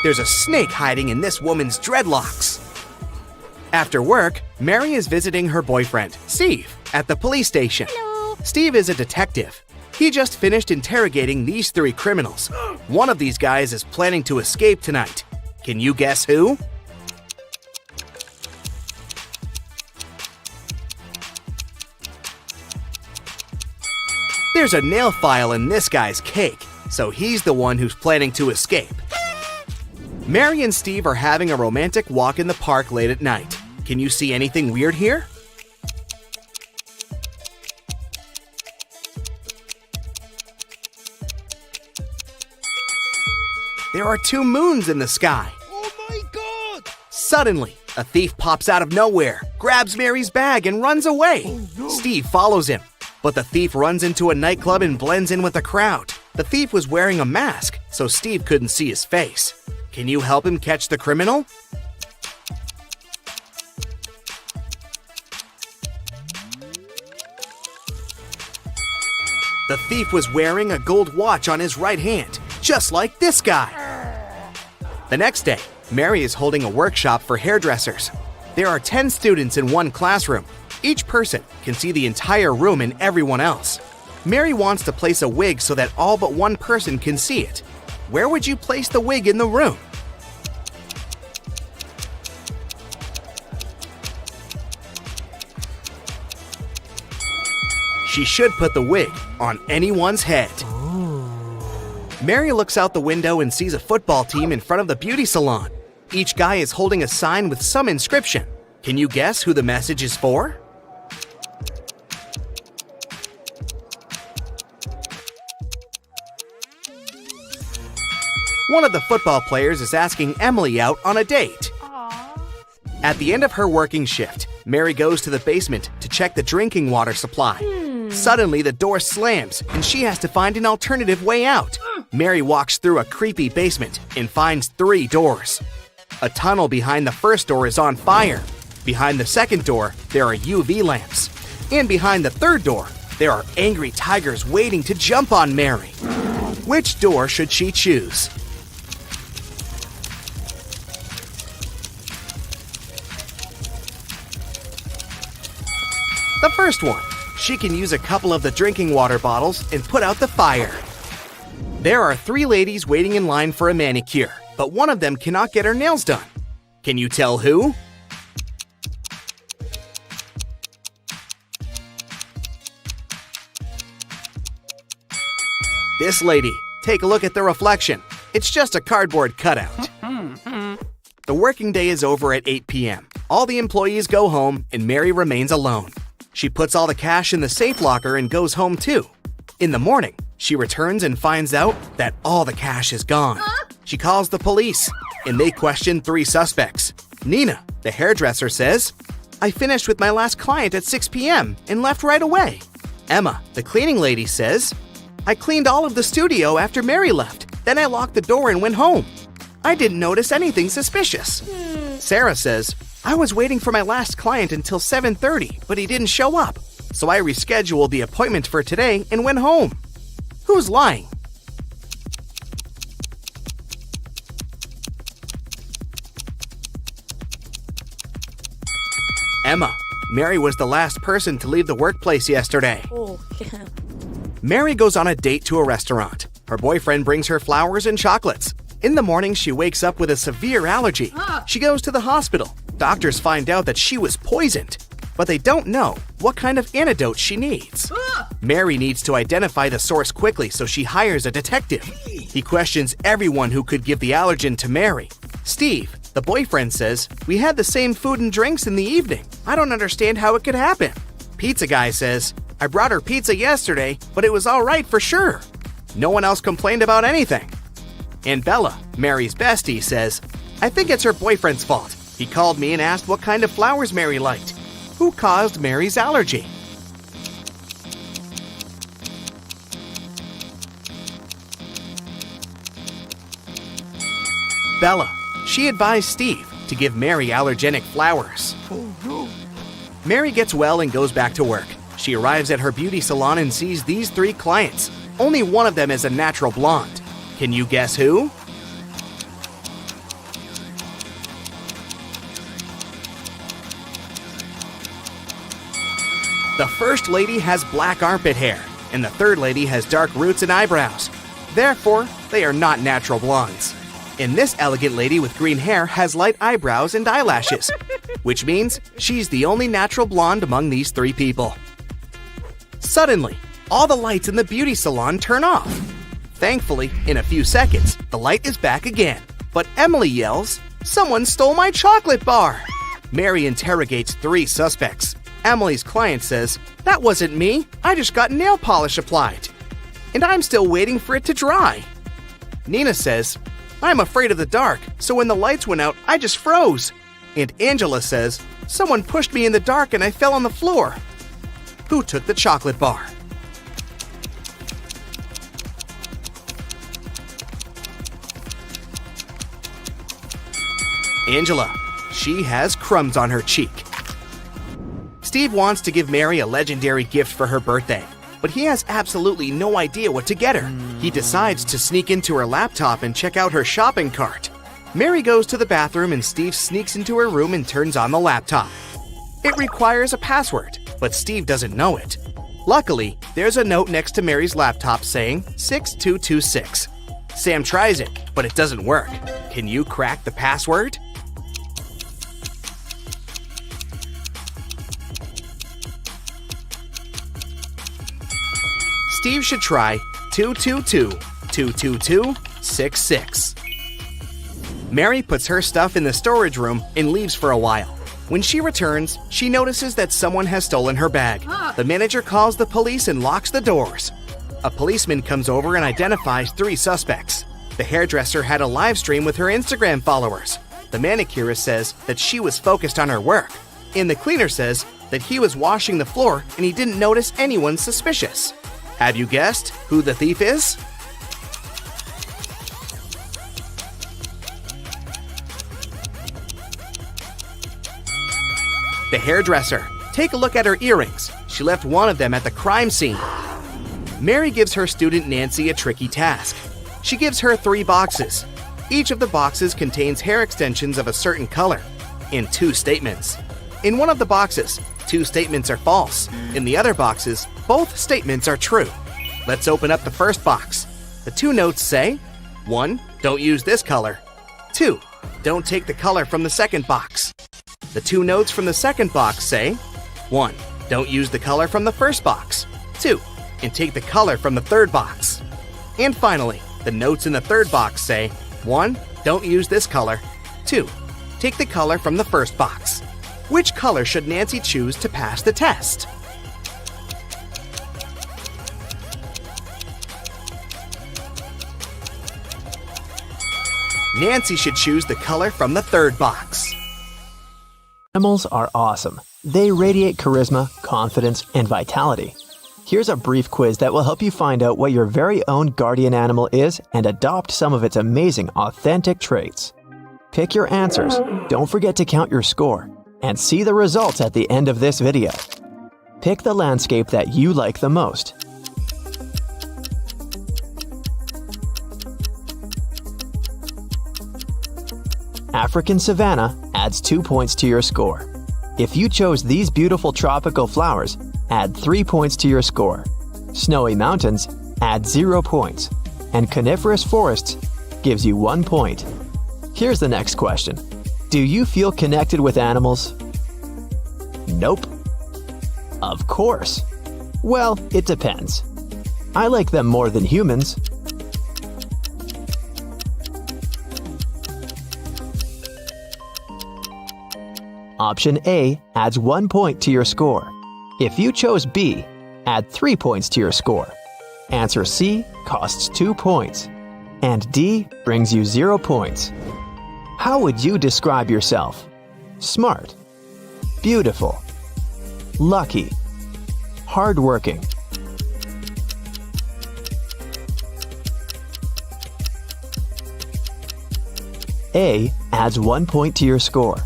There's a snake hiding in this woman's dreadlocks. After work, Mary is visiting her boyfriend, Steve, at the police station. Hello. Steve is a detective. He just finished interrogating these 3 criminals. One of these guys is planning to escape tonight. Can you guess who? There's a nail file in this guy's cake, so he's the one who's planning to escape. Mary and Steve are having a romantic walk in the park late at night. Can you see anything weird here? There are 2 moons in the sky. Oh my god! Suddenly, a thief pops out of nowhere, grabs Mary's bag, and runs away. Oh, no. Steve follows him, but the thief runs into a nightclub and blends in with the crowd. The thief was wearing a mask, so Steve couldn't see his face. Can you help him catch the criminal? The thief was wearing a gold watch on his right hand, just like this guy. The next day, Mary is holding a workshop for hairdressers. There are 10 students in one classroom. Each person can see the entire room and everyone else. Mary wants to place a wig so that all but one person can see it. Where would you place the wig in the room? She should put the wig on anyone's head. Mary looks out the window and sees a football team in front of the beauty salon. Each guy is holding a sign with some inscription. Can you guess who the message is for? One of the football players is asking Emily out on a date. At the end of her working shift, Mary goes to the basement to check the drinking water supply. Suddenly, the door slams, and she has to find an alternative way out. Mary walks through a creepy basement and finds 3 doors. A tunnel behind the first door is on fire. Behind the second door, there are UV lamps. And behind the third door, there are angry tigers waiting to jump on Mary. Which door should she choose? The first one. She can use a couple of the drinking water bottles and put out the fire. There are 3 ladies waiting in line for a manicure, but one of them cannot get her nails done. Can you tell who? This lady. Take a look at the reflection. It's just a cardboard cutout. The working day is over at 8 p.m. All the employees go home and Mary remains alone. She puts all the cash in the safe locker and goes home too. In the morning, she returns and finds out that all the cash is gone. She calls the police, and they question 3 suspects. Nina, the hairdresser, says, "I finished with my last client at 6 p.m. and left right away." Emma, the cleaning lady, says, "I cleaned all of the studio after Mary left. Then I locked the door and went home. I didn't notice anything suspicious." Sarah says, "I was waiting for my last client until 7:30, but he didn't show up. So I rescheduled the appointment for today and went home." Who's lying? Emma. Mary was the last person to leave the workplace yesterday. Oh, yeah. Mary goes on a date to a restaurant. Her boyfriend brings her flowers and chocolates. In the morning, she wakes up with a severe allergy. She goes to the hospital. Doctors find out that she was poisoned, but they don't know what kind of antidote she needs. Mary needs to identify the source quickly, so she hires a detective. He questions everyone who could give the allergen to Mary. Steve, the boyfriend, says, "We had the same food and drinks in the evening. I don't understand how it could happen." Pizza guy says, "I brought her pizza yesterday, but it was all right for sure. No one else complained about anything." And Bella, Mary's bestie, says, "I think it's her boyfriend's fault. He called me and asked what kind of flowers Mary liked. Who caused Mary's allergy?" Bella. She advised Steve to give Mary allergenic flowers. Mary gets well and goes back to work. She arrives at her beauty salon and sees these 3 clients. Only one of them is a natural blonde. Can you guess who? The first lady has black armpit hair, and the third lady has dark roots and eyebrows. Therefore, they are not natural blondes. And this elegant lady with green hair has light eyebrows and eyelashes, which means she's the only natural blonde among these 3 people. Suddenly, all the lights in the beauty salon turn off. Thankfully, in a few seconds, the light is back again. But Emily yells, "Someone stole my chocolate bar!" Mary interrogates 3 suspects. Emily's client says, "That wasn't me. I just got nail polish applied. And I'm still waiting for it to dry." Nina says, "I'm afraid of the dark, so when the lights went out, I just froze." And Angela says, "Someone pushed me in the dark and I fell on the floor." Who took the chocolate bar? Angela. She has crumbs on her cheek. Steve wants to give Mary a legendary gift for her birthday, but he has absolutely no idea what to get her. He decides to sneak into her laptop and check out her shopping cart. Mary goes to the bathroom and Steve sneaks into her room and turns on the laptop. It requires a password, but Steve doesn't know it. Luckily, there's a note next to Mary's laptop saying 6226. Sam tries it, but it doesn't work. Can you crack the password? Steve should try 222-222-66. Mary puts her stuff in the storage room and leaves for a while. When she returns, she notices that someone has stolen her bag. The manager calls the police and locks the doors. A policeman comes over and identifies 3 suspects. The hairdresser had a live stream with her Instagram followers. The manicurist says that she was focused on her work. And the cleaner says that he was washing the floor and he didn't notice anyone suspicious. Have you guessed who the thief is? The hairdresser. Take a look at her earrings. She left one of them at the crime scene. Mary gives her student Nancy a tricky task. She gives her 3 boxes. Each of the boxes contains hair extensions of a certain color, and 2 statements. In one of the boxes, 2 statements are false. In the other boxes, both statements are true. Let's open up the first box. The 2 notes say, 1. Don't use this color. 2. Don't take the color from the second box. The 2 notes from the second box say, 1. Don't use the color from the first box. 2. And take the color from the third box. And finally, the notes in the third box say, 1. Don't use this color. 2. Take the color from the first box. Which color should Nancy choose to pass the test? Nancy should choose the color from the third box. Animals are awesome. They radiate charisma, confidence, and vitality. Here's a brief quiz that will help you find out what your very own guardian animal is and adopt some of its amazing, authentic traits. Pick your answers, don't forget to count your score, and see the results at the end of this video. Pick the landscape that you like the most. African savanna adds 2 points to your score. If you chose these beautiful tropical flowers, add 3 points to your score. Snowy mountains, add 0 points. And coniferous forests gives you 1 point. Here's the next question. Do you feel connected with animals? Nope. Of course. Well, it depends. I like them more than humans. Option A adds 1 point to your score. If you chose B, add 3 points to your score. Answer C costs 2 points. And D brings you 0 points. How would you describe yourself? Smart, beautiful, lucky, hardworking. A adds 1 point to your score.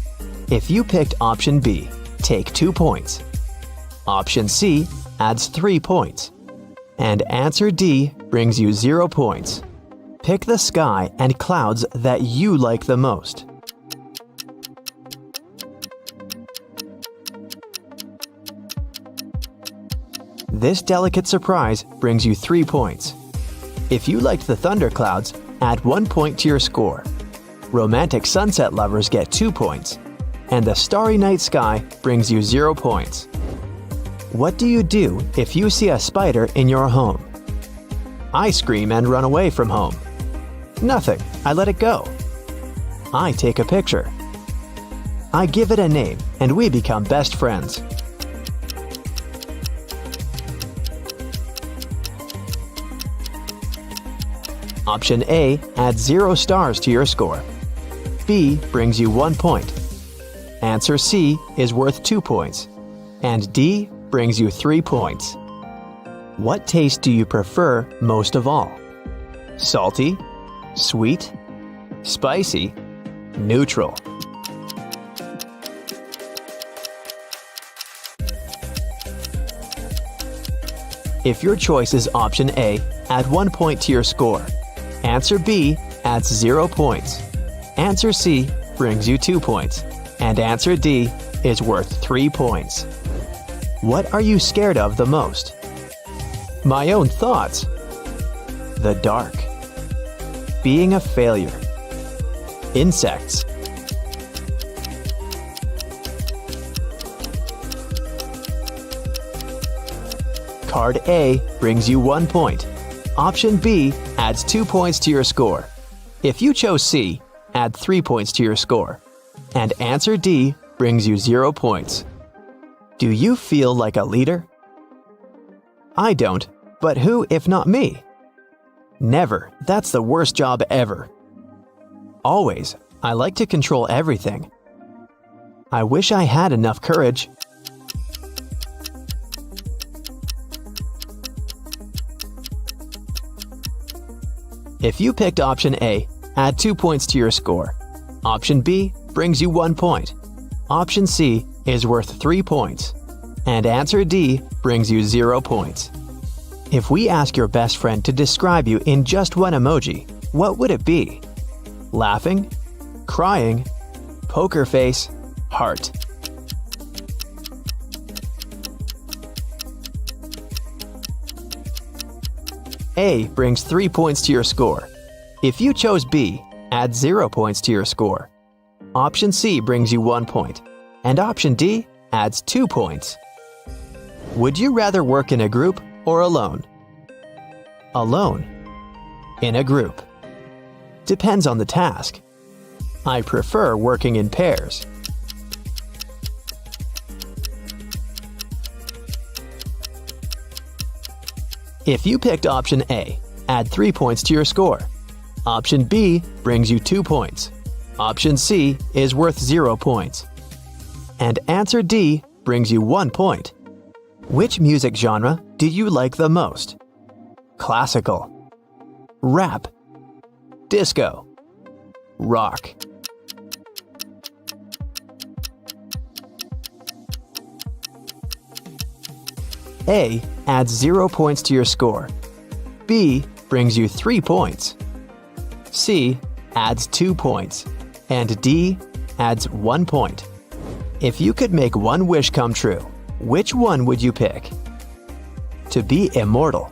If you picked option B, take 2 points. Option C adds 3 points. And answer D brings you 0 points. Pick the sky and clouds that you like the most. This delicate surprise brings you 3 points. If you liked the thunderclouds, add 1 point to your score. Romantic sunset lovers get 2 points. And the starry night sky brings you 0 points. What do you do if you see a spider in your home? I scream and run away from home. Nothing, I let it go. I take a picture. I give it a name and we become best friends. Option A adds 0 stars to your score. B brings you 1 point. Answer C is worth 2 points. And D brings you 3 points. What taste do you prefer most of all? Salty, sweet, spicy, neutral. If your choice is option A, add 1 point to your score. Answer B adds 0 points. Answer C brings you 2 points. And answer D is worth 3 points. What are you scared of the most? My own thoughts. The dark. Being a failure. Insects. Card A brings you 1 point. Option B adds 2 points to your score. If you chose C, add 3 points to your score. And answer D brings you 0 points. Do you feel like a leader? I don't, but who if not me? Never, that's the worst job ever. Always, I like to control everything. I wish I had enough courage. If you picked option A, add 2 points to your score. Option B brings you 1 point. Option C is worth 3 points. And answer D brings you 0 points. If we ask your best friend to describe you in just one emoji, what would it be? Laughing, crying, poker face, heart. A brings 3 points to your score. If you chose B, add 0 points to your score. Option C brings you 1 point. And option D adds 2 points. Would you rather work in a group or alone? Alone. In a group. Depends on the task. I prefer working in pairs. If you picked option A, add 3 points to your score. Option B brings you 2 points. Option C is worth 0 points. And answer D brings you 1 point. Which music genre do you like the most? Classical, rap, disco, rock. A adds 0 points to your score. B brings you 3 points. C adds 2 points. and D adds 1 point. If you could make one wish come true, which one would you pick? To be immortal.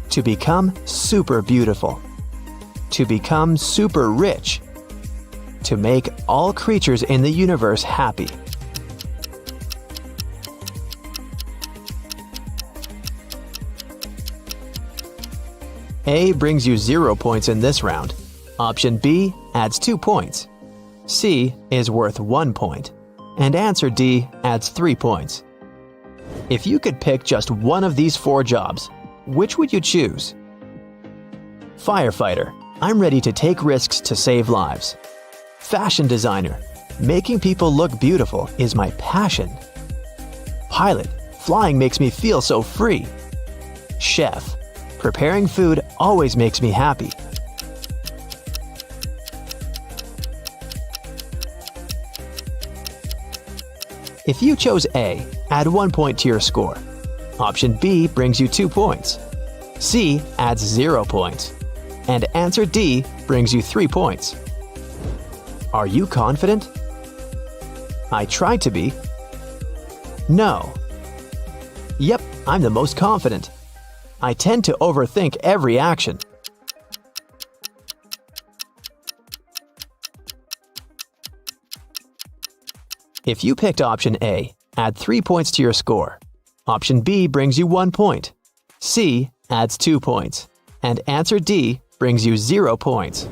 To become super beautiful. To become super rich. To make all creatures in the universe happy. A brings you 0 points in this round. Option B adds 2 points. C is worth 1 point. And answer D adds 3 points. If you could pick just one of these 4 jobs, which would you choose? Firefighter. I'm ready to take risks to save lives. Fashion designer. Making people look beautiful is my passion. Pilot. Flying makes me feel so free. Chef. Preparing food always makes me happy. If you chose A, add 1 point to your score. Option B brings you 2 points. C adds 0 points. And answer D brings you 3 points. Are you confident? I tried to be. No. Yep, I'm the most confident. I tend to overthink every action. If you picked option A, add 3 points to your score. Option B brings you 1 point. C adds 2 points. And answer D brings you 0 points.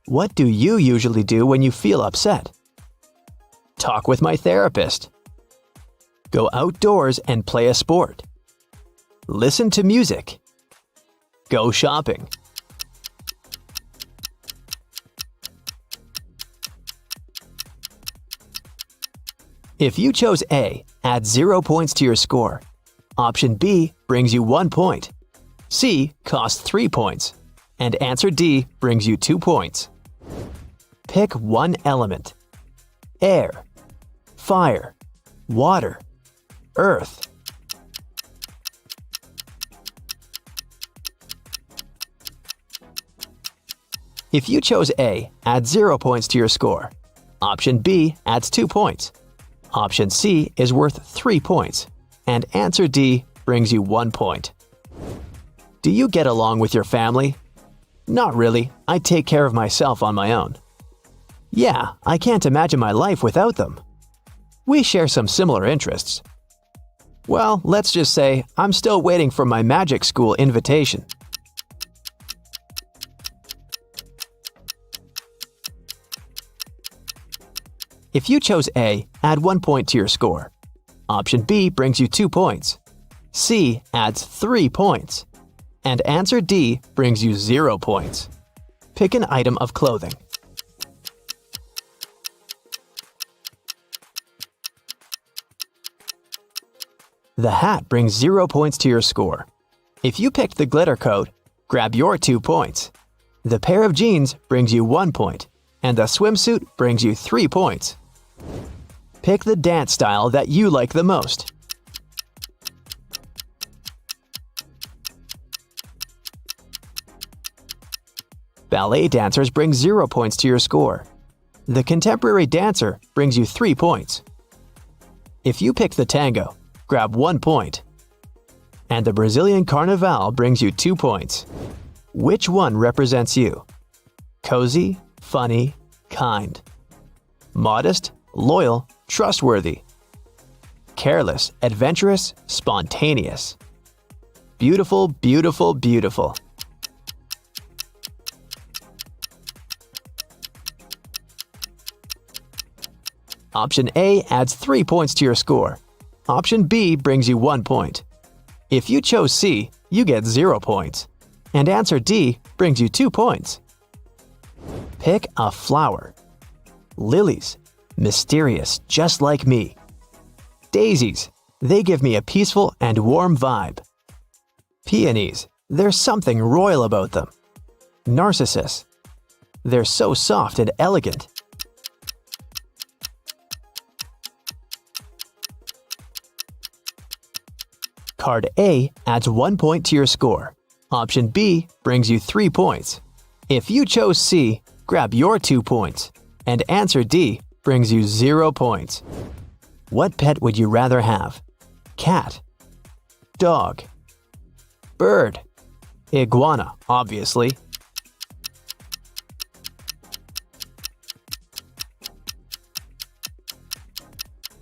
What do you usually do when you feel upset? Talk with my therapist. Go outdoors and play a sport. Listen to music. Go shopping. If you chose A, add 0 points to your score. Option B brings you 1 point. C costs 3 points. And answer D brings you 2 points. Pick one element. Air, fire, water, earth. If you chose A, add 0 points to your score. Option B adds 2 points. Option C is worth 3 points. And answer D brings you 1 point. Do you get along with your family? Not really. I take care of myself on my own. Yeah, I can't imagine my life without them. We share some similar interests. Well, let's just say I'm still waiting for my magic school invitation. If you chose A, add 1 point to your score. Option B brings you 2 points. C adds 3 points. And answer D brings you 0 points. Pick an item of clothing. The hat brings 0 points to your score. If you picked the glitter coat, grab your 2 points. The pair of jeans brings you 1 point, and the swimsuit brings you 3 points. Pick the dance style that you like the most. Ballet dancers bring 0 points to your score. The contemporary dancer brings you 3 points. If you pick the tango, grab 1 point. And the Brazilian Carnival brings you 2 points. Which one represents you? Cozy, funny, kind. Modest, loyal, trustworthy. Careless, adventurous, spontaneous. Beautiful, beautiful, beautiful. Option A adds 3 points to your score. Option B brings you 1 point. If you chose C, you get 0 points. And answer D brings you 2 points. Pick a flower. Lilies, mysterious just like me. Daisies, they give me a peaceful and warm vibe. Peonies, there's something royal about them. Narcissus, they're so soft and elegant. Card A adds 1 point to your score. Option B brings you 3 points. If you chose C, grab your 2 points. and answer D brings you 0 points. What pet would you rather have? Cat, dog, bird, iguana, obviously.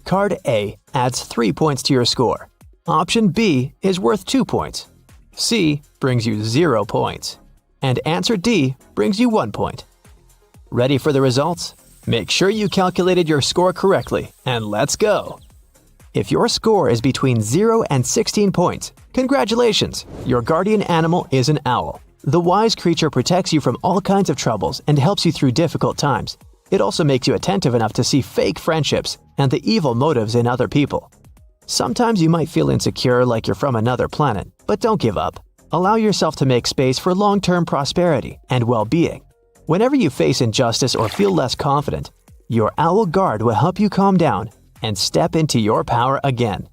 Card A adds 3 points to your score. Option B is worth 2 points. C brings you 0 points. And answer D brings you 1 point. Ready for the results? Make sure you calculated your score correctly, and let's go! If your score is between 0 and 16 points, congratulations! Your guardian animal is an owl. The wise creature protects you from all kinds of troubles and helps you through difficult times. It also makes you attentive enough to see fake friendships and the evil motives in other people. Sometimes you might feel insecure like you're from another planet, but don't give up. Allow yourself to make space for long-term prosperity and well-being. Whenever you face injustice or feel less confident, your owl guard will help you calm down and step into your power again.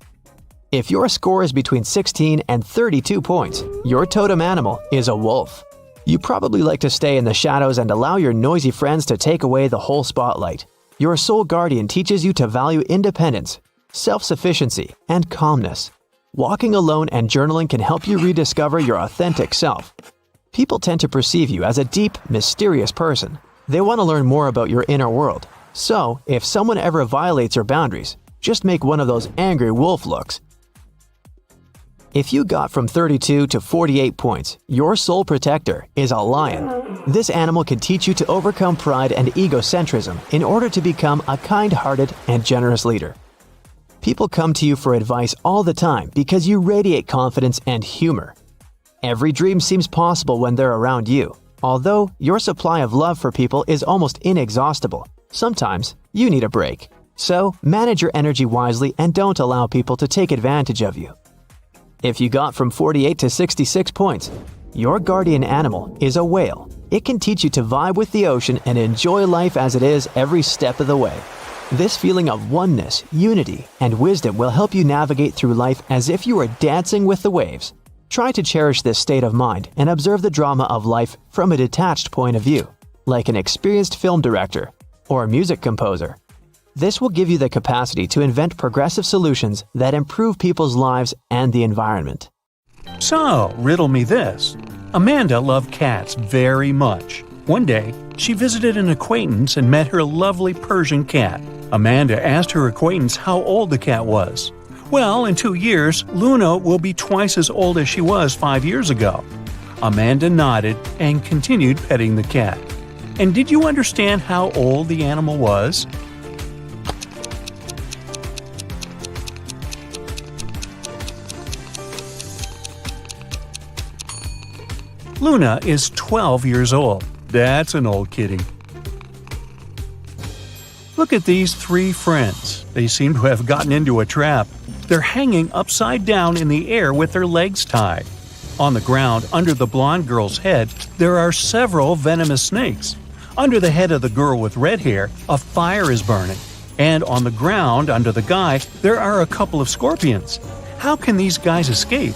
If your score is between 16 and 32 points, your totem animal is a wolf. You probably like to stay in the shadows and allow your noisy friends to take away the whole spotlight. Your soul guardian teaches you to value independence, self-sufficiency, and calmness. Walking alone and journaling can help you rediscover your authentic self. People tend to perceive you as a deep, mysterious person. They want to learn more about your inner world. So, if someone ever violates your boundaries, just make one of those angry wolf looks. If you got from 32 to 48 points, your soul protector is a lion. This animal can teach you to overcome pride and egocentrism in order to become a kind-hearted and generous leader. People come to you for advice all the time because you radiate confidence and humor. Every dream seems possible when they're around you. Although your supply of love for people is almost inexhaustible, sometimes you need a break. So, manage your energy wisely and don't allow people to take advantage of you. If you got from 48 to 66 points, your guardian animal is a whale. It can teach you to vibe with the ocean and enjoy life as it is every step of the way. This feeling of oneness, unity, and wisdom will help you navigate through life as if you were dancing with the waves. Try to cherish this state of mind and observe the drama of life from a detached point of view, like an experienced film director or music composer. This will give you the capacity to invent progressive solutions that improve people's lives and the environment. So, riddle me this. Amanda loved cats very much. One day, she visited an acquaintance and met her lovely Persian cat. Amanda asked her acquaintance how old the cat was. Well, in 2 years, Luna will be twice as old as she was 5 years ago. Amanda nodded and continued petting the cat. And did you understand how old the animal was? Luna is 12 years old. That's an old kitty. Look at these 3 friends. They seem to have gotten into a trap. They're hanging upside down in the air with their legs tied. On the ground, under the blonde girl's head, there are several venomous snakes. Under the head of the girl with red hair, a fire is burning. And on the ground, under the guy, there are a couple of scorpions. How can these guys escape?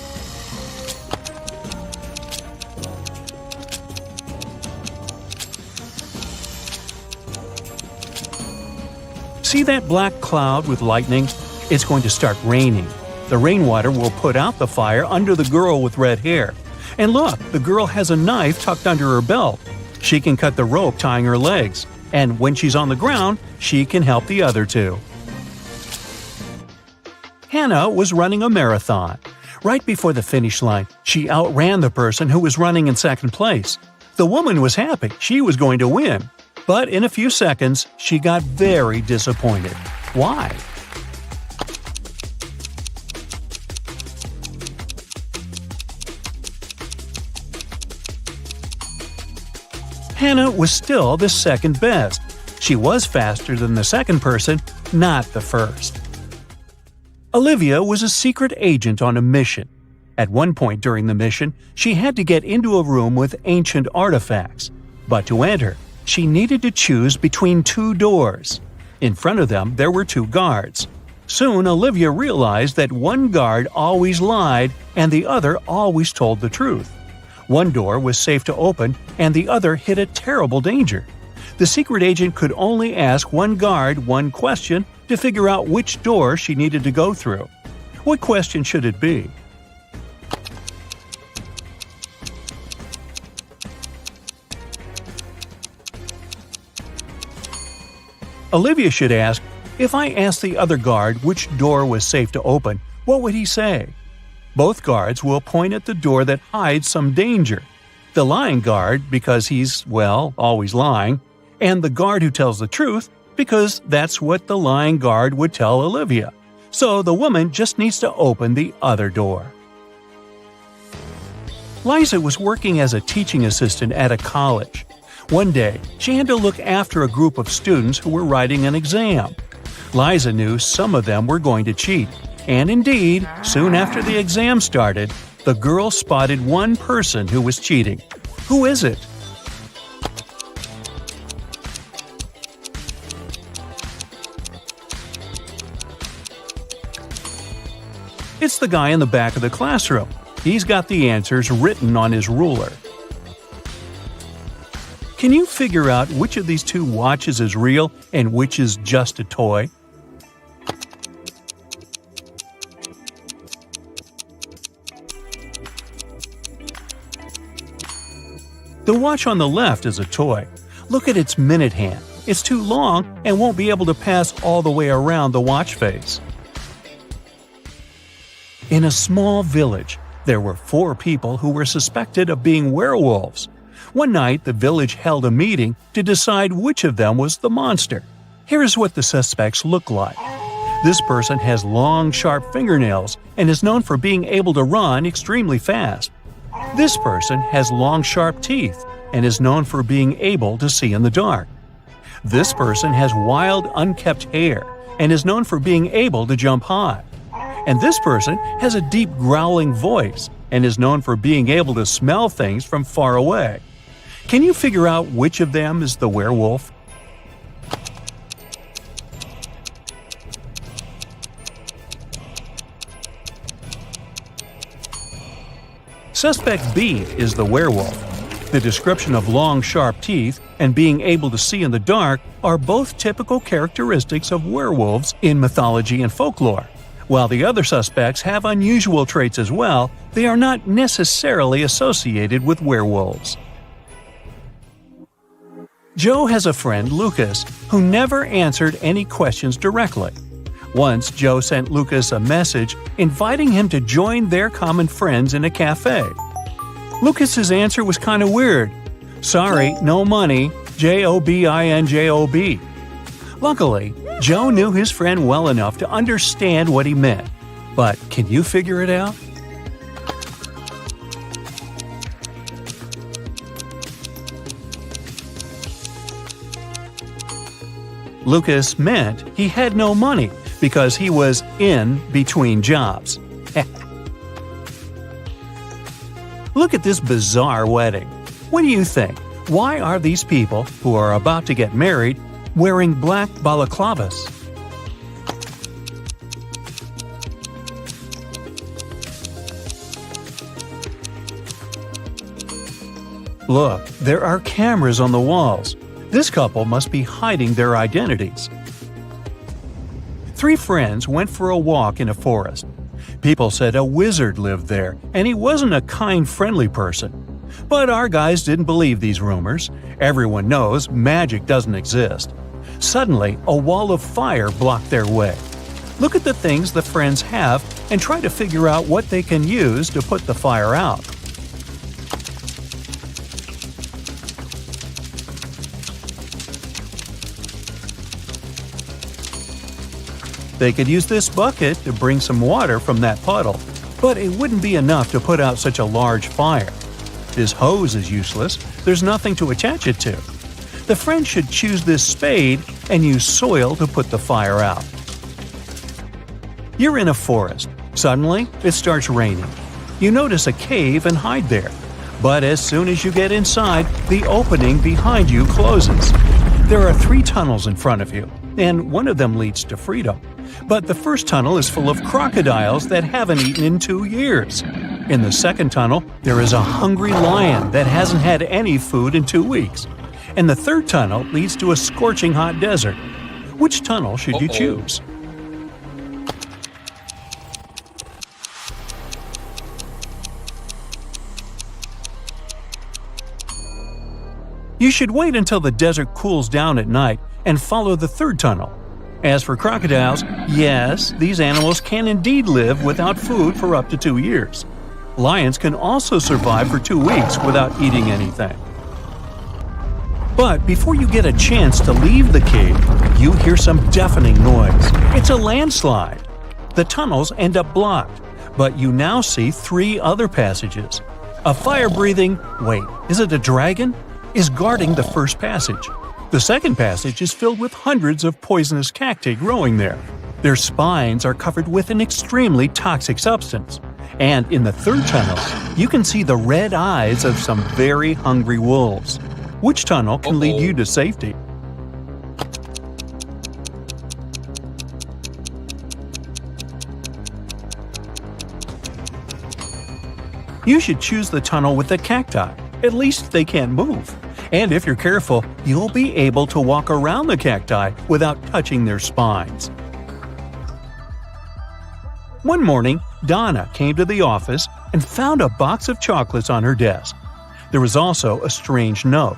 See that black cloud with lightning? It's going to start raining. The rainwater will put out the fire under the girl with red hair. And look, the girl has a knife tucked under her belt. She can cut the rope tying her legs. And when she's on the ground, she can help the other 2. Hannah was running a marathon. Right before the finish line, she outran the person who was running in second place. The woman was happy. She was going to win. But in a few seconds, she got very disappointed. Why? Hannah was still the second best. She was faster than the second person, not the first. Olivia was a secret agent on a mission. At one point during the mission, she had to get into a room with ancient artifacts. But to enter, she needed to choose between 2 doors. In front of them, there were 2 guards. Soon, Olivia realized that one guard always lied and the other always told the truth. One door was safe to open and the other hid a terrible danger. The secret agent could only ask one guard one question to figure out which door she needed to go through. What question should it be? Olivia should ask, if I asked the other guard which door was safe to open, what would he say? Both guards will point at the door that hides some danger. The lying guard, because he's, well, always lying, and the guard who tells the truth, because that's what the lying guard would tell Olivia. So the woman just needs to open the other door. Liza was working as a teaching assistant at a college. One day, she had to look after a group of students who were writing an exam. Liza knew some of them were going to cheat, and indeed, soon after the exam started, the girl spotted one person who was cheating. Who is it? It's the guy in the back of the classroom. He's got the answers written on his ruler. Can you figure out which of these two watches is real and which is just a toy? The watch on the left is a toy. Look at its minute hand. It's too long and won't be able to pass all the way around the watch face. In a small village, there were 4 people who were suspected of being werewolves. One night, the village held a meeting to decide which of them was the monster. Here's what the suspects look like. This person has long, sharp fingernails and is known for being able to run extremely fast. This person has long, sharp teeth and is known for being able to see in the dark. This person has wild, unkempt hair and is known for being able to jump high. And this person has a deep growling voice and is known for being able to smell things from far away. Can you figure out which of them is the werewolf? Suspect B is the werewolf. The description of long, sharp teeth and being able to see in the dark are both typical characteristics of werewolves in mythology and folklore. While the other suspects have unusual traits as well, they are not necessarily associated with werewolves. Joe has a friend, Lucas, who never answered any questions directly. Once, Joe sent Lucas a message inviting him to join their common friends in a cafe. Lucas's answer was kind of weird. Sorry, no money, JOBINJOB. Luckily, Joe knew his friend well enough to understand what he meant. But can you figure it out? Lucas meant he had no money because he was in between jobs. Look at this bizarre wedding. What do you think? Why are these people, who are about to get married, wearing black balaclavas? Look, there are cameras on the walls. This couple must be hiding their identities. 3 friends went for a walk in a forest. People said a wizard lived there, and he wasn't a kind, friendly person. But our guys didn't believe these rumors. Everyone knows magic doesn't exist. Suddenly, a wall of fire blocked their way. Look at the things the friends have and try to figure out what they can use to put the fire out. They could use this bucket to bring some water from that puddle, but it wouldn't be enough to put out such a large fire. This hose is useless, there's nothing to attach it to. The friends should choose this spade and use soil to put the fire out. You're in a forest. Suddenly, it starts raining. You notice a cave and hide there. But as soon as you get inside, the opening behind you closes. There are 3 tunnels in front of you, and one of them leads to freedom. But the first tunnel is full of crocodiles that haven't eaten in 2 years. In the second tunnel, there is a hungry lion that hasn't had any food in 2 weeks. and the third tunnel leads to a scorching hot desert. Which tunnel should you choose? You should wait until the desert cools down at night and follow the third tunnel. As for crocodiles, yes, these animals can indeed live without food for up to 2 years. Lions can also survive for 2 weeks without eating anything. But before you get a chance to leave the cave, you hear some deafening noise. It's a landslide. The tunnels end up blocked, but you now see 3 other passages. A fire-breathing, wait, is it a dragon? Is guarding the first passage. The second passage is filled with hundreds of poisonous cacti growing there. Their spines are covered with an extremely toxic substance. And in the third tunnel, you can see the red eyes of some very hungry wolves. Which tunnel can lead you to safety? You should choose the tunnel with the cacti. At least they can't move. And if you're careful, you'll be able to walk around the cacti without touching their spines. One morning, Donna came to the office and found a box of chocolates on her desk. There was also a strange note.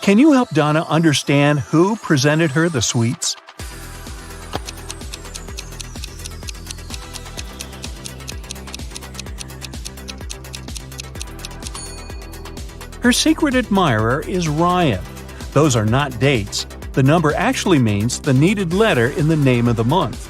Can you help Donna understand who presented her the sweets? Her secret admirer is Ryan. Those are not dates. The number actually means the needed letter in the name of the month.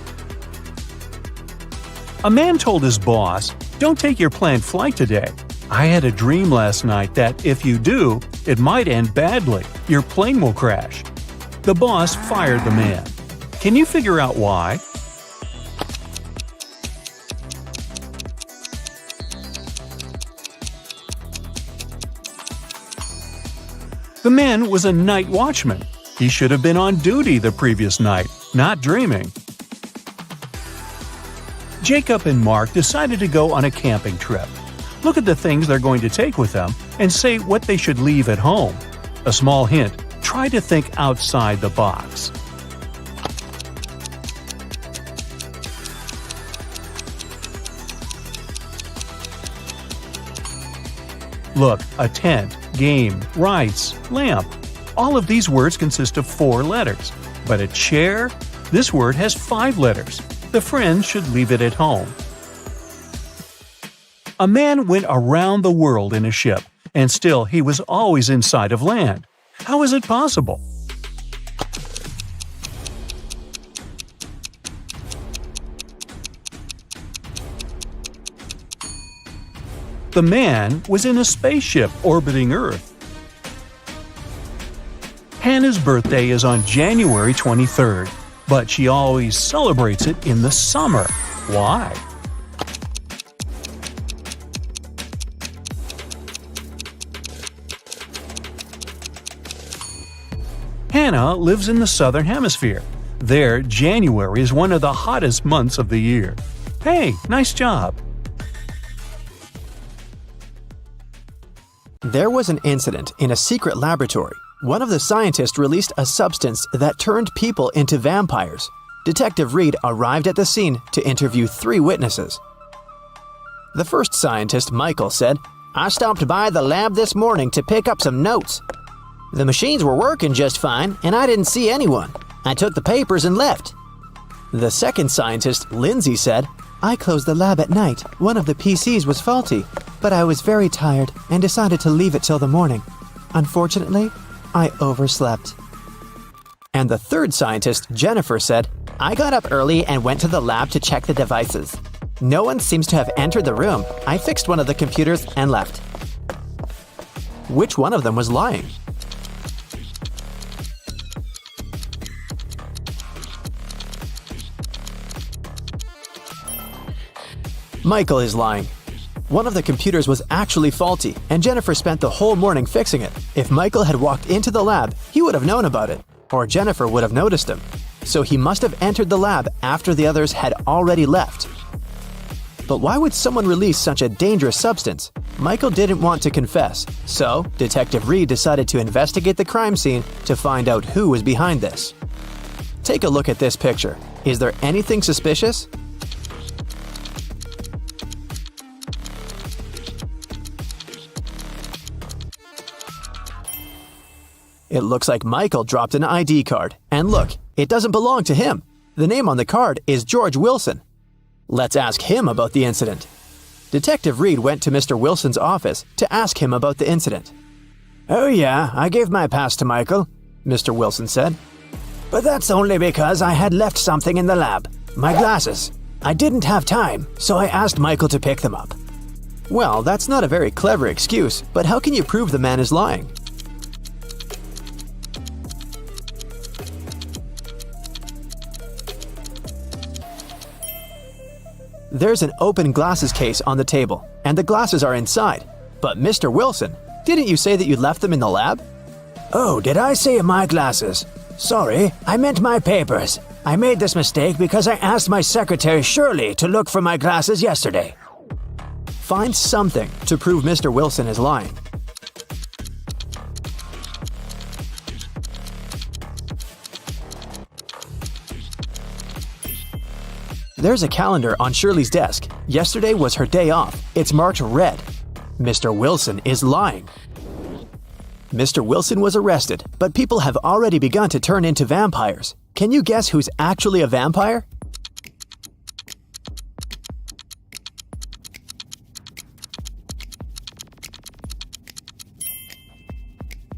A man told his boss, "Don't take your planned flight today. I had a dream last night that if you do, it might end badly. Your plane will crash." The boss fired the man. Can you figure out why? The man was a night watchman. He should have been on duty the previous night, not dreaming. Jacob and Mark decided to go on a camping trip. Look at the things they're going to take with them and say what they should leave at home. A small hint, try to think outside the box. Look, a tent, game, rice, lamp. All of these words consist of 4 letters. But a chair? This word has 5 letters. The friends should leave it at home. A man went around the world in a ship, and still he was always in sight of land. How is it possible? The man was in a spaceship orbiting Earth. Hannah's birthday is on January 23rd, but she always celebrates it in the summer. Why? Hannah lives in the Southern Hemisphere. There, January is one of the hottest months of the year. Hey, nice job! There was an incident in a secret laboratory. One of the scientists released a substance that turned people into vampires. Detective Reed arrived at the scene to interview 3 witnesses. The first scientist, Michael, said, "I stopped by the lab this morning to pick up some notes. The machines were working just fine, and I didn't see anyone. I took the papers and left." The second scientist, Lindsay, said, "I closed the lab at night. One of the PCs was faulty, but I was very tired and decided to leave it till the morning. Unfortunately, I overslept." And the third scientist, Jennifer, said, "I got up early and went to the lab to check the devices. No one seems to have entered the room. I fixed one of the computers and left." Which one of them was lying? Michael is lying. One of the computers was actually faulty, and Jennifer spent the whole morning fixing it. If Michael had walked into the lab, he would have known about it, or Jennifer would have noticed him. So he must have entered the lab after the others had already left. But why would someone release such a dangerous substance? Michael didn't want to confess, so Detective Reed decided to investigate the crime scene to find out who was behind this. Take a look at this picture. Is there anything suspicious? It looks like Michael dropped an ID card. And look, it doesn't belong to him. The name on the card is George Wilson. Let's ask him about the incident. Detective Reed went to Mr. Wilson's office to ask him about the incident. "Oh yeah, I gave my pass to Michael," Mr. Wilson said. "But that's only because I had left something in the lab. My glasses. I didn't have time, so I asked Michael to pick them up." Well, that's not a very clever excuse, but how can you prove the man is lying? There's an open glasses case on the table, and the glasses are inside. But Mr. Wilson, didn't you say that you left them in the lab? "Oh, did I say my glasses? Sorry, I meant my papers. I made this mistake because I asked my secretary Shirley to look for my glasses yesterday." Find something to prove Mr. Wilson is lying. There's a calendar on Shirley's desk. Yesterday was her day off. It's marked red. Mr. Wilson is lying. Mr. Wilson was arrested, but people have already begun to turn into vampires. Can you guess who's actually a vampire?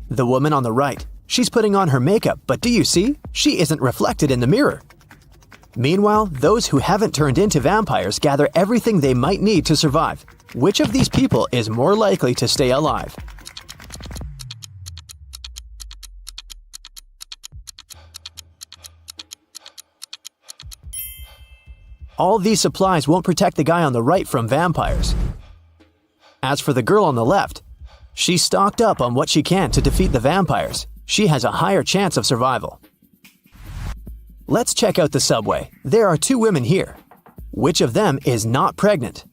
The woman on the right. She's putting on her makeup, but do you see? She isn't reflected in the mirror. Meanwhile, those who haven't turned into vampires gather everything they might need to survive. Which of these people is more likely to stay alive? All these supplies won't protect the guy on the right from vampires. As for the girl on the left, she's stocked up on what she can to defeat the vampires. She has a higher chance of survival. Let's check out the subway. There are two women here. Which of them is not pregnant?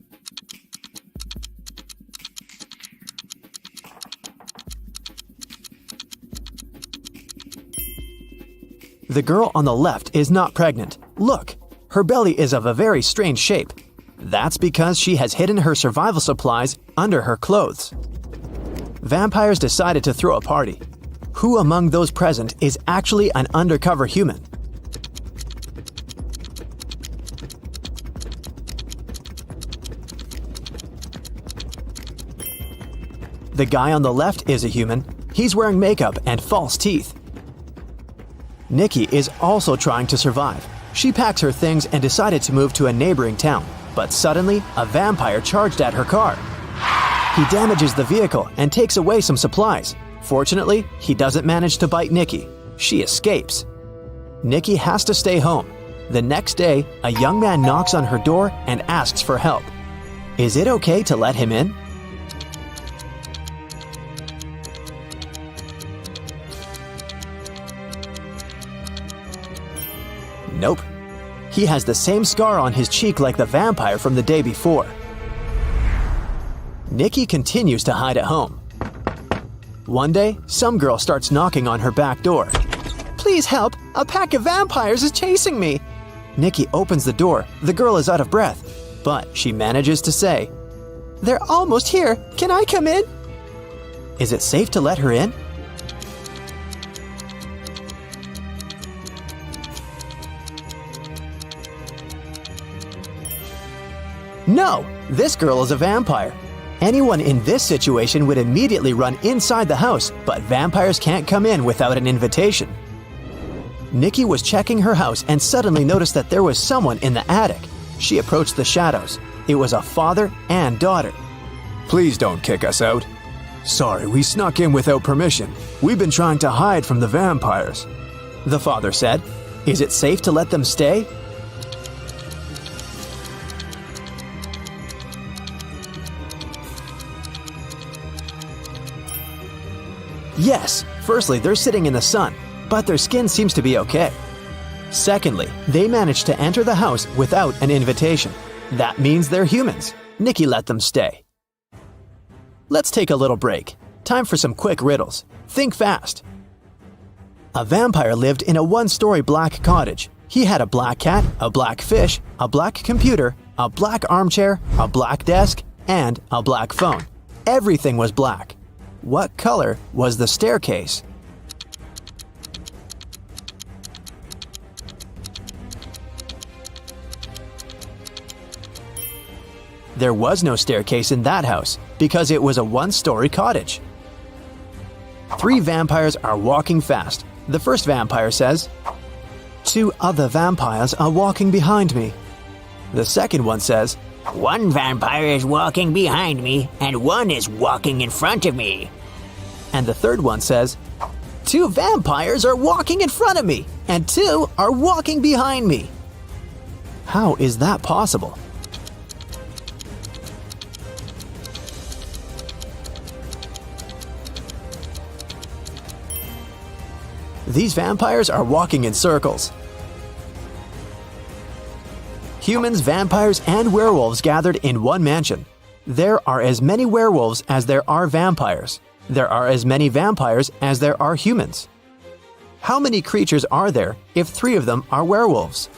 The girl on the left is not pregnant. Look, her belly is of a very strange shape. That's because she has hidden her survival supplies under her clothes. Vampires decided to throw a party. Who among those present is actually an undercover human? The guy on the left is a human. He's wearing makeup and false teeth. Nikki is also trying to survive. She packs her things and decided to move to a neighboring town. But suddenly, a vampire charged at her car. He damages the vehicle and takes away some supplies. Fortunately, he doesn't manage to bite Nikki. She escapes. Nikki has to stay home. The next day, a young man knocks on her door and asks for help. Is it okay to let him in? Nope. He has the same scar on his cheek like the vampire from the day before. Nikki continues to hide at home. One day, some girl starts knocking on her back door. Please help! A pack of vampires is chasing me! Nikki opens the door. The girl is out of breath, but she manages to say, They're almost here. Can I come in? Is it safe to let her in? No! This girl is a vampire. Anyone in this situation would immediately run inside the house, but vampires can't come in without an invitation. Nikki was checking her house and suddenly noticed that there was someone in the attic. She approached the shadows. It was a father and daughter. Please don't kick us out. Sorry, we snuck in without permission. We've been trying to hide from the vampires. The father said, Is it safe to let them stay? Yes, firstly, they're sitting in the sun, but their skin seems to be okay. Secondly, they managed to enter the house without an invitation. That means they're humans. Nikki let them stay. Let's take a little break. Time for some quick riddles. Think fast. A vampire lived in a one-story black cottage. He had a black cat, a black fish, a black computer, a black armchair, a black desk, and a black phone. Everything was black. What color was the staircase? There was no staircase in that house because it was a one-story cottage. 3 vampires are walking fast. The first vampire says, "2 other vampires are walking behind me." The second one says, One vampire is walking behind me, and one is walking in front of me. and the third one says, "2 vampires are walking in front of me, and 2 are walking behind me." How is that possible? These vampires are walking in circles. Humans, vampires, and werewolves gathered in one mansion. There are as many werewolves as there are vampires. There are as many vampires as there are humans. How many creatures are there if 3 of them are werewolves?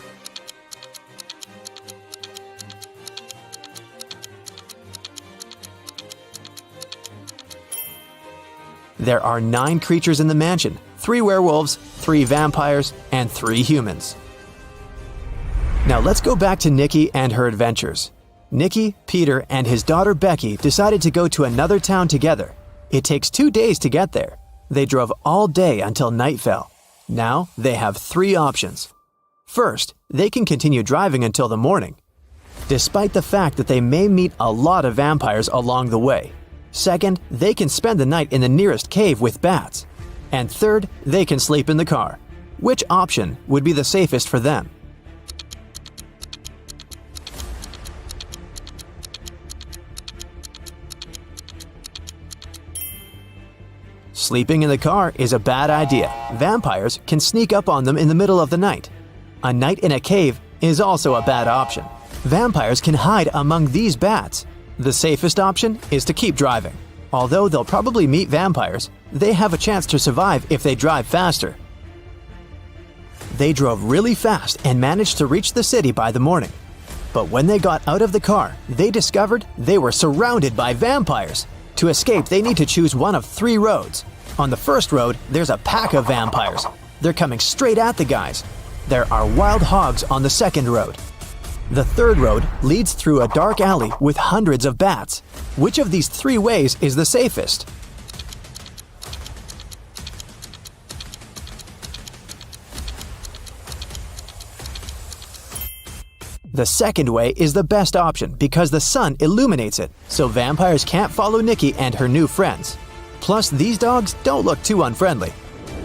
There are 9 creatures in the mansion, 3 werewolves, 3 vampires, and 3 humans. Now let's go back to Nikki and her adventures. Nikki, Peter, and his daughter Becky decided to go to another town together. It takes 2 days to get there. They drove all day until night fell. Now they have 3 options. First, they can continue driving until the morning, despite the fact that they may meet a lot of vampires along the way. Second, they can spend the night in the nearest cave with bats. And third, they can sleep in the car. Which option would be the safest for them? Sleeping in the car is a bad idea. Vampires can sneak up on them in the middle of the night. A night in a cave is also a bad option. Vampires can hide among these bats. The safest option is to keep driving. Although they'll probably meet vampires, they have a chance to survive if they drive faster. They drove really fast and managed to reach the city by the morning. But when they got out of the car, they discovered they were surrounded by vampires. To escape, they need to choose one of 3 roads. On the first road, there's a pack of vampires. They're coming straight at the guys. There are wild hogs on the second road. The third road leads through a dark alley with hundreds of bats. Which of these 3 ways is the safest? The second way is the best option because the sun illuminates it, so vampires can't follow Nikki and her new friends. Plus, these dogs don't look too unfriendly.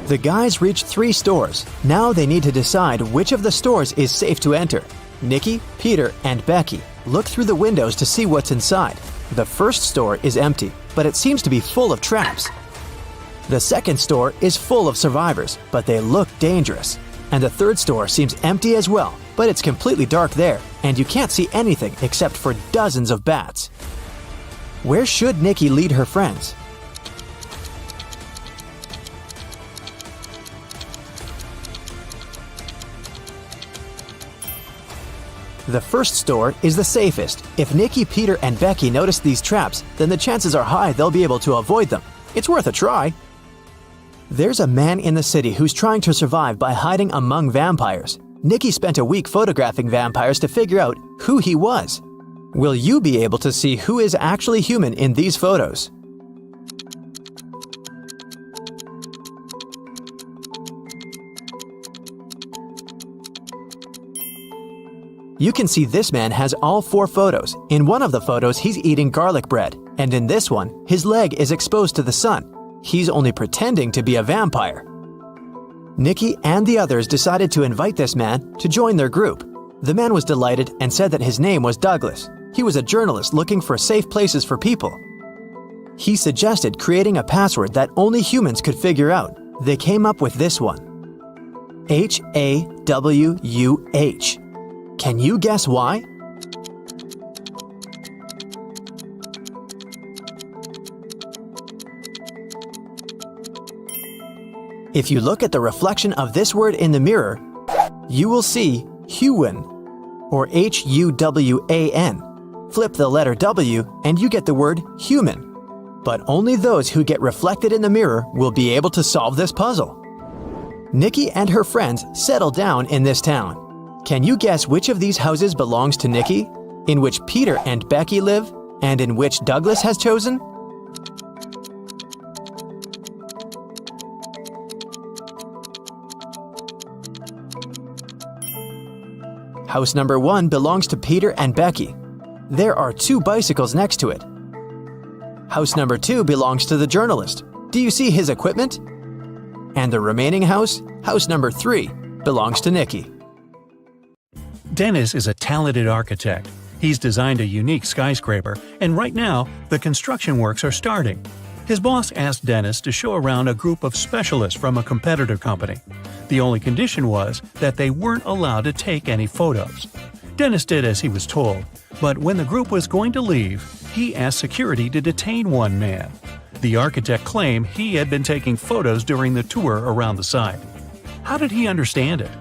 The guys reach 3 stores. Now they need to decide which of the stores is safe to enter. Nikki, Peter, and Becky look through the windows to see what's inside. The first store is empty, but it seems to be full of traps. The second store is full of survivors, but they look dangerous. And the third store seems empty as well, but it's completely dark there, and you can't see anything except for dozens of bats. Where should Nikki lead her friends? The first store is the safest. If Nikki, Peter, and Becky notice these traps, then the chances are high they'll be able to avoid them. It's worth a try. There's a man in the city who's trying to survive by hiding among vampires. Nikki spent a week photographing vampires to figure out who he was. Will you be able to see who is actually human in these photos? You can see this man has all 4 photos. In one of the photos, he's eating garlic bread, and in this one, his leg is exposed to the sun. He's only pretending to be a vampire. Nikki and the others decided to invite this man to join their group. The man was delighted and said that his name was Douglas. He was a journalist looking for safe places for people. He suggested creating a password that only humans could figure out. They came up with this one: HAWUH. Can you guess why? If you look at the reflection of this word in the mirror, you will see Huwan, or Huwan. Flip the letter W and you get the word human. But only those who get reflected in the mirror will be able to solve this puzzle. Nikki and her friends settle down in this town. Can you guess which of these houses belongs to Nikki, in which Peter and Becky live, and in which Douglas has chosen? House number 1 belongs to Peter and Becky. There are 2 bicycles next to it. House number 2 belongs to the journalist. Do you see his equipment? And the remaining house, house number 3, belongs to Nikki. Dennis is a talented architect. He's designed a unique skyscraper, and right now, the construction works are starting. His boss asked Dennis to show around a group of specialists from a competitor company. The only condition was that they weren't allowed to take any photos. Dennis did as he was told, but when the group was going to leave, he asked security to detain one man. The architect claimed he had been taking photos during the tour around the site. How did he understand it?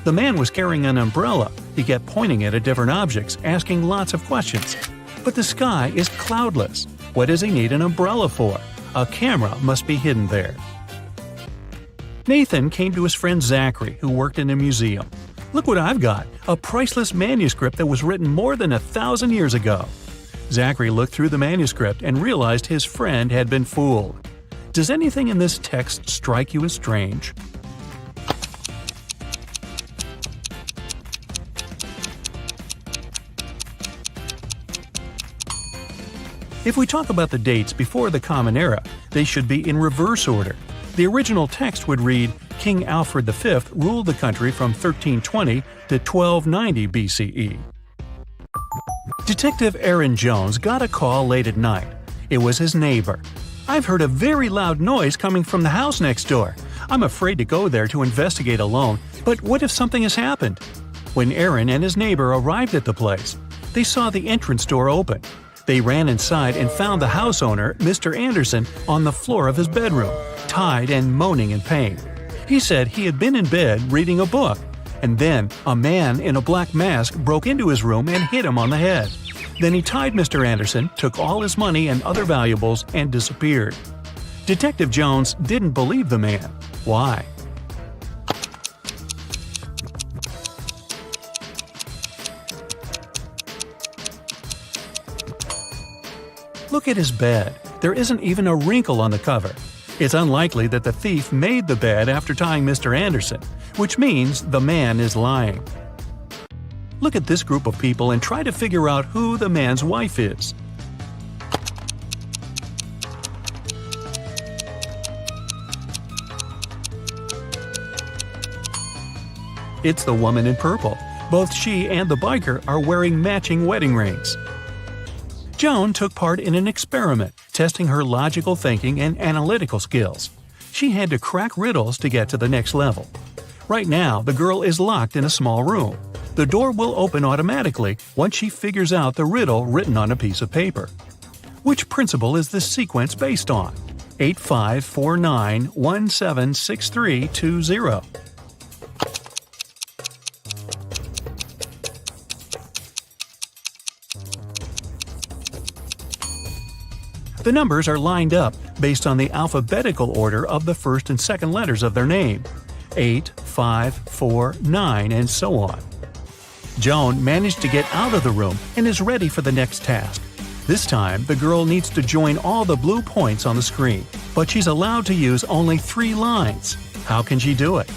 The man was carrying an umbrella. He kept pointing it at different objects, asking lots of questions. But the sky is cloudless. What does he need an umbrella for? A camera must be hidden there. Nathan came to his friend Zachary, who worked in a museum. "Look what I've got, a priceless manuscript that was written more than 1,000 years ago." Zachary looked through the manuscript and realized his friend had been fooled. Does anything in this text strike you as strange? If we talk about the dates before the Common Era, they should be in reverse order. The original text would read, King Alfred V ruled the country from 1320 to 1290 BCE. Detective Aaron Jones got a call late at night. It was his neighbor. "I've heard a very loud noise coming from the house next door. I'm afraid to go there to investigate alone, but what if something has happened?" When Aaron and his neighbor arrived at the place, they saw the entrance door open. They ran inside and found the house owner, Mr. Anderson, on the floor of his bedroom, tied and moaning in pain. He said he had been in bed reading a book, and then a man in a black mask broke into his room and hit him on the head. Then he tied Mr. Anderson, took all his money and other valuables, and disappeared. Detective Jones didn't believe the man. Why? Look at his bed. There isn't even a wrinkle on the cover. It's unlikely that the thief made the bed after tying Mr. Anderson, which means the man is lying. Look at this group of people and try to figure out who the man's wife is. It's the woman in purple. Both she and the biker are wearing matching wedding rings. Joan took part in an experiment, testing her logical thinking and analytical skills. She had to crack riddles to get to the next level. Right now, the girl is locked in a small room. The door will open automatically once she figures out the riddle written on a piece of paper. Which principle is this sequence based on? 8549176320. The numbers are lined up based on the alphabetical order of the first and second letters of their name. 8, 5, 4, 9, and so on. Joan managed to get out of the room and is ready for the next task. This time, the girl needs to join all the blue points on the screen, but she's allowed to use only 3 lines. How can she do it?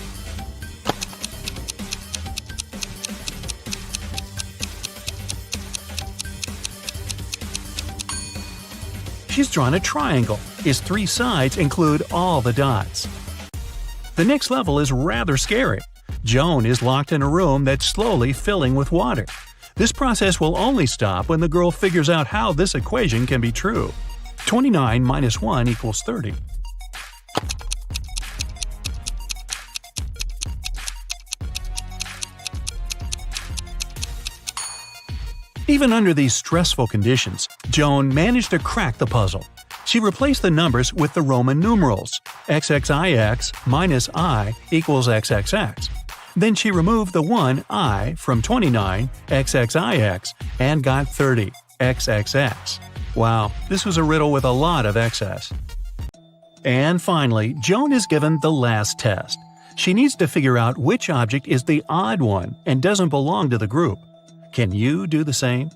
She's drawn a triangle. Its 3 sides include all the dots. The next level is rather scary. Joan is locked in a room that's slowly filling with water. This process will only stop when the girl figures out how this equation can be true. 29 minus 1 equals 30. Even under these stressful conditions, Joan managed to crack the puzzle. She replaced the numbers with the Roman numerals XXIX minus I equals XXX. Then she removed the 1 I from 29 XXIX and got 30 XXX. Wow, this was a riddle with a lot of excess. And finally, Joan is given the last test. She needs to figure out which object is the odd one and doesn't belong to the group. Can you do the same?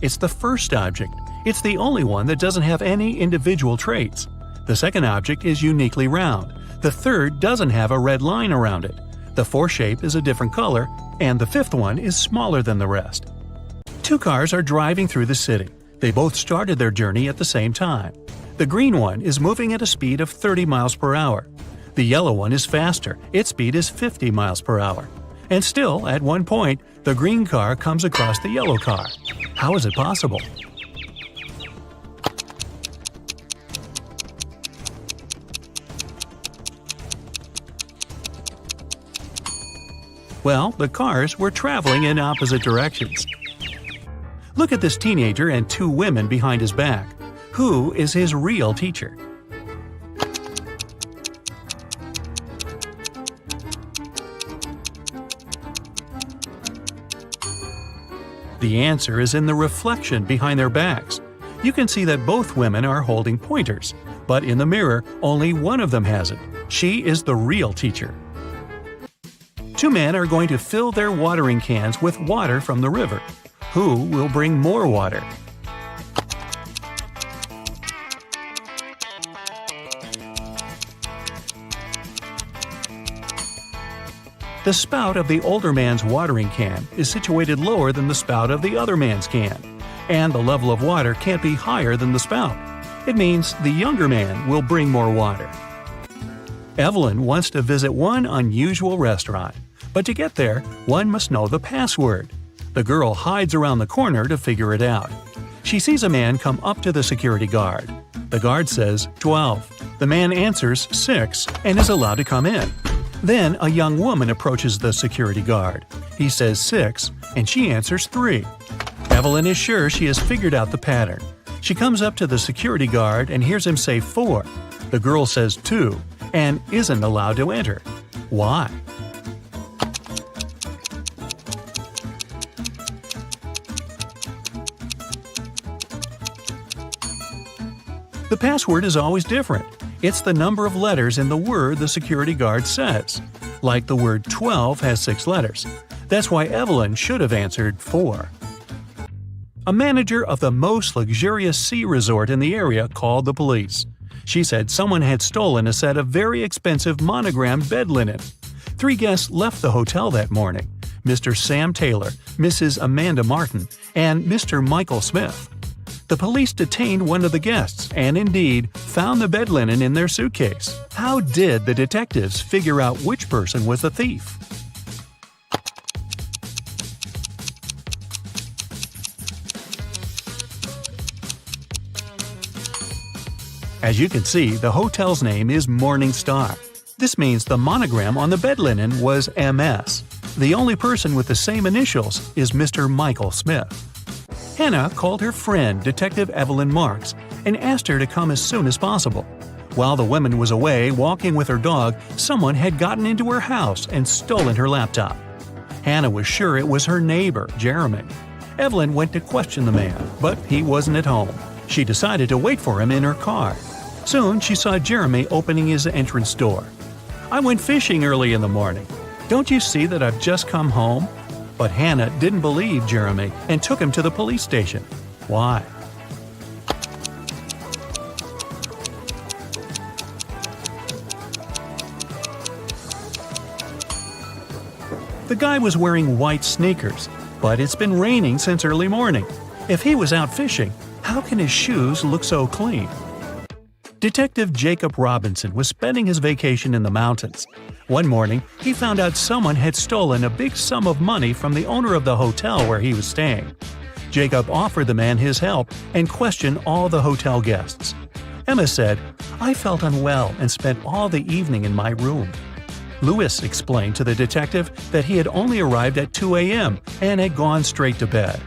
It's the first object. It's the only one that doesn't have any individual traits. The second object is uniquely round. The third doesn't have a red line around it. The fourth shape is a different color, and the fifth one is smaller than the rest. Two cars are driving through the city. They both started their journey at the same time. The green one is moving at a speed of 30 miles per hour. The yellow one is faster. Its speed is 50 miles per hour. And still, at one point, the green car comes across the yellow car. How is it possible? Well, the cars were traveling in opposite directions. Look at this teenager and two women behind his back. Who is his real teacher? The answer is in the reflection behind their backs. You can see that both women are holding pointers, but in the mirror, only one of them has it. She is the real teacher. Two men are going to fill their watering cans with water from the river. Who will bring more water? The spout of the older man's watering can is situated lower than the spout of the other man's can, and the level of water can't be higher than the spout. It means the younger man will bring more water. Evelyn wants to visit one unusual restaurant, but to get there, one must know the password. The girl hides around the corner to figure it out. She sees a man come up to the security guard. The guard says 12. The man answers 6 and is allowed to come in. Then a young woman approaches the security guard. He says 6 and she answers 3. Evelyn is sure she has figured out the pattern. She comes up to the security guard and hears him say 4. The girl says 2 and isn't allowed to enter. Why? The password is always different. It's the number of letters in the word the security guard says. Like the word 12 has 6 letters. That's why Evelyn should have answered 4. A manager of the most luxurious sea resort in the area called the police. She said someone had stolen a set of very expensive monogrammed bed linen. 3 guests left the hotel that morning: Mr. Sam Taylor, Mrs. Amanda Martin, and Mr. Michael Smith. The police detained one of the guests and indeed found the bed linen in their suitcase. How did the detectives figure out which person was the thief? As you can see, the hotel's name is Morning Star. This means the monogram on the bed linen was MS. The only person with the same initials is Mr. Michael Smith. Hannah called her friend, Detective Evelyn Marks, and asked her to come as soon as possible. While the woman was away walking with her dog, someone had gotten into her house and stolen her laptop. Hannah was sure it was her neighbor, Jeremy. Evelyn went to question the man, but he wasn't at home. She decided to wait for him in her car. Soon she saw Jeremy opening his entrance door. "I went fishing early in the morning. Don't you see that I've just come home?" But Hannah didn't believe Jeremy and took him to the police station. Why? The guy was wearing white sneakers, but it's been raining since early morning. If he was out fishing, how can his shoes look so clean? Detective Jacob Robinson was spending his vacation in the mountains. One morning, he found out someone had stolen a big sum of money from the owner of the hotel where he was staying. Jacob offered the man his help and questioned all the hotel guests. Emma said, "I felt unwell and spent all the evening in my room." Louis explained to the detective that he had only arrived at 2 a.m. and had gone straight to bed.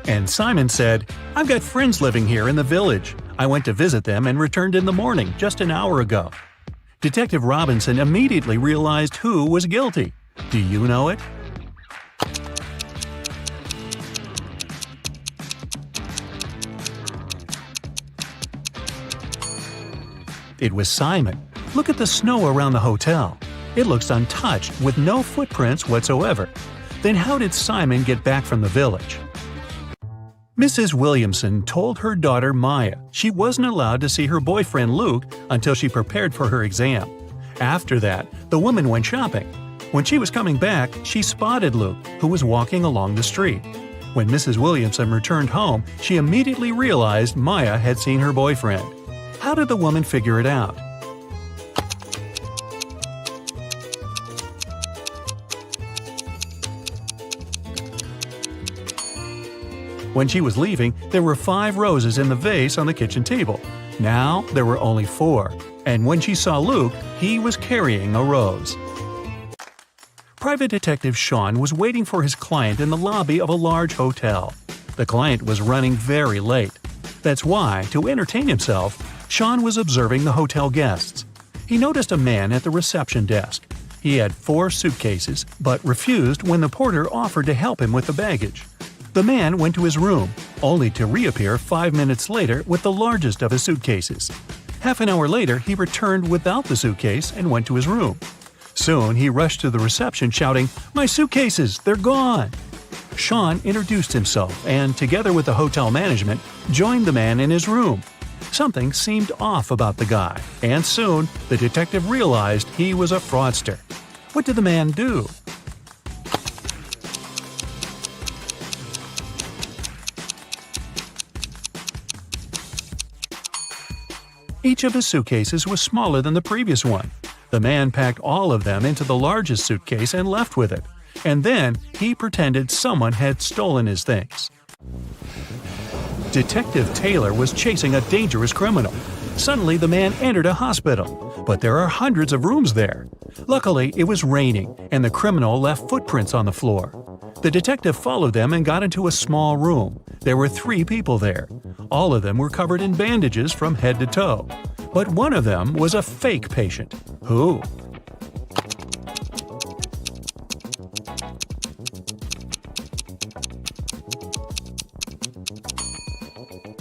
And Simon said, "I've got friends living here in the village. I went to visit them and returned in the morning, just an hour ago." Detective Robinson immediately realized who was guilty. Do you know it? It was Simon. Look at the snow around the hotel. It looks untouched, with no footprints whatsoever. Then how did Simon get back from the village? Mrs. Williamson told her daughter Maya she wasn't allowed to see her boyfriend Luke until she prepared for her exam. After that, the woman went shopping. When she was coming back, she spotted Luke, who was walking along the street. When Mrs. Williamson returned home, she immediately realized Maya had seen her boyfriend. How did the woman figure it out? When she was leaving, there were 5 roses in the vase on the kitchen table. Now there were only 4. And when she saw Luke, he was carrying a rose. Private Detective Sean was waiting for his client in the lobby of a large hotel. The client was running very late. That's why, to entertain himself, Sean was observing the hotel guests. He noticed a man at the reception desk. He had 4 suitcases, but refused when the porter offered to help him with the baggage. The man went to his room, only to reappear 5 minutes later with the largest of his suitcases. Half an hour later, he returned without the suitcase and went to his room. Soon, he rushed to the reception shouting, "My suitcases, they're gone!" Sean introduced himself and, together with the hotel management, joined the man in his room. Something seemed off about the guy, and soon the detective realized he was a fraudster. What did the man do? Each of his suitcases was smaller than the previous one. The man packed all of them into the largest suitcase and left with it. And then he pretended someone had stolen his things. Detective Taylor was chasing a dangerous criminal. Suddenly, the man entered a hospital, but there are hundreds of rooms there. Luckily, it was raining, and the criminal left footprints on the floor. The detective followed them and got into a small room. There were 3 people there. All of them were covered in bandages from head to toe. But one of them was a fake patient. Who?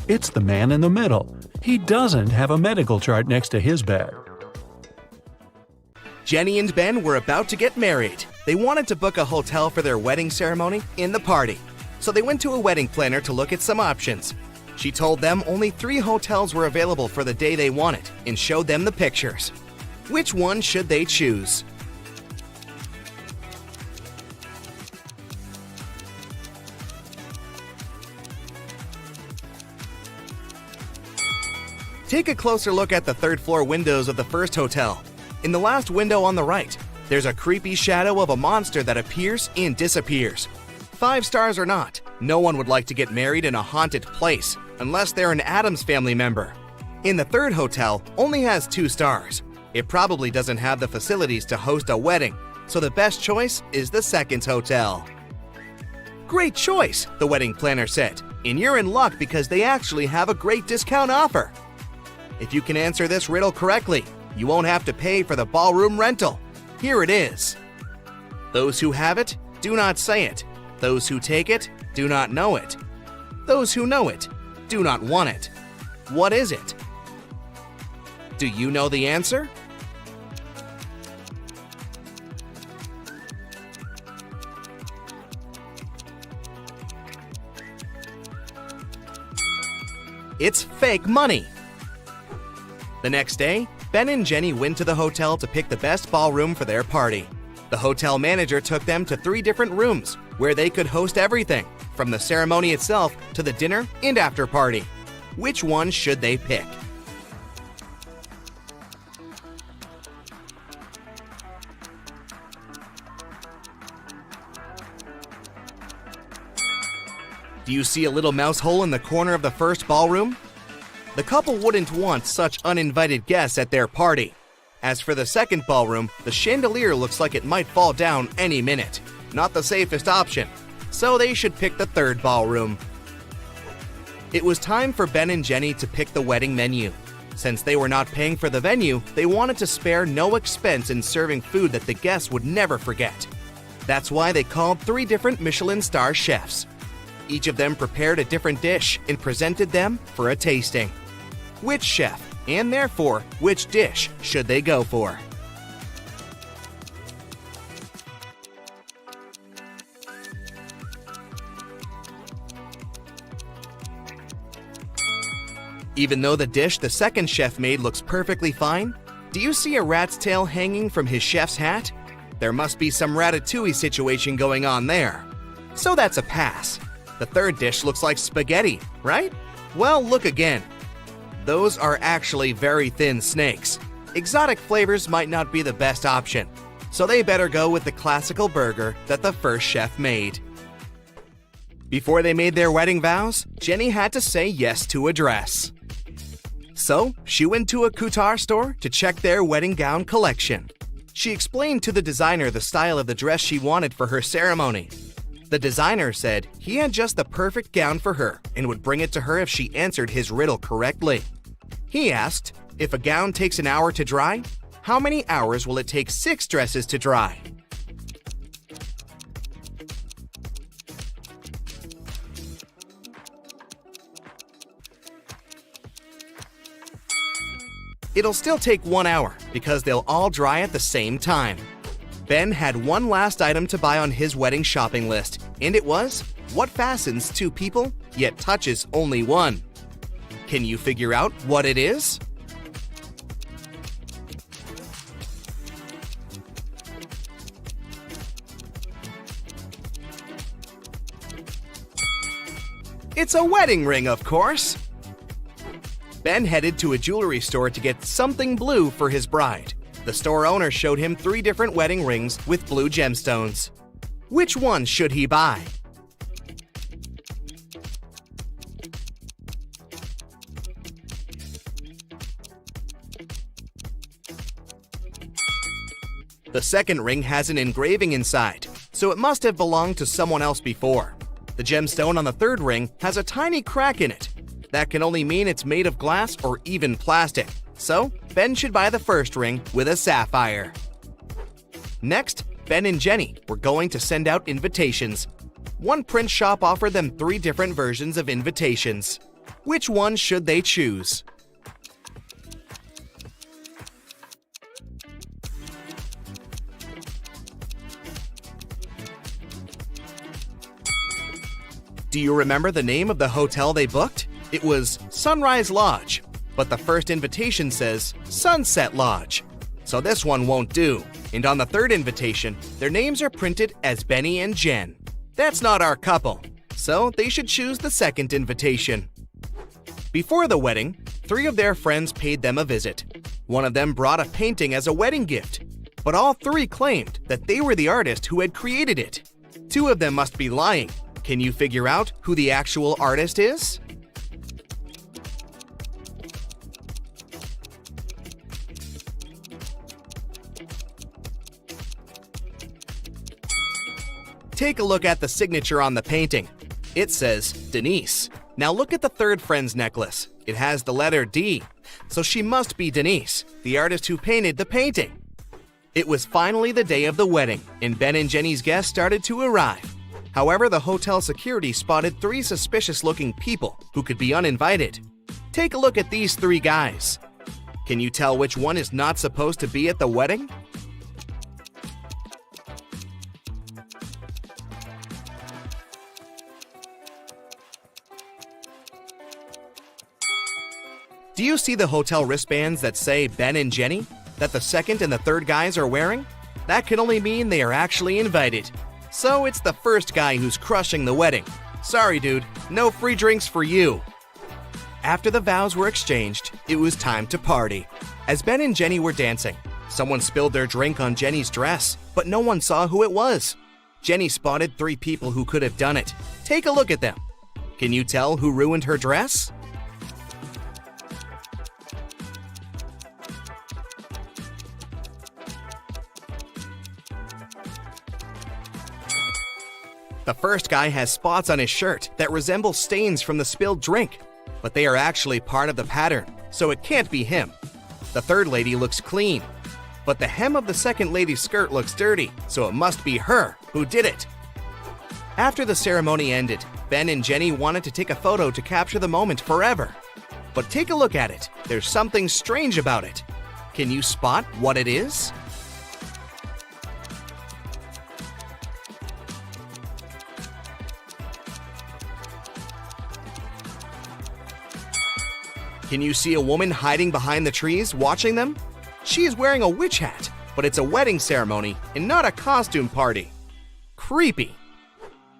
It's the man in the middle. He doesn't have a medical chart next to his bed. Jenny and Ben were about to get married. They wanted to book a hotel for their wedding ceremony in the party. So they went to a wedding planner to look at some options. She told them only 3 hotels were available for the day they wanted and showed them the pictures. Which one should they choose? Take a closer look at the 3rd floor windows of the first hotel. In the last window on the right, there's a creepy shadow of a monster that appears and disappears. 5 stars or not, no one would like to get married in a haunted place, unless they're an Addams Family member. In the 3rd hotel, only has 2 stars. It probably doesn't have the facilities to host a wedding, so the best choice is the 2nd hotel. Great choice, the wedding planner said, and you're in luck because they actually have a great discount offer. If you can answer this riddle correctly, you won't have to pay for the ballroom rental. Here it is. Those who have it, do not say it. Those who take it, do not know it. Those who know it, do not want it. What is it? Do you know the answer? It's fake money. The next day, Ben and Jenny went to the hotel to pick the best ballroom for their party. The hotel manager took them to 3 different rooms where they could host everything, from the ceremony itself to the dinner and after party. Which one should they pick? Do you see a little mouse hole in the corner of the first ballroom? The couple wouldn't want such uninvited guests at their party. As for the second ballroom, the chandelier looks like it might fall down any minute. Not the safest option, so they should pick the third ballroom. It was time for Ben and Jenny to pick the wedding menu. Since they were not paying for the venue, they wanted to spare no expense in serving food that the guests would never forget. That's why they called 3 different Michelin star chefs. Each of them prepared a different dish and presented them for a tasting. Which chef, and therefore which dish, should they go for? Even though the dish the second chef made looks perfectly fine, do you see a rat's tail hanging from his chef's hat? There must be some ratatouille situation going on there. So that's a pass. The third dish looks like spaghetti, right? Well, look again. Those are actually very thin snakes. Exotic flavors might not be the best option, so they better go with the classical burger that the first chef made. Before they made their wedding vows, Jenny had to say yes to a dress. So, she went to a couture store to check their wedding gown collection. She explained to the designer the style of the dress she wanted for her ceremony. The designer said he had just the perfect gown for her and would bring it to her if she answered his riddle correctly. He asked, if a gown takes an hour to dry, how many hours will it take 6 dresses to dry? It'll still take 1 hour because they'll all dry at the same time. Ben had one last item to buy on his wedding shopping list, and it was what fastens 2 people yet touches only one. Can you figure out what it is? It's a wedding ring, of course. Ben headed to a jewelry store to get something blue for his bride. The store owner showed him 3 different wedding rings with blue gemstones. Which one should he buy? The second ring has an engraving inside, so it must have belonged to someone else before. The gemstone on the third ring has a tiny crack in it. That can only mean it's made of glass or even plastic. So, Ben should buy the first ring with a sapphire. Next, Ben and Jenny were going to send out invitations. One print shop offered them 3 different versions of invitations. Which one should they choose? Do you remember the name of the hotel they booked? It was Sunrise Lodge, but the first invitation says Sunset Lodge. So this one won't do. And on the third invitation, their names are printed as Benny and Jen. That's not our couple, so they should choose the second invitation. Before the wedding, 3 of their friends paid them a visit. One of them brought a painting as a wedding gift, but all 3 claimed that they were the artist who had created it. 2 of them must be lying. Can you figure out who the actual artist is? Take a look at the signature on the painting. It says Denise. Now look at the third friend's necklace. It has the letter D, so she must be Denise, the artist who painted the painting. It was finally the day of the wedding, and Ben and Jenny's guests started to arrive. However, the hotel security spotted 3 suspicious-looking people who could be uninvited. Take a look at these 3 guys. Can you tell which one is not supposed to be at the wedding? Do you see the hotel wristbands that say Ben and Jenny, that the second and the third guys are wearing? That can only mean they are actually invited. So it's the first guy who's crushing the wedding. Sorry, dude, no free drinks for you. After the vows were exchanged, it was time to party. As Ben and Jenny were dancing, someone spilled their drink on Jenny's dress, but no one saw who it was. Jenny spotted 3 people who could have done it. Take a look at them. Can you tell who ruined her dress? The first guy has spots on his shirt that resemble stains from the spilled drink, but they are actually part of the pattern, so it can't be him. The third lady looks clean, but the hem of the second lady's skirt looks dirty, so it must be her who did it. After the ceremony ended, Ben and Jenny wanted to take a photo to capture the moment forever. But take a look at it. There's something strange about it. Can you spot what it is? Can you see a woman hiding behind the trees watching them? She is wearing a witch hat, but it's a wedding ceremony and not a costume party. Creepy.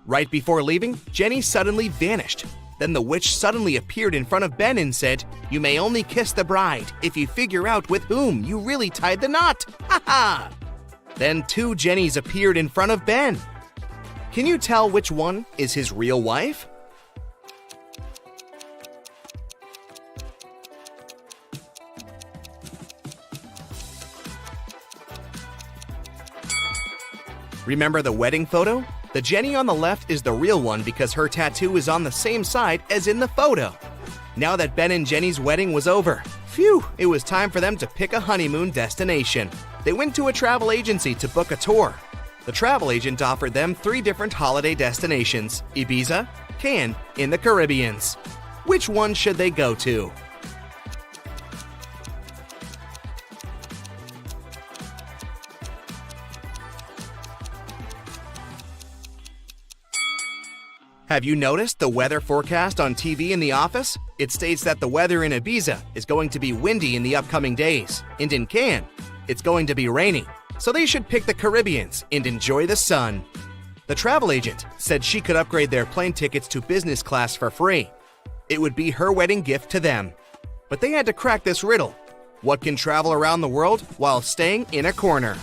Right before leaving, Jenny suddenly vanished. Then the witch suddenly appeared in front of Ben and said, "You may only kiss the bride if you figure out with whom you really tied the knot. Ha ha!" Then two Jennies appeared in front of Ben. Can you tell which one is his real wife? Remember the wedding photo? The Jenny on the left is the real one because her tattoo is on the same side as in the photo. Now that Ben and Jenny's wedding was over, phew, it was time for them to pick a honeymoon destination. They went to a travel agency to book a tour. The travel agent offered them 3 different holiday destinations: Ibiza, Cannes, in the Caribbean. Which one should they go to? Have you noticed the weather forecast on TV in the office? It states that the weather in Ibiza is going to be windy in the upcoming days, and in Cannes, it's going to be rainy. So they should pick the Caribbean and enjoy the sun. The travel agent said she could upgrade their plane tickets to business class for free. It would be her wedding gift to them. But they had to crack this riddle. What can travel around the world while staying in a corner?